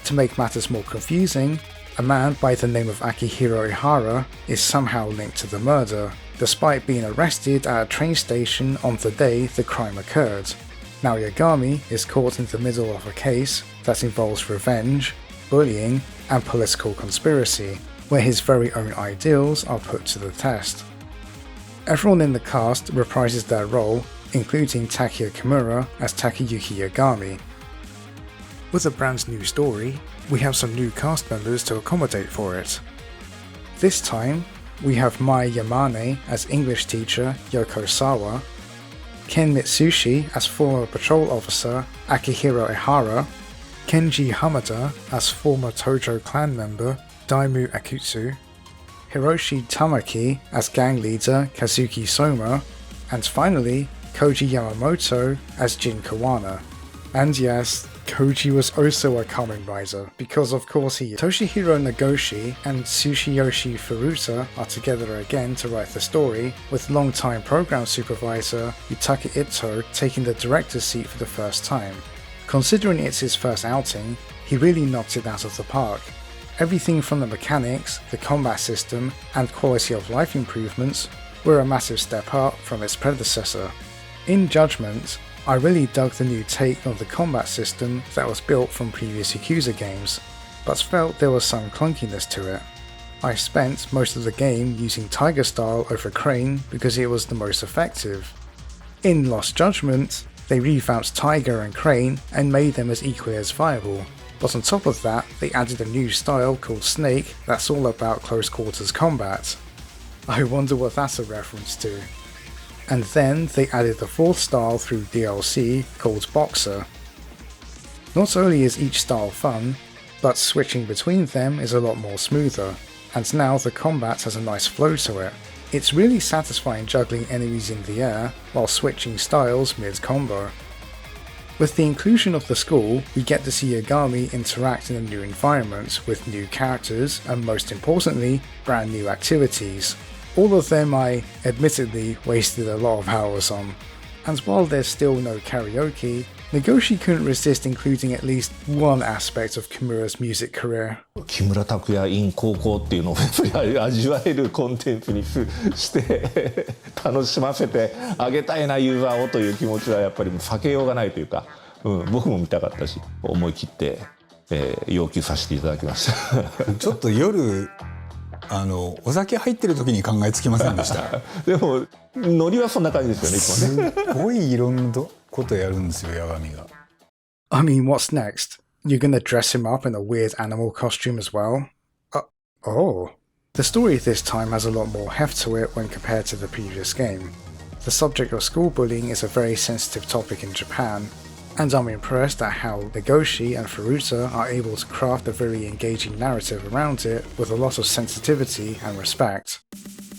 To make matters more confusing, a man by the name of Akihiro Ihara is somehow linked to the murder, despite being arrested at a train station on the day the crime occurred. Now Yagami is caught in the middle of a case that involves revenge, bullying, and political conspiracy, where his very own ideals are put to the test. Everyone in the cast reprises their role, including Takeya Kimura as Takeyuki Yagami. With a brand new story, we have some new cast members to accommodate for it. This time, we have Mai Yamane as English teacher Yoko Sawa, Ken Mitsushi as former patrol officer Akihiro Ihara, Kenji Hamada as former Tojo clan member Daimu Akutsu, Hiroshi Tamaki as gang leader Kazuki Soma, and finally Koji Yamamoto as Jin Kawana. And yes, Koji was also a Kamen Rider, because of course he is. Toshihiro Nagoshi and Tsushiyoshi Furuta are together again to write the story, with longtime program supervisor Yutaka Ito taking the director's seat for the first time. Considering it's his first outing, he really knocked it out of the park. Everything from the mechanics, the combat system, and quality of life improvements were a massive step up from its predecessor. In Judgment, I really dug the new take on the combat system that was built from previous Yakuza games, but felt there was some clunkiness to it. I spent most of the game using Tiger Style over Crane because it was the most effective. In Lost Judgment, they revamped Tiger and Crane and made them as equally as viable, but on top of that they added a new style called Snake that's all about close quarters combat. I wonder what that's a reference to. And then they added the fourth style through DLC called Boxer. Not only is each style fun, but switching between them is a lot more smoother, and now the combat has a nice flow to it. It's really satisfying juggling enemies in the air while switching styles mid-combo. With the inclusion of the school, we get to see Yagami interact in a new environment with new characters and most importantly, brand new activities. All of them I, admittedly, wasted a lot of hours on. And while there's still no karaoke, Negoshi couldn't resist including at least one aspect of Kimura's music career. 木村拓哉 in 高校っていうのをやっぱり味わえるコンテンツにして楽しませてあげたいなユーザーをという気持ちはやっぱり避けようがないというか、僕も見たかったし思い切って、要求させていただきましたちょっと夜お酒入ってる時に考えつきませんでしたでもノリはそんな感じですよね。すごいいろんなことやるんですよ、八神が。I mean, what's next? You're gonna dress him up in a weird animal costume as well? Oh. The story this time has a lot more heft to it when compared to the previous game. The subject of school bullying is a very sensitive topic in Japan, and I'm impressed at how Negoshi and Furuta are able to craft a very engaging narrative around it with a lot of sensitivity and respect.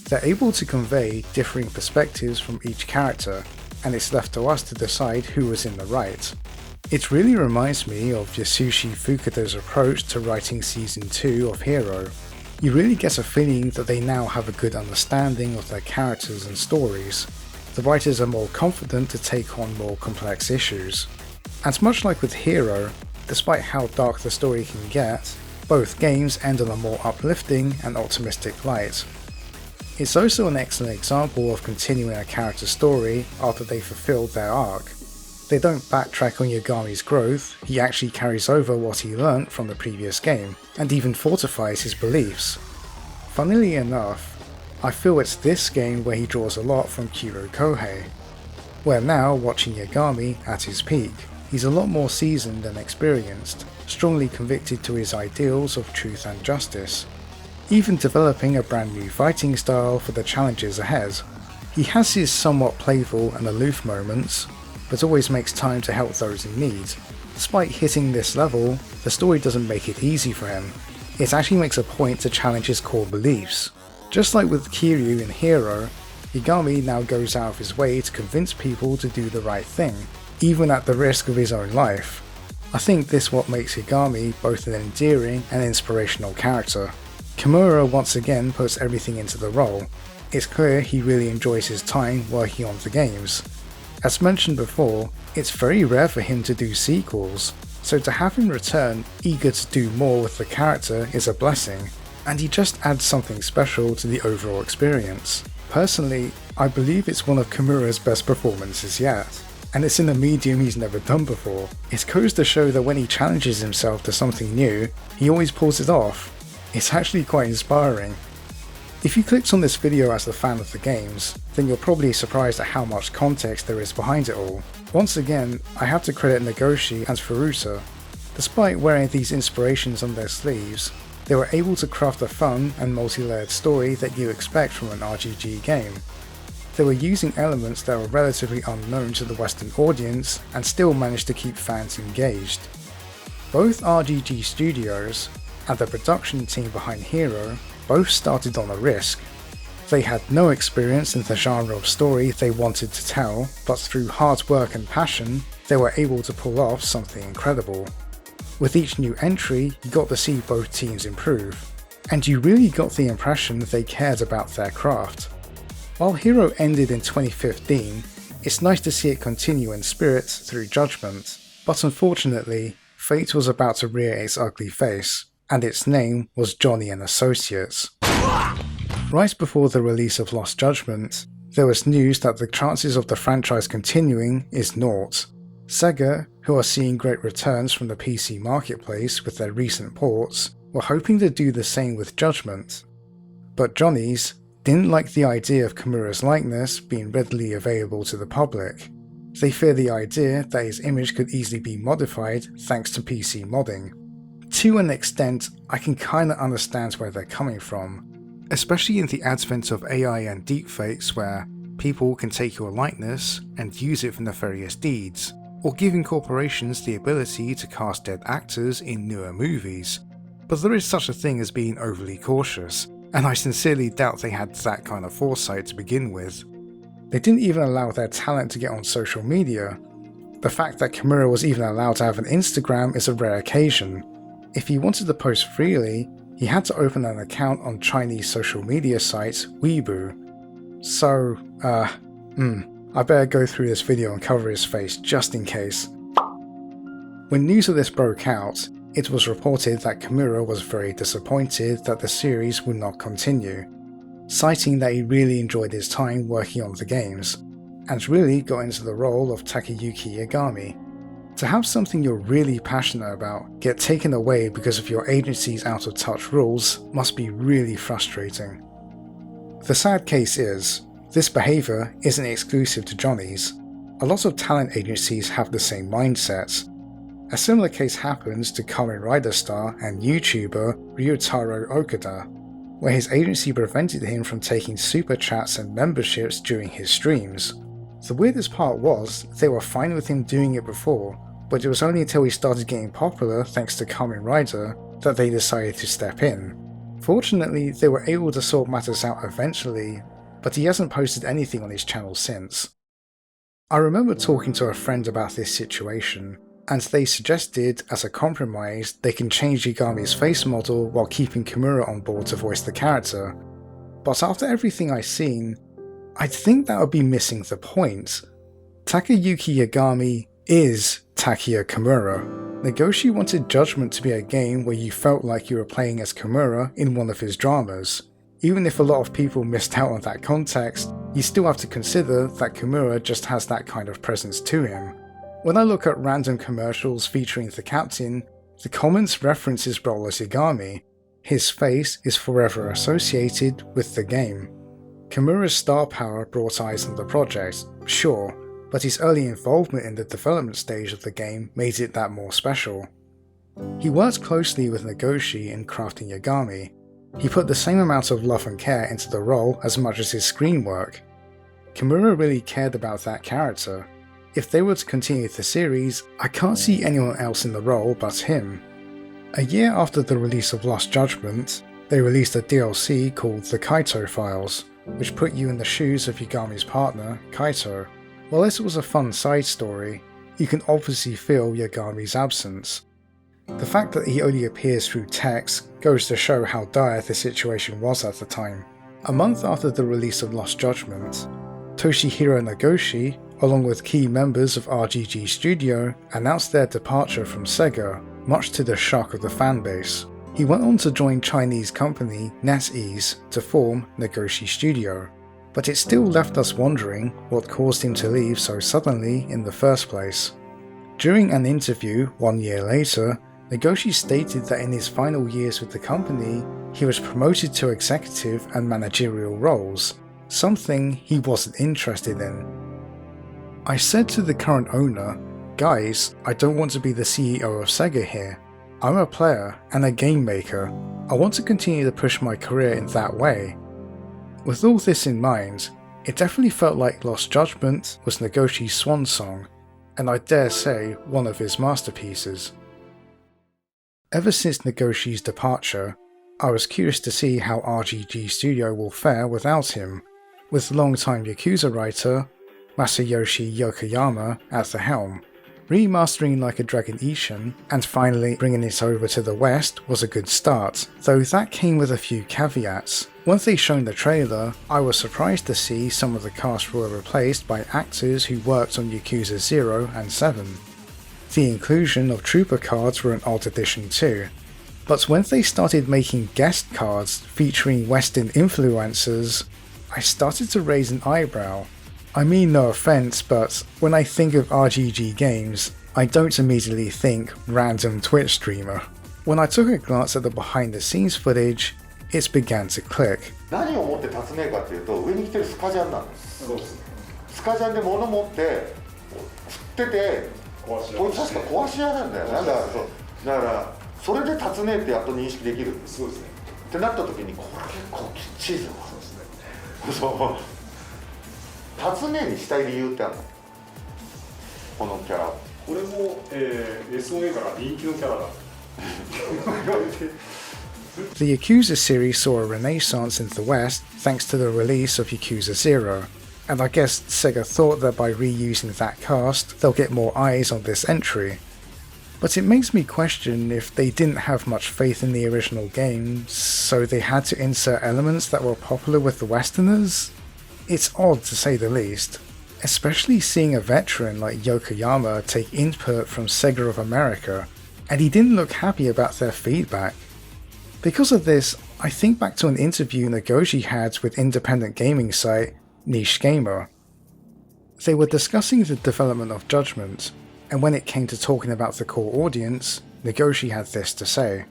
They're able to convey differing perspectives from each character, and it's left to us to decide who was in the right. It really reminds me of Yasushi Fukuda's approach to writing Season 2 of Hero. You really get a feeling that they now have a good understanding of their characters and stories. The writers are more confident to take on more complex issues. And much like with Hero, despite how dark the story can get, both games end on a more uplifting and optimistic light. It's also an excellent example of continuing a character's story after they fulfilled their arc. They don't backtrack on Yagami's growth, he actually carries over what he learnt from the previous game, and even fortifies his beliefs. Funnily enough, I feel it's this game where he draws a lot from Kiro Kohei. We're now watching Yagami at his peak. He's a lot more seasoned and experienced, strongly convicted to his ideals of truth and justice, even developing a brand new fighting style for the challenges ahead. He has his somewhat playful and aloof moments, but always makes time to help those in need. Despite hitting this level, the story doesn't make it easy for him. It actually makes a point to challenge his core beliefs. Just like with Kiryu in Hero, Yagami now goes out of his way to convince people to do the right thing, even at the risk of his own life. I think this is what makes Yagami both an endearing and inspirational character. Kimura once again puts everything into the role. It's clear he really enjoys his time working on the games. As mentioned before, it's very rare for him to do sequels, so to have him return eager to do more with the character is a blessing, and he just adds something special to the overall experience. Personally, I believe it's one of Kimura's best performances yet, and it's in a medium he's never done before. It goes to show that when he challenges himself to something new, he always pulls it off. It's actually quite inspiring. If you clicked on this video as a fan of the games, then you're probably surprised at how much context there is behind it all. Once again, I have to credit Nagoshi and Furuta. Despite wearing these inspirations on their sleeves, they were able to craft a fun and multi-layered story that you expect from an RPG game. They were using elements that were relatively unknown to the Western audience and still managed to keep fans engaged. Both RGG Studios and the production team behind Hero both started on a risk. They had no experience in the genre of story they wanted to tell, but through hard work and passion, they were able to pull off something incredible. With each new entry, you got to see both teams improve, and you really got the impression they cared about their craft. While Hero ended in 2015, it's nice to see it continue in spirit through Judgment, but unfortunately, fate was about to rear its ugly face, and its name was Johnny and Associates. Right before the release of Lost Judgment, there was news that the chances of the franchise continuing is naught. Sega, who are seeing great returns from the PC marketplace with their recent ports, were hoping to do the same with Judgment. But Johnny's didn't like the idea of Kimura's likeness being readily available to the public. They fear the idea that his image could easily be modified thanks to PC modding. To an extent, I can kinda understand where they're coming from, especially in the advent of AI and deepfakes where people can take your likeness and use it for nefarious deeds, or giving corporations the ability to cast dead actors in newer movies. But there is such a thing as being overly cautious, and I sincerely doubt they had that kind of foresight to begin with. They didn't even allow their talent to get on social media. The fact that Kimura was even allowed to have an Instagram is a rare occasion. If he wanted to post freely, he had to open an account on Chinese social media site Weibo. So, I better go through this video and cover his face just in case. When news of this broke out, it was reported that Kimura was very disappointed that the series would not continue, citing that he really enjoyed his time working on the games, and really got into the role of Takayuki Yagami. To have something you're really passionate about get taken away because of your agency's out-of-touch rules must be really frustrating. The sad case is, this behaviour isn't exclusive to Johnny's. A lot of talent agencies have the same mindset. A similar case happens to Kamen Rider star and YouTuber Ryutaro Okuda, where his agency prevented him from taking super chats and memberships during his streams. The weirdest part was, they were fine with him doing it before, but it was only until he started getting popular thanks to Kamen Rider that they decided to step in. Fortunately, they were able to sort matters out eventually, but he hasn't posted anything on his channel since. I remember talking to a friend about this situation, and they suggested, as a compromise, they can change Yagami's face model while keeping Kimura on board to voice the character. But after everything I've seen, I think that would be missing the point. Takayuki Yagami is Takia Kimura. Nagoshi wanted Judgment to be a game where you felt like you were playing as Kimura in one of his dramas. Even if a lot of people missed out on that context, you still have to consider that Kimura just has that kind of presence to him. When I look at random commercials featuring the captain, the comments reference his role as Yagami. His face is forever associated with the game. Kimura's star power brought eyes on the project, sure, but his early involvement in the development stage of the game made it that more special. He worked closely with Nagoshi in crafting Yagami. He put the same amount of love and care into the role as much as his screen work. Kimura really cared about that character. If they were to continue the series, I can't see anyone else in the role but him. A year after the release of Lost Judgment, they released a DLC called The Kaito Files, which put you in the shoes of Yagami's partner, Kaito. While this was a fun side story, you can obviously feel Yagami's absence. The fact that he only appears through text goes to show how dire the situation was at the time. A month after the release of Lost Judgment, Toshihiro Nagoshi, along with key members of RGG Studio, announced their departure from Sega, much to the shock of the fanbase. He went on to join Chinese company NetEase to form Nagoshi Studio, but it still left us wondering what caused him to leave so suddenly in the first place. During an interview 1 year later, Nagoshi stated that in his final years with the company, he was promoted to executive and managerial roles, something he wasn't interested in. I said to the current owner, "Guys, I don't want to be the CEO of Sega here. I'm a player and a game maker. I want to continue to push my career in that way." With all this in mind, it definitely felt like Lost Judgment was Nagoshi's swan song, and I dare say one of his masterpieces. Ever since Nagoshi's departure, I was curious to see how RGG Studio will fare without him, with longtime Yakuza writer Masayoshi Yokoyama at the helm. Remastering Like a Dragon Ishin and finally bringing it over to the West was a good start, though that came with a few caveats. Once they shown the trailer, I was surprised to see some of the cast were replaced by actors who worked on Yakuza 0 and 7. The inclusion of trooper cards were an odd addition too, but when they started making guest cards featuring Western influencers, I started to raise an eyebrow. I mean no offense, but when I think of RGG games, I don't immediately think random Twitch streamer. When I took a glance at the behind the scenes footage, it began to click. 何を持って立つねえかっていうと、上に来てるスカジャンなんです。スカジャンで物持って振ってて、こいつ確か壊し屋なんだよね。だからそれで立つねえってやっと認識できる。そうですね。ってなった時にこれ結構きっちりぞ。そうですね。そう。立つねえにしたい理由ってあるの？このキャラ。これもSOA から人気のキャラだ。The Yakuza series saw a renaissance in the West thanks to the release of Yakuza 0, and I guess Sega thought that by reusing that cast, they'll get more eyes on this entry. But it makes me question if they didn't have much faith in the original game, so they had to insert elements that were popular with the Westerners? It's odd to say the least, especially seeing a veteran like Yokoyama take input from Sega of America, and he didn't look happy about their feedback. Because of this, I think back to an interview Nagoshi had with independent gaming site Niche Gamer. They were discussing the development of Judgment, and when it came to talking about the core audience, Nagoshi had this to say.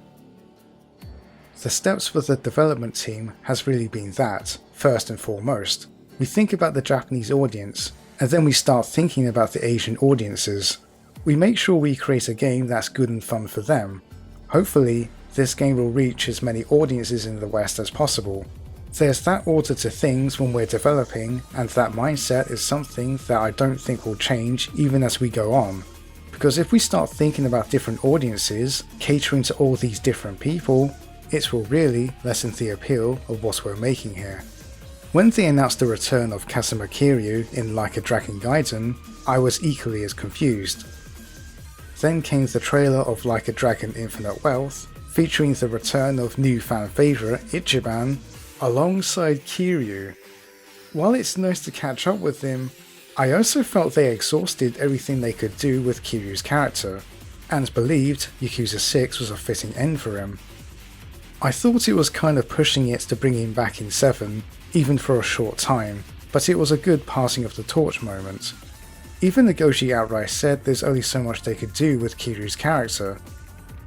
The steps for the development team has really been that, first and foremost. We think about the Japanese audience, and then we start thinking about the Asian audiences. We make sure we create a game that's good and fun for them. Hopefully, this game will reach as many audiences in the West as possible. There's that order to things when we're developing, and that mindset is something that I don't think will change even as we go on. Because if we start thinking about different audiences, catering to all these different people, it will really lessen the appeal of what we're making here. When they announced the return of Kazuma Kiryu in Like a Dragon Gaiden, I was equally as confused. Then came the trailer of Like a Dragon Infinite Wealth, featuring the return of new fan favourite Ichiban alongside Kiryu. While it's nice to catch up with him, I also felt they exhausted everything they could do with Kiryu's character, and believed Yakuza 6 was a fitting end for him. I thought it was kind of pushing it to bring him back in 7, even for a short time, but it was a good passing of the torch moment. Even Nagoshi outright said there's only so much they could do with Kiryu's character,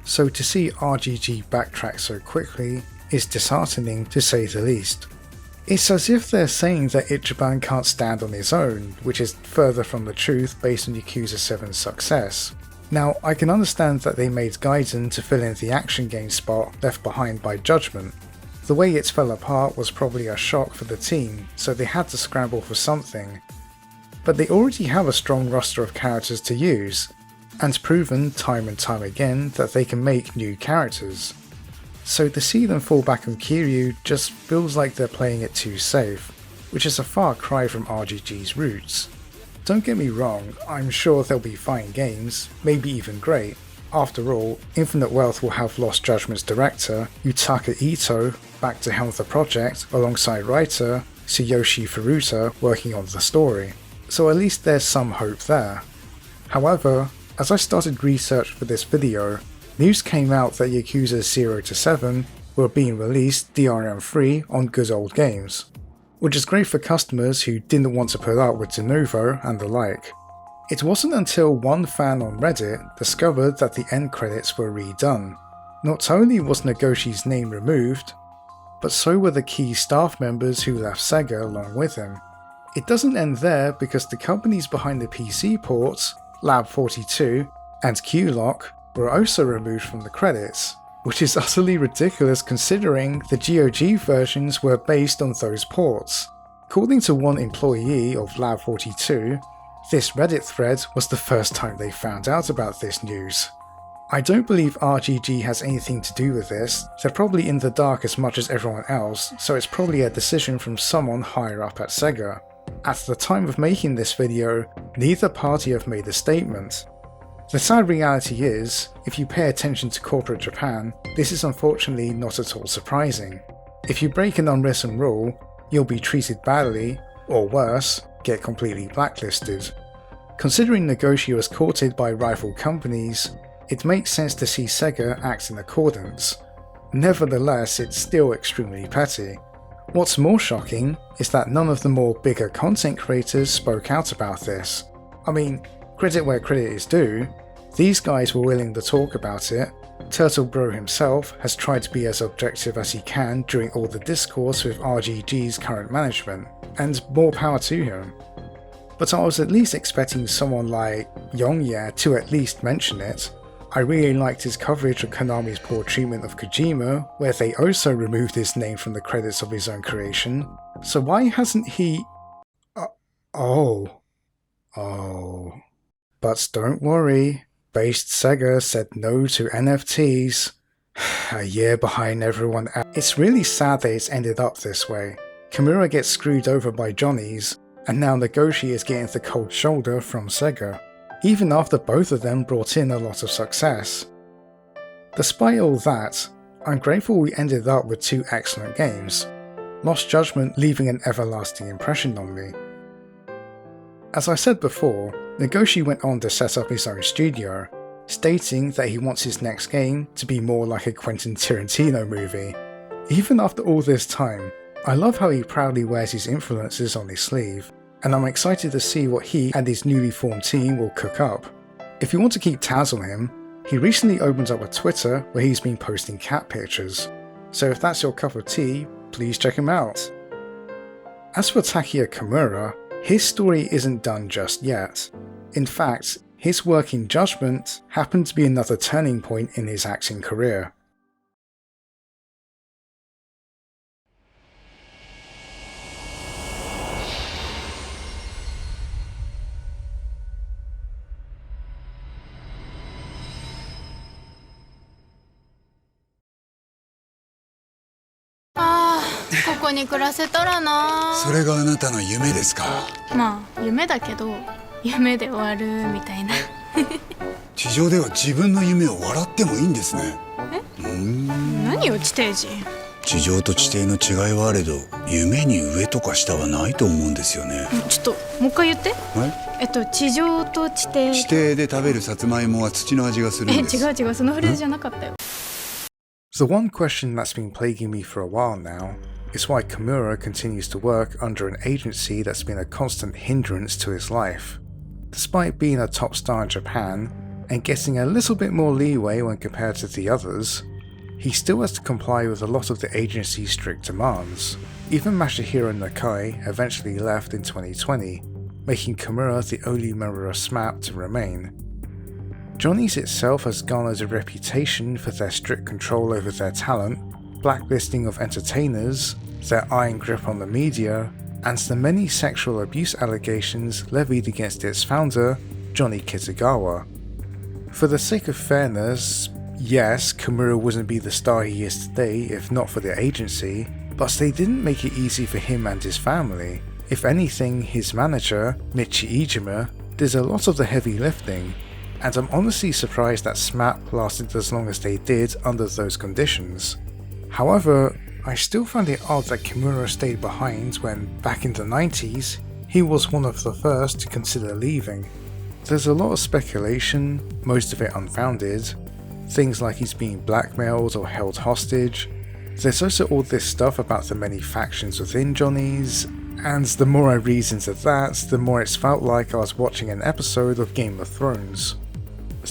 so to see RGG backtrack so quickly is disheartening to say the least. It's as if they're saying that Ichiban can't stand on his own, which is further from the truth based on Yakuza 7's success. Now, I can understand that they made Gaiden to fill in the action game spot left behind by Judgment. The way it fell apart was probably a shock for the team, so they had to scramble for something. But they already have a strong roster of characters to use, and proven time and time again that they can make new characters. So to see them fall back on Kiryu just feels like they're playing it too safe, which is a far cry from RGG's roots. Don't get me wrong, I'm sure they'll be fine games, maybe even great. After all, Infinite Wealth will have Lost Judgment's director, Yutaka Ito, back to helm the project alongside writer Tsuyoshi Furuta working on the story, so at least there's some hope there. However, as I started research for this video, news came out that Yakuza 0 to 7 were being released DRM-free on Good Old Games, which is great for customers who didn't want to put up with Denuvo and the like. It wasn't until one fan on Reddit discovered that the end credits were redone. Not only was Nagoshi's name removed, but so were the key staff members who left Sega along with him. It doesn't end there because the companies behind the PC ports, Lab 42 and Q-Lock, were also removed from the credits, which is utterly ridiculous considering the GOG versions were based on those ports. According to one employee of Lab 42, this Reddit thread was the first time they found out about this news. I don't believe RGG has anything to do with this, they're probably in the dark as much as everyone else, so it's probably a decision from someone higher up at Sega. At the time of making this video, neither party have made a statement. The sad reality is, if you pay attention to corporate Japan, this is unfortunately not at all surprising. If you break an unwritten rule, you'll be treated badly, or worse, get completely blacklisted. Considering Nagoshi was courted by rival companies, it makes sense to see Sega act in accordance. Nevertheless, it's still extremely petty. What's more shocking is that none of the more bigger content creators spoke out about this. I mean, credit where credit is due, these guys were willing to talk about it. Turtle Bro himself has tried to be as objective as he can during all the discourse with RGG's current management, and more power to him. But I was at least expecting someone like Yongye to at least mention it. I really liked his coverage of Konami's poor treatment of Kojima, where they also removed his name from the credits of his own creation, so why hasn't he... Oh. But don't worry, Based Sega said no to NFTs. A year behind everyone else. It's really sad that it's ended up this way. Kimura gets screwed over by Johnny's, and now Nagoshi is getting the cold shoulder from Sega, even after both of them brought in a lot of success. Despite all that, I'm grateful we ended up with two excellent games, Lost Judgment leaving an everlasting impression on me. As I said before, Nagoshi went on to set up his own studio, stating that he wants his next game to be more like a Quentin Tarantino movie. Even after all this time, I love how he proudly wears his influences on his sleeve, and I'm excited to see what he and his newly formed team will cook up. If you want to keep tabs on him, he recently opened up a Twitter where he's been posting cat pictures, so if that's your cup of tea, please check him out. As for Takeya Kimura, his story isn't done just yet. In fact, his work in Judgment happened to be another turning point in his acting career.ああ、ここに暮らせたらな。それがあなたの夢ですか。まあ夢だけど夢で終わるみたいな。地上では自分の夢を笑ってもいいんですね。何よ地底人。地上と地底の違いはあれど、夢に上とか下はないと思うんですよね。ちょっともう一回言って。はい。地上と地底。地底で食べるさつまいもは土の味がするんです。違う、そのフレーズじゃなかったよ。The one question that's been plaguing me for a while now is why Kimura continues to work under an agency that's been a constant hindrance to his life. Despite being a top star in Japan and getting a little bit more leeway when compared to the others, he still has to comply with a lot of the agency's strict demands. Even Masahiro Nakai eventually left in 2020, making Kimura the only member of SMAP to remain. Johnny's itself has garnered a reputation for their strict control over their talent, blacklisting of entertainers, their iron grip on the media, and the many sexual abuse allegations levied against its founder, Johnny Kitagawa. For the sake of fairness, yes, Kimura wouldn't be the star he is today if not for the agency, but they didn't make it easy for him and his family. If anything, his manager, Michi Iijima, did a lot of the heavy lifting, and I'm honestly surprised that SMAP lasted as long as they did under those conditions. However, I still find it odd that Kimura stayed behind when, back in the 90s, he was one of the first to consider leaving. There's a lot of speculation, most of it unfounded, things like he's being blackmailed or held hostage. There's also all this stuff about the many factions within Johnny's, and the more I read into that, the more it's felt like I was watching an episode of Game of Thrones.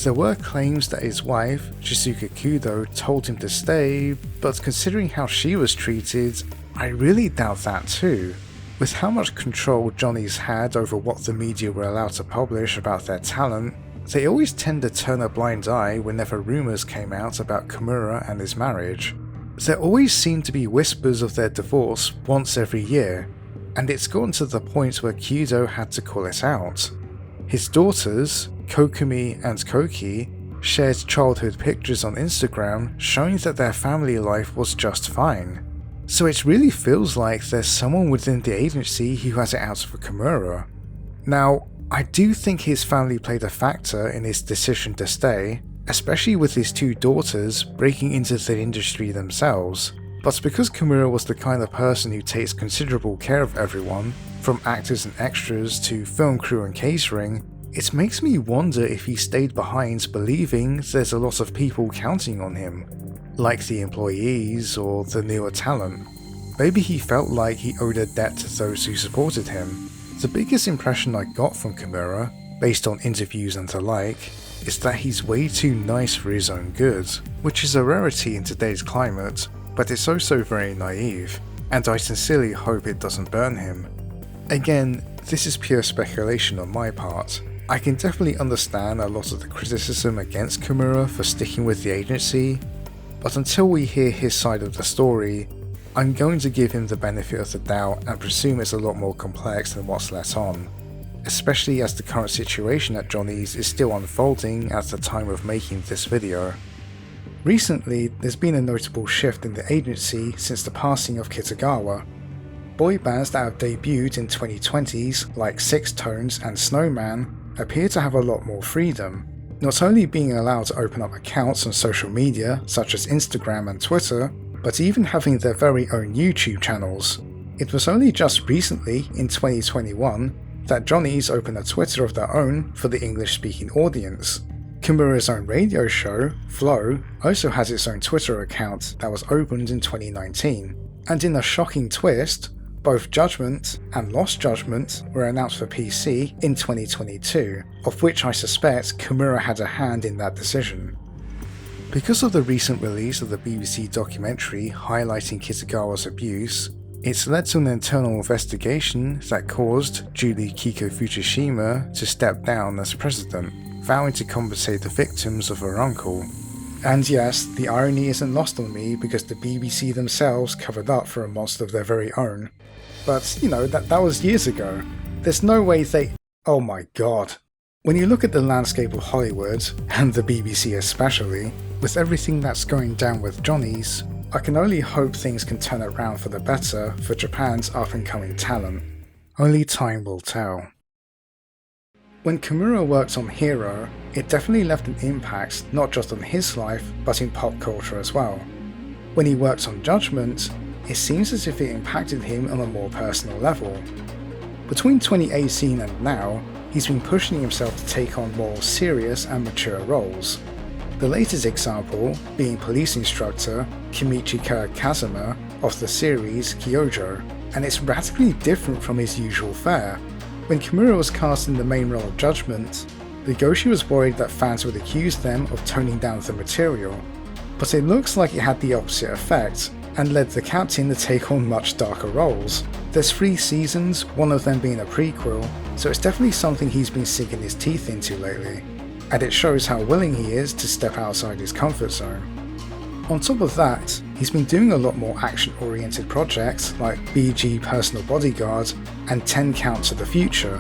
There were claims that his wife, Shizuka Kudo, told him to stay, but considering how she was treated, I really doubt that too. With how much control Johnny's had over what the media were allowed to publish about their talent, they always tend to turn a blind eye whenever rumours came out about Kimura and his marriage. There always seemed to be whispers of their divorce once every year, and it's gotten to the point where Kudo had to call it out. His daughters, Kokumi and Koki, shared childhood pictures on Instagram showing that their family life was just fine. So it really feels like there's someone within the agency who has it out for Kimura. Now, I do think his family played a factor in his decision to stay, especially with his two daughters breaking into the industry themselves, but because Kimura was the kind of person who takes considerable care of everyone, from actors and extras to film crew and catering, it makes me wonder if he stayed behind believing there's a lot of people counting on him, like the employees or the newer talent. Maybe he felt like he owed a debt to those who supported him. The biggest impression I got from Kimura, based on interviews and the like, is that he's way too nice for his own good, which is a rarity in today's climate, but it's also very naive, and I sincerely hope it doesn't burn him. Again, this is pure speculation on my part. I can definitely understand a lot of the criticism against Kimura for sticking with the agency, but until we hear his side of the story, I'm going to give him the benefit of the doubt and presume it's a lot more complex than what's let on, especially as the current situation at Johnny's is still unfolding at the time of making this video. Recently, there's been a notable shift in the agency since the passing of Kitagawa. Boy bands that have debuted in 2020s like Six Tones and Snowman appear to have a lot more freedom, not only being allowed to open up accounts on social media such as Instagram and Twitter, but even having their very own YouTube channels. It was only just recently, in 2021, that Johnny's opened a Twitter of their own for the English-speaking audience. Kimura's own radio show, Flow, also has its own Twitter account that was opened in 2019, and in a shocking twist, both Judgment and Lost Judgment were announced for PC in 2022, of which I suspect Kimura had a hand in that decision. Because of the recent release of the BBC documentary highlighting Kitagawa's abuse, it's led to an internal investigation that caused Julie Kiko Fukushima to step down as president, vowing to compensate the victims of her uncle. And yes, the irony isn't lost on me because the BBC themselves covered up for a monster of their very own. But, you know, that was years ago. There's no way they... Oh my god. When you look at the landscape of Hollywood, and the BBC especially, with everything that's going down with Johnny's, I can only hope things can turn around for the better for Japan's up-and-coming talent. Only time will tell. When Kimura worked on Hero, it definitely left an impact not just on his life, but in pop culture as well. When he worked on Judgment, it seems as if it impacted him on a more personal level. Between 2018 and now, he's been pushing himself to take on more serious and mature roles. The latest example being police instructor Kimichika Kazuma of the series Kyojo, and it's radically different from his usual fare. When Kimura was cast in the main role of Judgment, Legoshi was worried that fans would accuse them of toning down the material, but it looks like it had the opposite effect and led the captain to take on much darker roles. There's 3 seasons, one of them being a prequel, so it's definitely something he's been sinking his teeth into lately, and it shows how willing he is to step outside his comfort zone. On top of that, he's been doing a lot more action-oriented projects like BG Personal Bodyguard and 10 Count to the Future,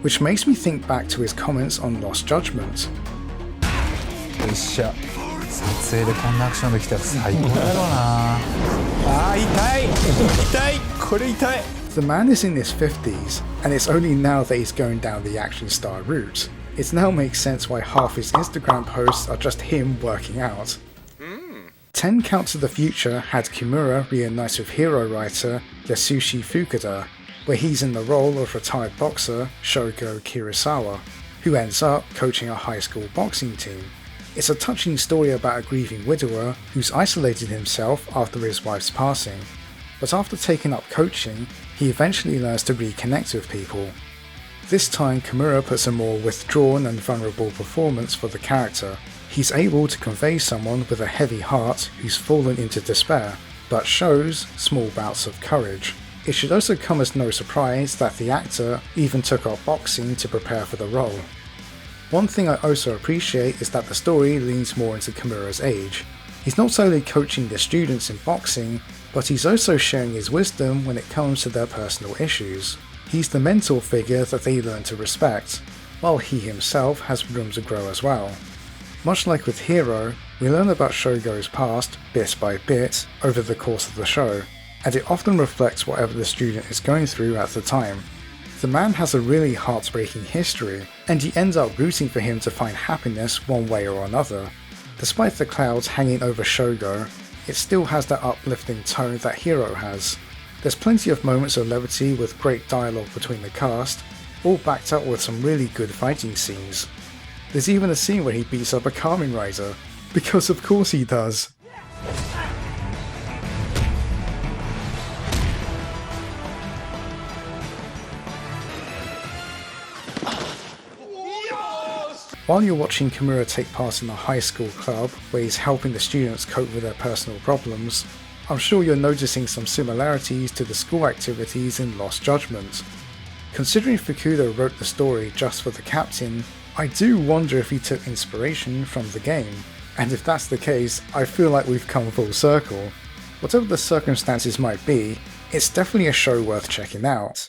which makes me think back to his comments on Lost Judgment. よっしゃ撮影でこんなアクションできたら最高だろうなあー痛い痛いこれ痛い The man is in his 50s, and it's only now that he's going down the action star route. It now makes sense why half his Instagram posts are just him working out. 10 Count to the Future had Kimura reunite with hero writer Yasushi Fukuda, where he's in the role of retired boxer Shogo Kirisawa, who ends up coaching a high school boxing team. It's a touching story about a grieving widower who's isolated himself after his wife's passing, but after taking up coaching, he eventually learns to reconnect with people. This time Kimura puts a more withdrawn and vulnerable performance for the character. He's able to convey someone with a heavy heart who's fallen into despair, but shows small bouts of courage. It should also come as no surprise that the actor even took up boxing to prepare for the role. One thing I also appreciate is that the story leans more into Kimura's age. He's not solely coaching the students in boxing, but he's also sharing his wisdom when it comes to their personal issues. He's the mentor figure that they learn to respect, while he himself has room to grow as well. Much like with Hero, we learn about Shogo's past bit by bit over the course of the show, and it often reflects whatever the student is going through at the time. The man has a really heartbreaking history, and he ends up rooting for him to find happiness one way or another. Despite the clouds hanging over Shogo, it still has that uplifting tone that Hero has. There's plenty of moments of levity with great dialogue between the cast, all backed up with some really good fighting scenes. There's even a scene where he beats up a Kamen Rider, because of course he does. While you're watching Kimura take part in a high school club where he's helping the students cope with their personal problems, I'm sure you're noticing some similarities to the school activities in Lost Judgment. Considering Fukuda wrote the story just for the captain, I do wonder if he took inspiration from the game, and if that's the case, I feel like we've come full circle. Whatever the circumstances might be, it's definitely a show worth checking out.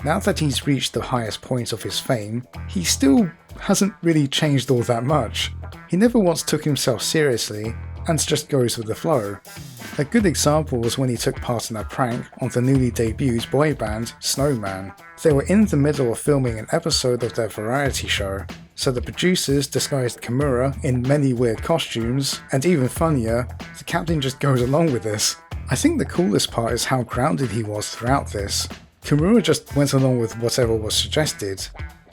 Now that he's reached the highest point of his fame, he still hasn't really changed all that much. He never once took himself seriously, and just goes with the flow. A good example was when he took part in a prank on the newly debuted boy band Snowman. They were in the middle of filming an episode of their variety show, so the producers disguised Kimura in many weird costumes, and even funnier, the captain just goes along with this. I think the coolest part is how grounded he was throughout this. Kimura just went along with whatever was suggested.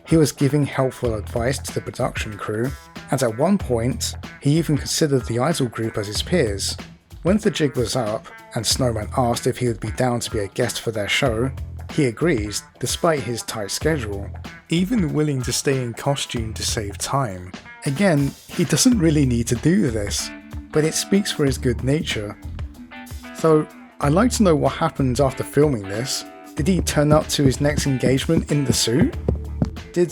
He was giving helpful advice to the production crew, and at one point, he even considered the idol group as his peers. When the jig was up, and Snowman asked if he would be down to be a guest for their show, he agrees, despite his tight schedule, even willing to stay in costume to save time. Again, he doesn't really need to do this, but it speaks for his good nature. So, I'd like to know what happened after filming this. Did he turn up to his next engagement in the suit? Did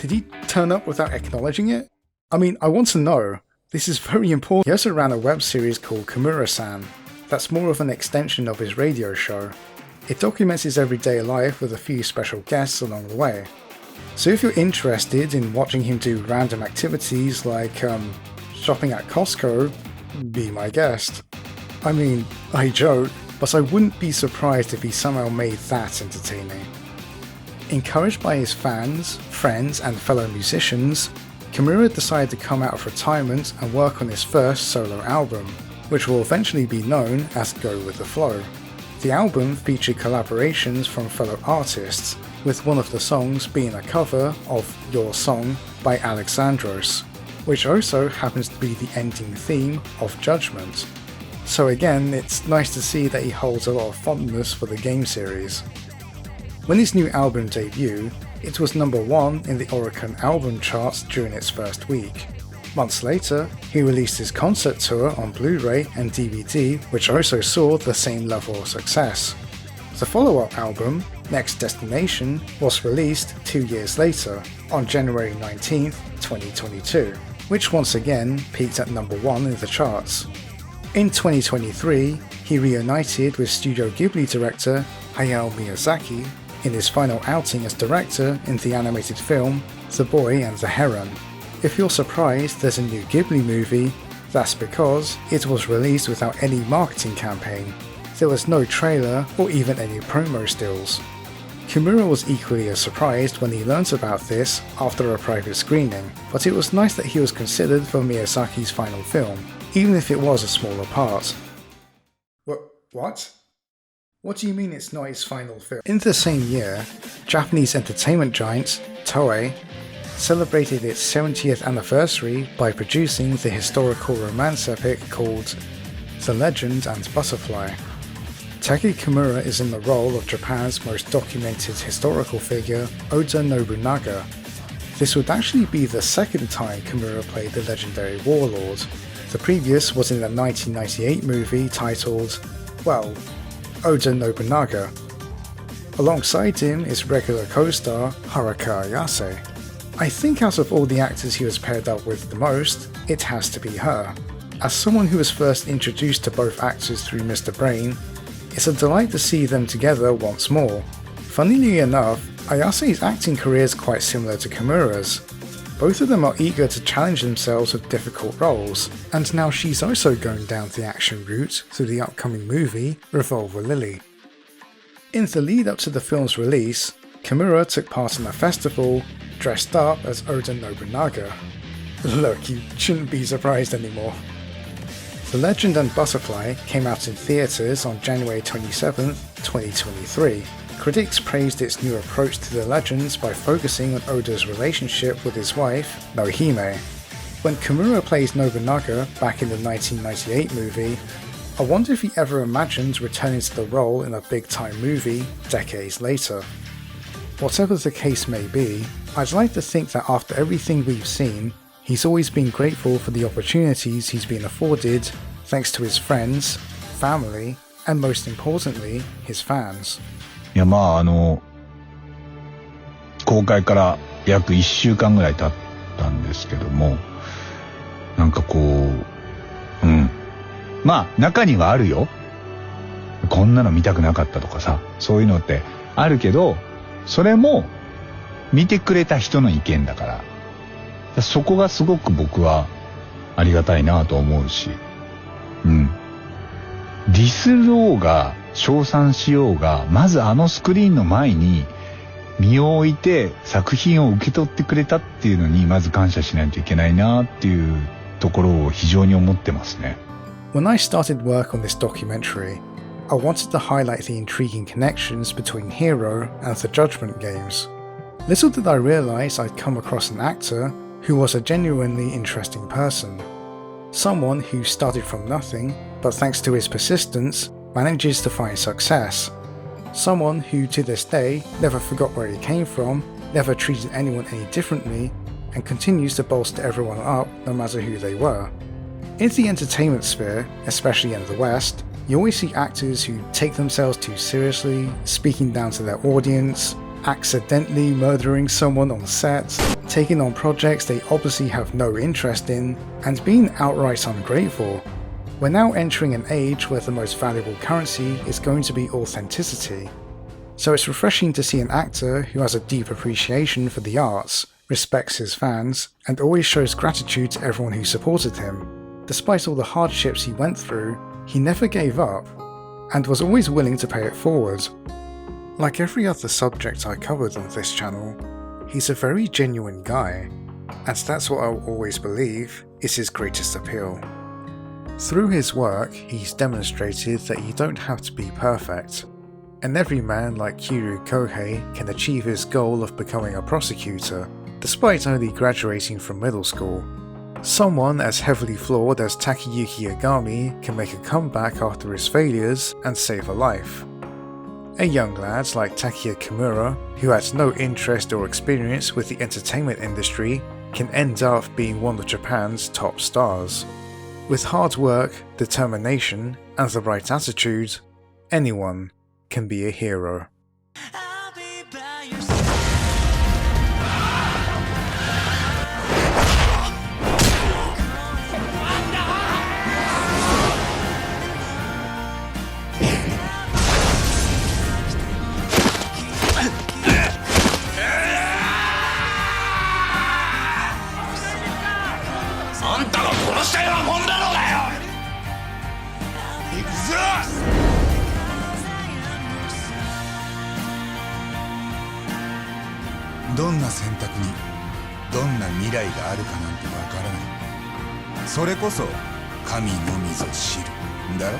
he turn up without acknowledging it? I mean, I want to know. This is very important. He also ran a web series called Kimura-san, that's more of an extension of his radio show. It documents his everyday life with a few special guests along the way. So if you're interested in watching him do random activities like shopping at Costco, be my guest. I mean, I joke, but I wouldn't be surprised if he somehow made that entertaining. Encouraged by his fans, friends and fellow musicians, Kimura decided to come out of retirement and work on his first solo album. which will eventually be known as Go With The Flow. The album featured collaborations from fellow artists, with one of the songs being a cover of Your Song by Alexandros, which also happens to be the ending theme of Judgment. So again, it's nice to see that he holds a lot of fondness for the game series. When his new album debuted, it was number 1 in the Oricon album charts during its first week. Months later, he released his concert tour on Blu-ray and DVD, which also saw the same level of success. The follow-up album, Next Destination, was released 2 years later, on January 19th, 2022, which once again peaked at number 1 in the charts. In 2023, he reunited with Studio Ghibli director Hayao Miyazaki in his final outing as director in the animated film The Boy and the Heron. If you're surprised there's a new Ghibli movie, that's because it was released without any marketing campaign. There was no trailer or even any promo stills. Kimura was equally as surprised when he learnt about this after a private screening, but it was nice that he was considered for Miyazaki's final film, even if it was a smaller part. What? What do you mean it's not his final film? In the same year, Japanese entertainment giant Toei celebrated its 70th anniversary by producing the historical romance epic called The Legend and Butterfly. Taki Kimura is in the role of Japan's most documented historical figure, Oda Nobunaga. This would actually be the second time Kimura played the legendary warlord. The previous was in the 1998 movie titled, Oda Nobunaga. Alongside him is regular co-star Haruka Ayase. I think out of all the actors he was paired up with the most, it has to be her. As someone who was first introduced to both actors through Mr. Brain, it's a delight to see them together once more. Funnily enough, Ayase's acting career is quite similar to Kimura's. Both of them are eager to challenge themselves with difficult roles, and now she's also going down the action route through the upcoming movie Revolver Lily. In the lead up to the film's release, Kimura took part in a festival dressed up as Oda Nobunaga. Look, you shouldn't be surprised anymore. The Legend and Butterfly came out in theatres on January 27, 2023. Critics praised its new approach to the Legends by focusing on Oda's relationship with his wife, Nohime. When Kimura plays Nobunaga back in the 1998 movie, I wonder if he ever imagined returning to the role in a big-time movie decades later. Whatever the case may be, I'd like to think that after everything we've seen, he's always been grateful for the opportunities he's been afforded thanks to his friends, family, and most importantly, his fans. いや公開から約1週間ぐらい経ったんですけども、なんか中にはあるよ。こんなの見たくなかったとかさ、そういうのってあるけど、それも見てくれた人の意見だから、そこがすごく僕はありがたいなと思うし、ディスろうが称賛しようが、まずあのスクリーンの前に身を置いて作品を受け取ってくれたっていうのにまず感謝しないといけないなっていうところを非常に思ってますね。When I started work on this documentary, I wanted to highlight the intriguing connections between Hero and the Judgment games. Little did I realize I'd come across an actor who was a genuinely interesting person. Someone who started from nothing, but thanks to his persistence, manages to find success. Someone who to this day never forgot where he came from, never treated anyone any differently, and continues to bolster everyone up no matter who they were. In the entertainment sphere, especially in the West, you always see actors who take themselves too seriously, speaking down to their audience, accidentally murdering someone on set, taking on projects they obviously have no interest in, and being outright ungrateful. We're now entering an age where the most valuable currency is going to be authenticity. So it's refreshing to see an actor who has a deep appreciation for the arts, respects his fans, and always shows gratitude to everyone who supported him. Despite all the hardships he went through, he never gave up, and was always willing to pay it forward. Like every other subject I covered on this channel, he's a very genuine guy, and that's what I'll always believe is his greatest appeal. Through his work, he's demonstrated that you don't have to be perfect, and every man like Kiryu Kohei can achieve his goal of becoming a prosecutor, despite only graduating from middle school. Someone as heavily flawed as Takayuki Yagami can make a comeback after his failures and save a life. A young lad like Takeya Kimura, who had no interest or experience with the entertainment industry, can end up being one of Japan's top stars. With hard work, determination, and the right attitude, anyone can be a hero. どんな選択にどんな未来があるかなんてわからない。それこそ神のみぞ知るだろ。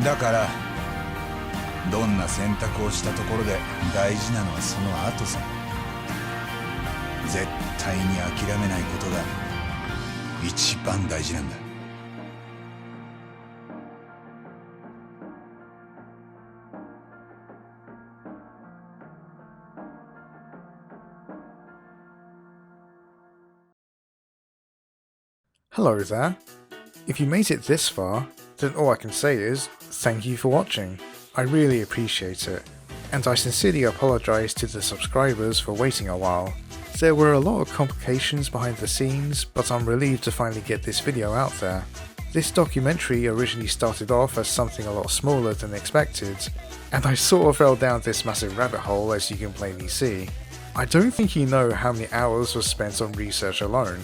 だからどんな選択をしたところで大事なのはその後さ。絶対に諦めないことが一番大事なんだ。Hello there. If you made it this far, then all I can say is thank you for watching. I really appreciate it, and I sincerely apologise to the subscribers for waiting a while. There were a lot of complications behind the scenes, but I'm relieved to finally get this video out there. This documentary originally started off as something a lot smaller than expected, and I sort of fell down this massive rabbit hole, as you can plainly see. I don't think you know how many hours was spent on research alone.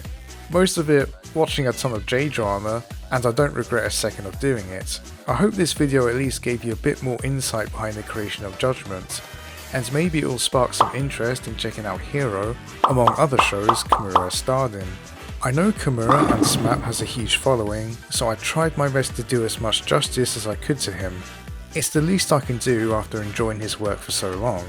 Most of it watching a ton of J-drama, and I don't regret a second of doing it. I hope this video at least gave you a bit more insight behind the creation of Judgment, and maybe it will spark some interest in checking out Hero, among other shows Kimura starred in. I know Kimura and SMAP has a huge following, so I tried my best to do as much justice as I could to him. It's the least I can do after enjoying his work for so long.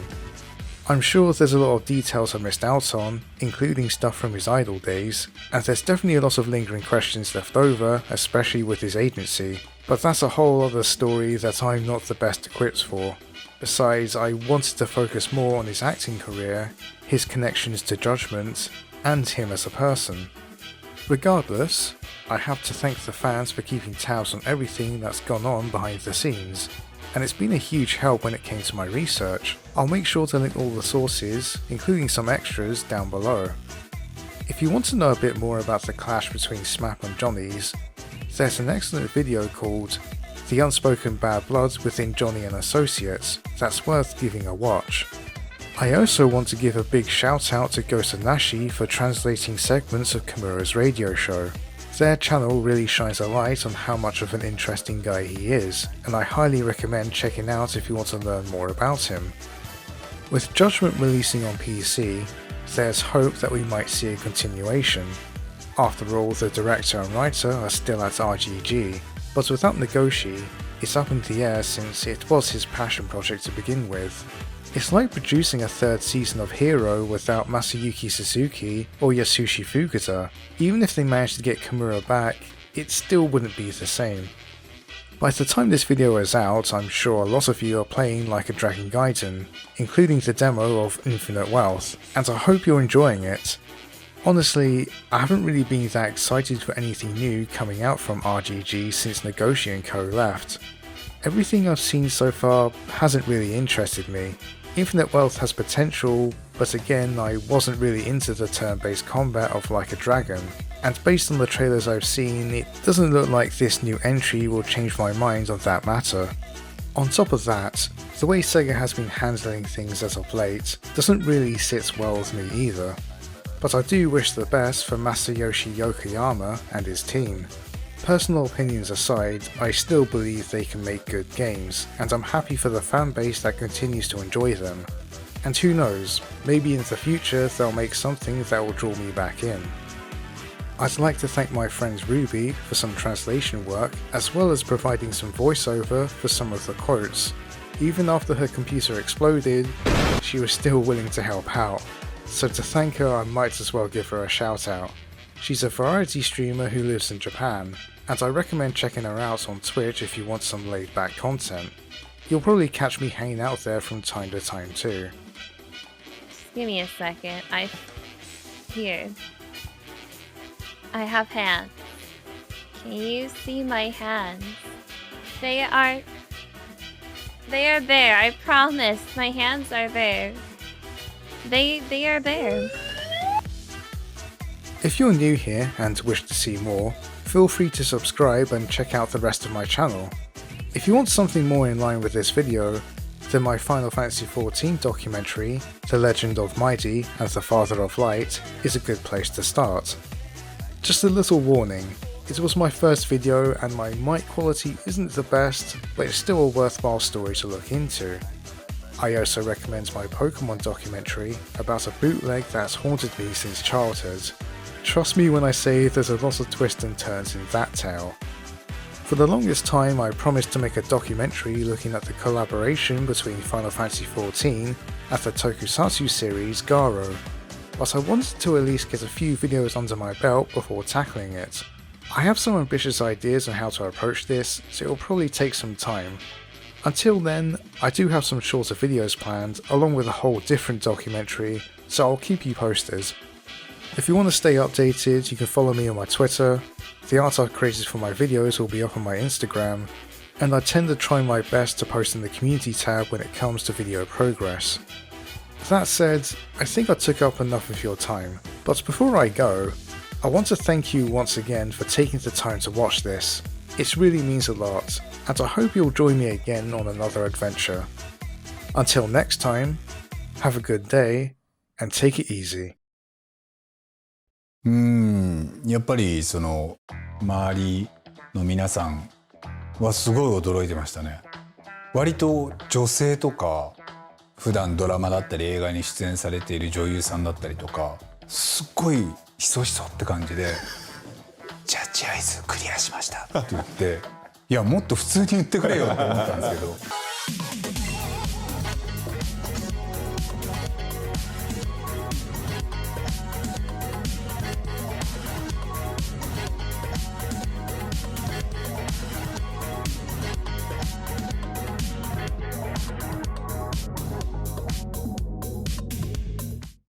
I'm sure there's a lot of details I missed out on, including stuff from his idol days, and there's definitely a lot of lingering questions left over, especially with his agency, but that's a whole other story that I'm not the best equipped for. Besides, I wanted to focus more on his acting career, his connections to Judgment, and him as a person. Regardless, I have to thank the fans for keeping tabs on everything that's gone on behind the scenes, and it's been a huge help when it came to my research. I'll make sure to link all the sources, including some extras, down below. If you want to know a bit more about the clash between SMAP and Johnny's, there's an excellent video called The Unspoken Bad Blood Within Johnny and Associates that's worth giving a watch. I also want to give a big shout out to Ghost Nashi for translating segments of Kimura's radio show. Their channel really shines a light on how much of an interesting guy he is, and I highly recommend checking out if you want to learn more about him. With Judgment releasing on PC, there's hope that we might see a continuation. After all, the director and writer are still at RGG, but without Nagoshi, it's up in the air since it was his passion project to begin with. It's like producing a third season of Hero without Masayuki Suzuki or Yasushi Fukuda. Even if they managed to get Kimura back, it still wouldn't be the same. By the time this video is out, I'm sure a lot of you are playing Like a Dragon Gaiden, including the demo of Infinite Wealth, and I hope you're enjoying it. Honestly, I haven't really been that excited for anything new coming out from RGG since Nagoshi and Co left. Everything I've seen so far hasn't really interested me. Infinite Wealth has potential, but again I wasn't really into the turn-based combat of Like a Dragon, and based on the trailers I've seen, it doesn't look like this new entry will change my mind on that matter. On top of that, the way Sega has been handling things as of late doesn't really sit well with me either, but I do wish the best for Masayoshi Yokoyama and his team. Personal opinions aside, I still believe they can make good games, and I'm happy for the fanbase that continues to enjoy them. And who knows, maybe in the future they'll make something that will draw me back in. I'd like to thank my friend Ruby for some translation work, as well as providing some voiceover for some of the quotes. Even after her computer exploded, she was still willing to help out. So to thank her, I might as well give her a shout out. She's a variety streamer who lives in Japan, and I recommend checking her out on Twitch if you want some laid back content. You'll probably catch me hanging out there from time to time too. Give me a second. Here. I have hands. Can you see my hands? They are there. I promise. My hands are there. They are there. If you're new here and wish to see more, feel free to subscribe and check out the rest of my channel. If you want something more in line with this video, then my Final Fantasy XIV documentary, The Legend of Mighty and the Father of Light, is a good place to start. Just a little warning, it was my first video and my mic quality isn't the best, but it's still a worthwhile story to look into. I also recommend my Pokemon documentary about a bootleg that's haunted me since childhood. Trust me when I say there's a lot of twists and turns in that tale. For the longest time I promised to make a documentary looking at the collaboration between Final Fantasy XIV and the Tokusatsu series Garo, but I wanted to at least get a few videos under my belt before tackling it. I have some ambitious ideas on how to approach this, so it'll probably take some time. Until then, I do have some shorter videos planned along with a whole different documentary, so I'll keep you posted. If you want to stay updated, you can follow me on my Twitter, the art I've created for my videos will be up on my Instagram, and I tend to try my best to post in the community tab when it comes to video progress. That said, I think I took up enough of your time, but before I go, I want to thank you once again for taking the time to watch this. It really means a lot, and I hope you'll join me again on another adventure. Until next time, have a good day, and take it easy. やっぱりその周りの皆さんはすごい驚いてましたね。割と女性とか普段ドラマだったり映画に出演されている女優さんだったりとかすっごいひそひそって感じで「ジャッジアイズクリアしました」って言っていやもっと普通に言ってくれよって思ったんですけど。